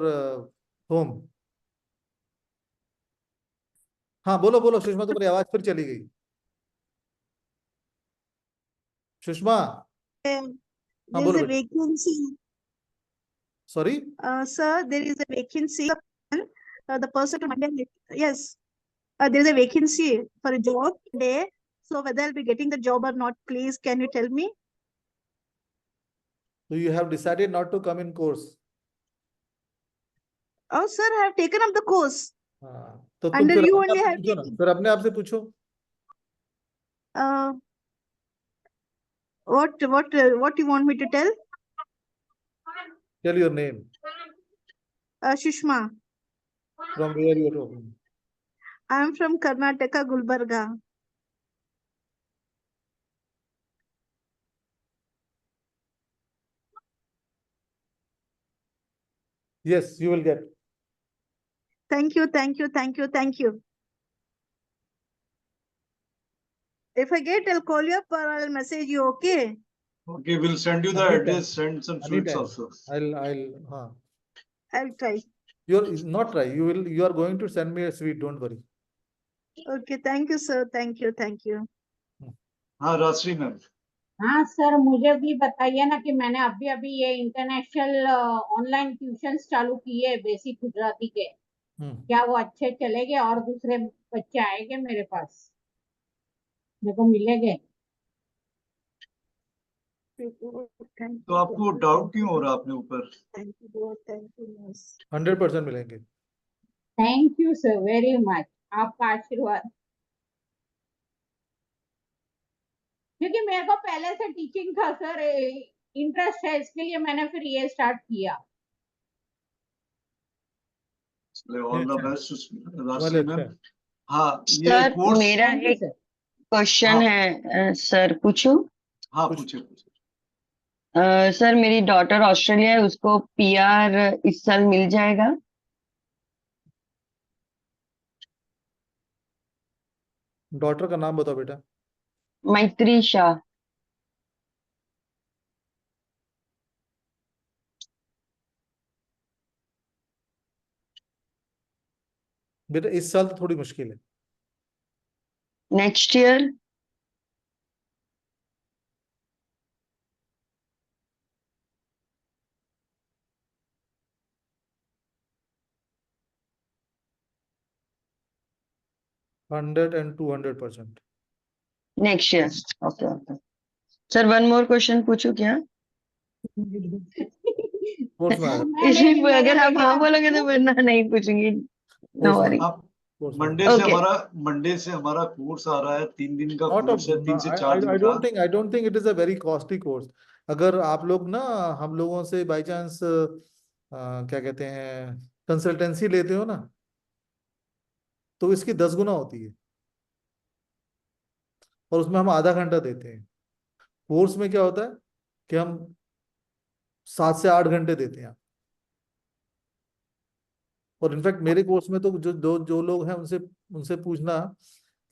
[SPEAKER 1] home. हाँ बोलो बोलो सुषमा, तुम्हारी आवाज फिर चली गई। सुषमा, हाँ
[SPEAKER 9] there's
[SPEAKER 1] बोलो
[SPEAKER 9] a
[SPEAKER 1] बेटा।
[SPEAKER 9] vacancy.
[SPEAKER 1] Sorry,
[SPEAKER 9] Sir, there is a vacancy. The person to Monday. Yes, there is a vacancy for a job today. So whether I'll be getting the job or not, please, can you tell me?
[SPEAKER 1] so you have decided not to come in course.
[SPEAKER 9] Oh, sir, I have taken up the course.
[SPEAKER 1] हाँ, तो तुम
[SPEAKER 9] Under
[SPEAKER 1] फिर
[SPEAKER 9] you
[SPEAKER 1] अपने आप
[SPEAKER 9] only
[SPEAKER 1] से
[SPEAKER 9] I have
[SPEAKER 1] पूछो ना,
[SPEAKER 9] taken.
[SPEAKER 1] फिर अपने आप से पूछो।
[SPEAKER 9] What you want me to tell?
[SPEAKER 1] Tell your name,
[SPEAKER 9] Sushma.
[SPEAKER 1] from where you are talking.
[SPEAKER 9] I am from Karnataka, Gulbarga.
[SPEAKER 1] Yes, you will get.
[SPEAKER 9] Thank you, thank you, thank you, thank you. If I get, I'll call you up or I'll message you, okay?
[SPEAKER 3] Okay, we'll send you the
[SPEAKER 1] Anytime,
[SPEAKER 3] address, send some sweets
[SPEAKER 1] anytime.
[SPEAKER 3] also.
[SPEAKER 1] हाँ.
[SPEAKER 9] I'll try.
[SPEAKER 1] You're not try. You are going to send me a sweet. Don't worry.
[SPEAKER 9] Okay, thank you, sir. Thank you, thank you.
[SPEAKER 3] हाँ Rajshree ma'am.
[SPEAKER 4] हाँ sir, मुझे भी बताइए ना कि मैंने अभी अभी ये इंटरनेशनल ऑनलाइन ट्यूशंस चालू किए बेसिक गुजराती के, क्या वो अच्छे चलेंगे और दूसरे बच्चे आएंगे मेरे पास, मेरे को मिलेंगे?
[SPEAKER 3] तो आपको डाउट क्यों हो रहा है अपने ऊपर?
[SPEAKER 1] 100% मिलेंगे।
[SPEAKER 4] Thank you sir very much, आपका आशीर्वाद। क्योंकि मेरे को पहले से टीचिंग का सर इंटरेस्ट है, इसके लिए मैंने फिर ये स्टार्ट किया।
[SPEAKER 3] All the best Rajshree ma'am.
[SPEAKER 1] अच्छा।
[SPEAKER 3] हाँ ये
[SPEAKER 6] सर
[SPEAKER 3] कोर्स।
[SPEAKER 6] मेरा एक क्वेश्चन है सर, पूछूं?
[SPEAKER 3] हाँ पूछे पूछे।
[SPEAKER 6] सर मेरी डॉटर ऑस्ट्रेलिया है, उसको पीआर इस साल मिल जाएगा?
[SPEAKER 1] डॉटर का नाम बताओ बेटा।
[SPEAKER 6] मैत्री शाह।
[SPEAKER 1] बेटा इस साल तो थोड़ी मुश्किल है।
[SPEAKER 6] Next year?
[SPEAKER 1] Hundred and 200%।
[SPEAKER 6] Next year. Okay okay sir, one more question पूछूं क्या?
[SPEAKER 1] कोर्स में आ जाओ।
[SPEAKER 6] इसमें अगर आप हाँ बोलोगे तो वरना नहीं पूछूंगी। नो
[SPEAKER 1] कोर्स में
[SPEAKER 6] वरी।
[SPEAKER 3] आप
[SPEAKER 1] कोर्स में
[SPEAKER 6] ओके।
[SPEAKER 3] मंडे से हमारा कोर्स आ रहा है, 3 दिन का
[SPEAKER 1] नॉट
[SPEAKER 3] कोर्स है, 3 से 4 दिन
[SPEAKER 1] आई
[SPEAKER 3] का।
[SPEAKER 1] Don't think it is a very costly course. अगर आप लोग ना हम लोगों से बाई चांस क्या कहते हैं कंसल्टेंसी लेते हो ना, तो इसकी 10 गुना होती है, और उसमें हम आधा घंटा देते हैं। कोर्स में क्या होता है कि हम 7 से 8 घंटे देते हैं। और इनफैक्ट मेरे कोर्स में तो जो लोग हैं उनसे उनसे पूछना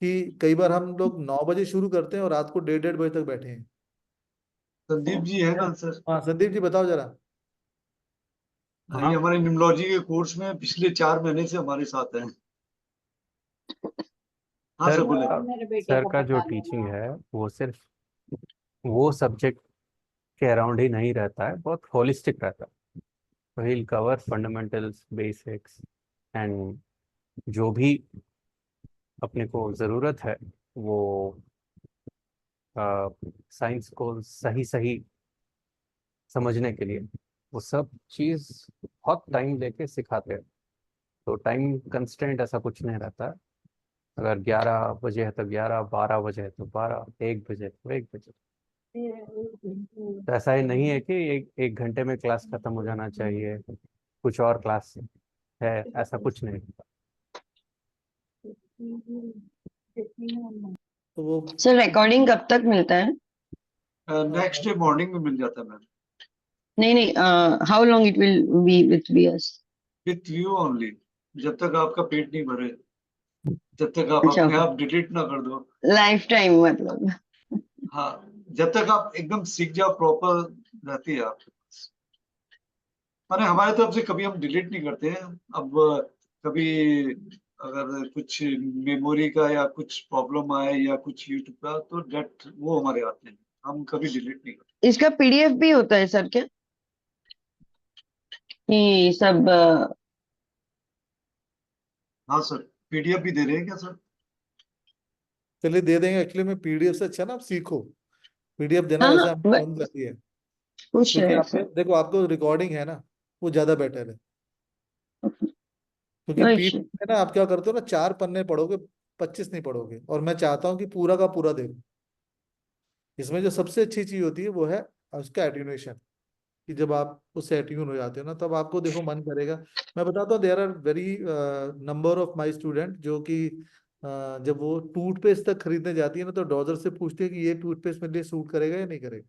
[SPEAKER 1] कि कई बार हम लोग 9 बजे शुरू करते हैं और रात को 1:30 1:30 बजे तक बैठे हैं।
[SPEAKER 3] संदीप जी है ना सर?
[SPEAKER 1] हाँ संदीप जी बताओ जरा।
[SPEAKER 3] ये हमारे न्यूमोलॉजी के कोर्स में पिछले 4 महीने से हमारे साथ हैं। हाँ
[SPEAKER 13] सर
[SPEAKER 3] सर बोले।
[SPEAKER 4] मेरे बेटे
[SPEAKER 13] सर
[SPEAKER 4] को
[SPEAKER 13] का जो
[SPEAKER 4] बता
[SPEAKER 13] टीचिंग
[SPEAKER 4] देना।
[SPEAKER 13] है वो सिर्फ वो सब्जेक्ट के अराउंड ही नहीं रहता है, बहुत होलिस्टिक रहता है। तो he will cover fundamentals, basics and जो भी अपने को ज़रूरत है वो साइंस को सही सही समझने के लिए वो सब चीज़ बहुत टाइम लेके सिखाते हैं। तो टाइम कंस्टेंट ऐसा कुछ नहीं रहता है। अगर 11 बजे है तो 11, 12 बजे है तो 12, 1 बजे तो 1 बजे। तो ऐसा ही नहीं है कि एक घंटे में क्लास खत्म हो जाना चाहिए, कुछ और क्लास है, ऐसा कुछ नहीं होता।
[SPEAKER 1] तो वो
[SPEAKER 6] सर रिकॉर्डिंग कब तक मिलता है?
[SPEAKER 3] नेक्स्ट डे मॉर्निंग में मिल जाता है मैम।
[SPEAKER 6] नहीं नहीं, how long it will be with us?
[SPEAKER 3] With you only, जब तक आपका पेट नहीं भरे, जब तक आप
[SPEAKER 6] अच्छा,
[SPEAKER 3] अपने आप डिलीट ना कर दो।
[SPEAKER 6] लाइफ टाइम मतलब?
[SPEAKER 3] हाँ, जब तक आप एकदम सीख जाओ, प्रॉपर रहती है आपके पास। माने हमारे तरफ से कभी हम डिलीट नहीं करते हैं। अब कभी अगर कुछ मेमोरी का या कुछ प्रॉब्लम आए या कुछ यूट्यूब का, तो डेट वो हमारे आते हैं, हम कभी डिलीट नहीं करते।
[SPEAKER 6] इसका पीडीएफ भी होता है सर क्या? कि सब
[SPEAKER 3] हाँ सर, पीडीएफ भी दे रहे हैं क्या सर?
[SPEAKER 1] चलिए दे देंगे। एक्चुअली में पीडीएफ से अच्छा ना आप सीखो। पीडीएफ देना
[SPEAKER 6] हाँ
[SPEAKER 1] वैसे
[SPEAKER 6] हाँ
[SPEAKER 1] हमें बंद करती है,
[SPEAKER 6] पूछ
[SPEAKER 1] क्योंकि
[SPEAKER 6] रहे हैं
[SPEAKER 1] आपने
[SPEAKER 6] सर।
[SPEAKER 1] देखो आपको रिकॉर्डिंग है ना, वो ज्यादा बेटर है। क्योंकि
[SPEAKER 6] नो
[SPEAKER 1] पीडीएफ
[SPEAKER 6] इश्यू।
[SPEAKER 1] में ना आप क्या करते हो ना, 4 पन्ने पढ़ोगे, 25 नहीं पढ़ोगे। और मैं चाहता हूँ कि पूरा का पूरा देखो। इसमें जो सबसे अच्छी चीज होती है वो है उसका एट्यूनेशन, कि जब आप उससे एट्यून हो जाते हो ना, तब आपको देखो मन करेगा। मैं बताता हूँ, there are very number of my student जो कि जब वो टूथपेस्ट तक खरीदने जाती है ना, तो डॉजर से पूछती है कि ये टूथपेस्ट मेरे लिए सूट करेगा या नहीं करेगा।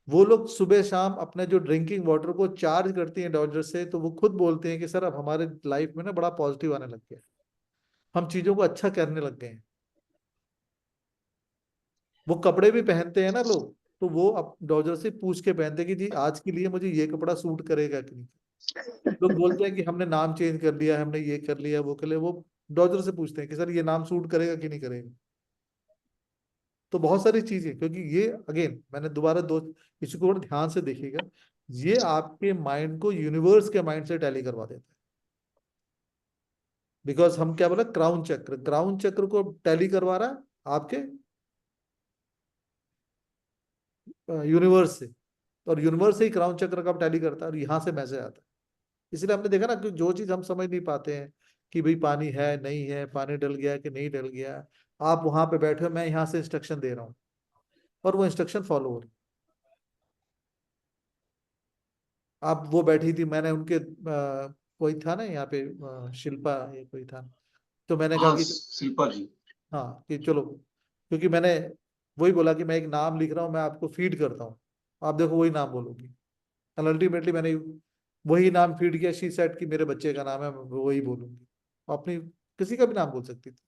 [SPEAKER 1] वो लोग सुबह शाम अपने जो ड्रिंकिंग वाटर को चार्ज करती हैं डॉजर से, तो वो खुद बोलते हैं कि सर अब हमारे लाइफ में ना बड़ा पॉजिटिव आने लग गया, हम चीजों को अच्छा करने लग गए हैं। वो कपड़े भी पहनते हैं ना लोग, तो वो अब डॉजर से पूछ के पहनते हैं कि जी आज के लिए मुझे ये कपड़ा सूट करेगा कि नहीं। लोग बोलते हैं कि हमने नाम चेंज कर लिया, हमने ये कर लिया, वो कर लिया। वो डॉक्टर से पूछते हैं कि सर ये नाम सूट करेगा कि नहीं करेगा। तो बहुत सारी चीजें, क्योंकि ये अगेन मैंने दोबारा दो इसको और ध्यान से देखिएगा, ये आपके माइंड को यूनिवर्स के माइंड से टैली करवा देता है। बिकॉज हम क्या बोला, क्राउन चक्र को टैली करवा रहा है आपके यूनिवर्स से, और यूनिवर्स से ही क्राउन चक्र का टैली करता है, और यहाँ से मैसेज आता है। इसलिए हमने देखा ना कि जो चीज हम समझ नहीं पाते हैं कि भाई पानी है नहीं है, पानी डल गया कि नहीं डल गया, आप वहां पे बैठे हो, मैं यहाँ से इंस्ट्रक्शन दे रहा हूँ और वो इंस्ट्रक्शन फॉलो हो रही। आप वो बैठी थी, मैंने उनके कोई था ना यहाँ पे शिल्पा ये कोई था, तो मैंने कहा
[SPEAKER 3] हाँ
[SPEAKER 1] कि
[SPEAKER 3] शिल्पा जी।
[SPEAKER 1] हाँ कि चलो, क्योंकि मैंने वही बोला कि मैं एक नाम लिख रहा हूँ, मैं आपको फीड करता हूँ। आप देखो वही नाम बोलोगी, और अल्टीमेटली मैंने वही नाम फीड किया, शी सेड कि मेरे बच्चे का नाम है, मैं वही बोलूंगी, अपनी किसी का भी नाम बोल सकती थी।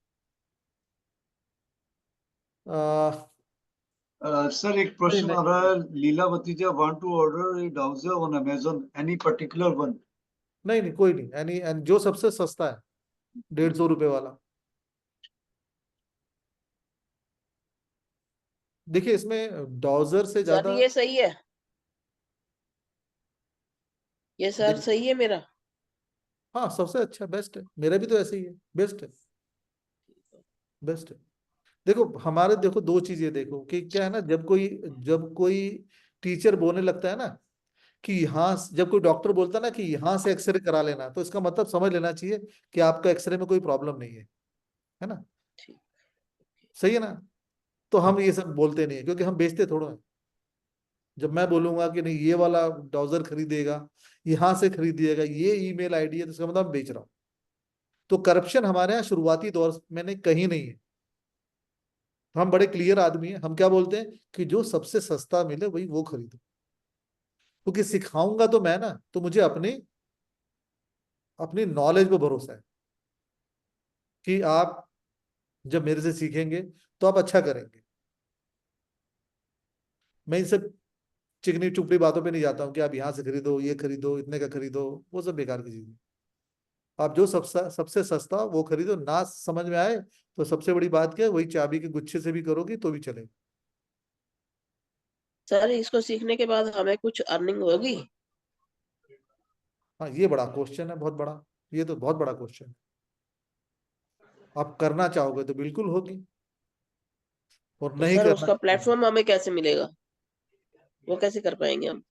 [SPEAKER 3] सर एक प्रश्न आ रहा है, Lilavati want to order a trouser on Amazon, any particular one?
[SPEAKER 1] नहीं कोई नहीं, एनी जो सबसे सस्ता है 150 रुपए वाला। देखिए इसमें डाउजर से
[SPEAKER 8] सर
[SPEAKER 1] ज्यादा
[SPEAKER 8] ये सही है, ये सर सही है मेरा?
[SPEAKER 1] हाँ सबसे अच्छा बेस्ट है, मेरा भी तो ऐसे ही है, बेस्ट है, बेस्ट है। देखो हमारे, देखो दो चीजें देखो कि क्या है ना, जब कोई टीचर बोलने लगता है ना कि यहाँ, जब कोई डॉक्टर बोलता है ना कि यहाँ से एक्सरे करा लेना, तो इसका मतलब समझ लेना चाहिए कि आपका एक्सरे में कोई प्रॉब्लम नहीं है ना? सही है ना? तो हम ये सब बोलते नहीं है, क्योंकि हम बेचते थोड़ा है। जब मैं बोलूंगा कि नहीं ये वाला डाउजर खरीदेगा, यहाँ से खरीदिएगा, ये ईमेल आईडी है, तो इसका मतलब मैं बेच रहा हूँ। तो करप्शन हमारे यहाँ शुरुआती दौर में कहीं नहीं है। हम बड़े क्लियर आदमी हैं, हम क्या बोलते हैं कि जो सबसे सस्ता मिले वही वो खरीदो, क्योंकि सिखाऊंगा तो मैं ना, तो मुझे अपनी अपनी नॉलेज पे भरोसा है कि आप जब मेरे से सीखेंगे तो आप अच्छा करेंगे। मैं इन सब चिकनी चुपड़ी बातों पे नहीं जाता हूँ कि आप यहाँ से खरीदो, ये खरीदो, इतने का खरीदो, वो सब बेकार की चीज है। आप जो सबसे सस्ता वो खरीदो, ना समझ में आए तो सबसे बड़ी बात क्या है, वही चाबी के गुच्छे से भी करोगी तो भी चलेगा।
[SPEAKER 8] सर इसको सीखने के बाद हमें कुछ अर्निंग होगी?
[SPEAKER 1] हाँ ये बड़ा क्वेश्चन है, बहुत बड़ा, ये तो बहुत बड़ा क्वेश्चन है। आप करना चाहोगे तो बिल्कुल होगी, और
[SPEAKER 8] तो
[SPEAKER 1] नहीं
[SPEAKER 8] सर
[SPEAKER 1] करना,
[SPEAKER 8] उसका प्लेटफॉर्म हमें कैसे मिलेगा, वो कैसे कर पाएंगे हम?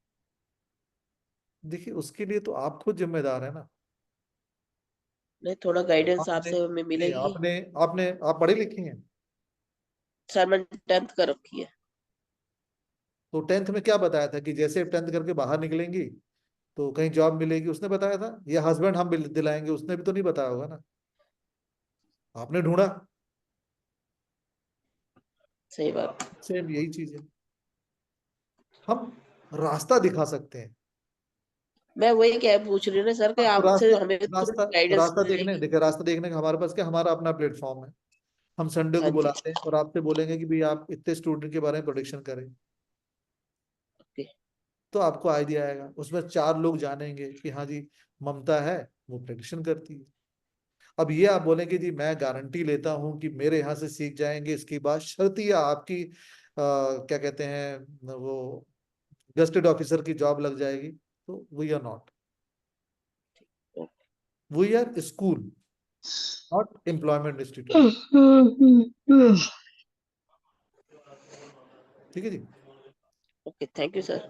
[SPEAKER 1] देखिए उसके लिए तो आप खुद जिम्मेदार है ना।
[SPEAKER 8] नहीं, थोड़ा गाइडेंस
[SPEAKER 1] आपने
[SPEAKER 8] आपसे हमें
[SPEAKER 1] नहीं,
[SPEAKER 8] मिलेगी?
[SPEAKER 1] आपने आपने आप पढ़ी लिखी हैं?
[SPEAKER 8] सर मैंने 10th कर रखी है।
[SPEAKER 1] तो 10th में क्या बताया था कि जैसे 10th करके बाहर निकलेंगी तो कहीं जॉब मिलेगी, उसने बताया था? या हस्बैंड हम दिलाएंगे, उसने भी तो नहीं बताया होगा ना, आपने ढूंढा।
[SPEAKER 8] सही बात।
[SPEAKER 1] सेम यही चीज है, हम रास्ता दिखा सकते हैं।
[SPEAKER 8] मैं वही क्या पूछ रही हूँ ना सर कि
[SPEAKER 1] तो
[SPEAKER 8] आपसे
[SPEAKER 1] रास्ता
[SPEAKER 8] हमें थोड़ी
[SPEAKER 1] रास्ता
[SPEAKER 8] गाइडेंस
[SPEAKER 1] रास्ता देखने,
[SPEAKER 8] मिलेगी।
[SPEAKER 1] देखिए रास्ता देखने का हमारे पास क्या, हमारा अपना प्लेटफॉर्म है। हम संडे
[SPEAKER 8] हाँ
[SPEAKER 1] को
[SPEAKER 8] जी।
[SPEAKER 1] बुलाते हैं और आपसे बोलेंगे कि भाई आप इतने स्टूडेंट के बारे में प्रोडिक्शन करें,
[SPEAKER 8] ओके।
[SPEAKER 1] तो आपको आइडिया आएगा। उसमें 4 लोग जानेंगे कि हाँ जी ममता है, वो प्रेडिक्शन करती है। अब ये आप बोलेंगे जी मैं गारंटी लेता हूं कि मेरे यहाँ से सीख जाएंगे, इसकी बात शर्तिया आपकी क्या कहते हैं वो, गस्टेड ऑफिसर की जॉब लग जाएगी, तो we are not, we are school, not employment institute. ठीक है ji.
[SPEAKER 8] Okay, thank you sir.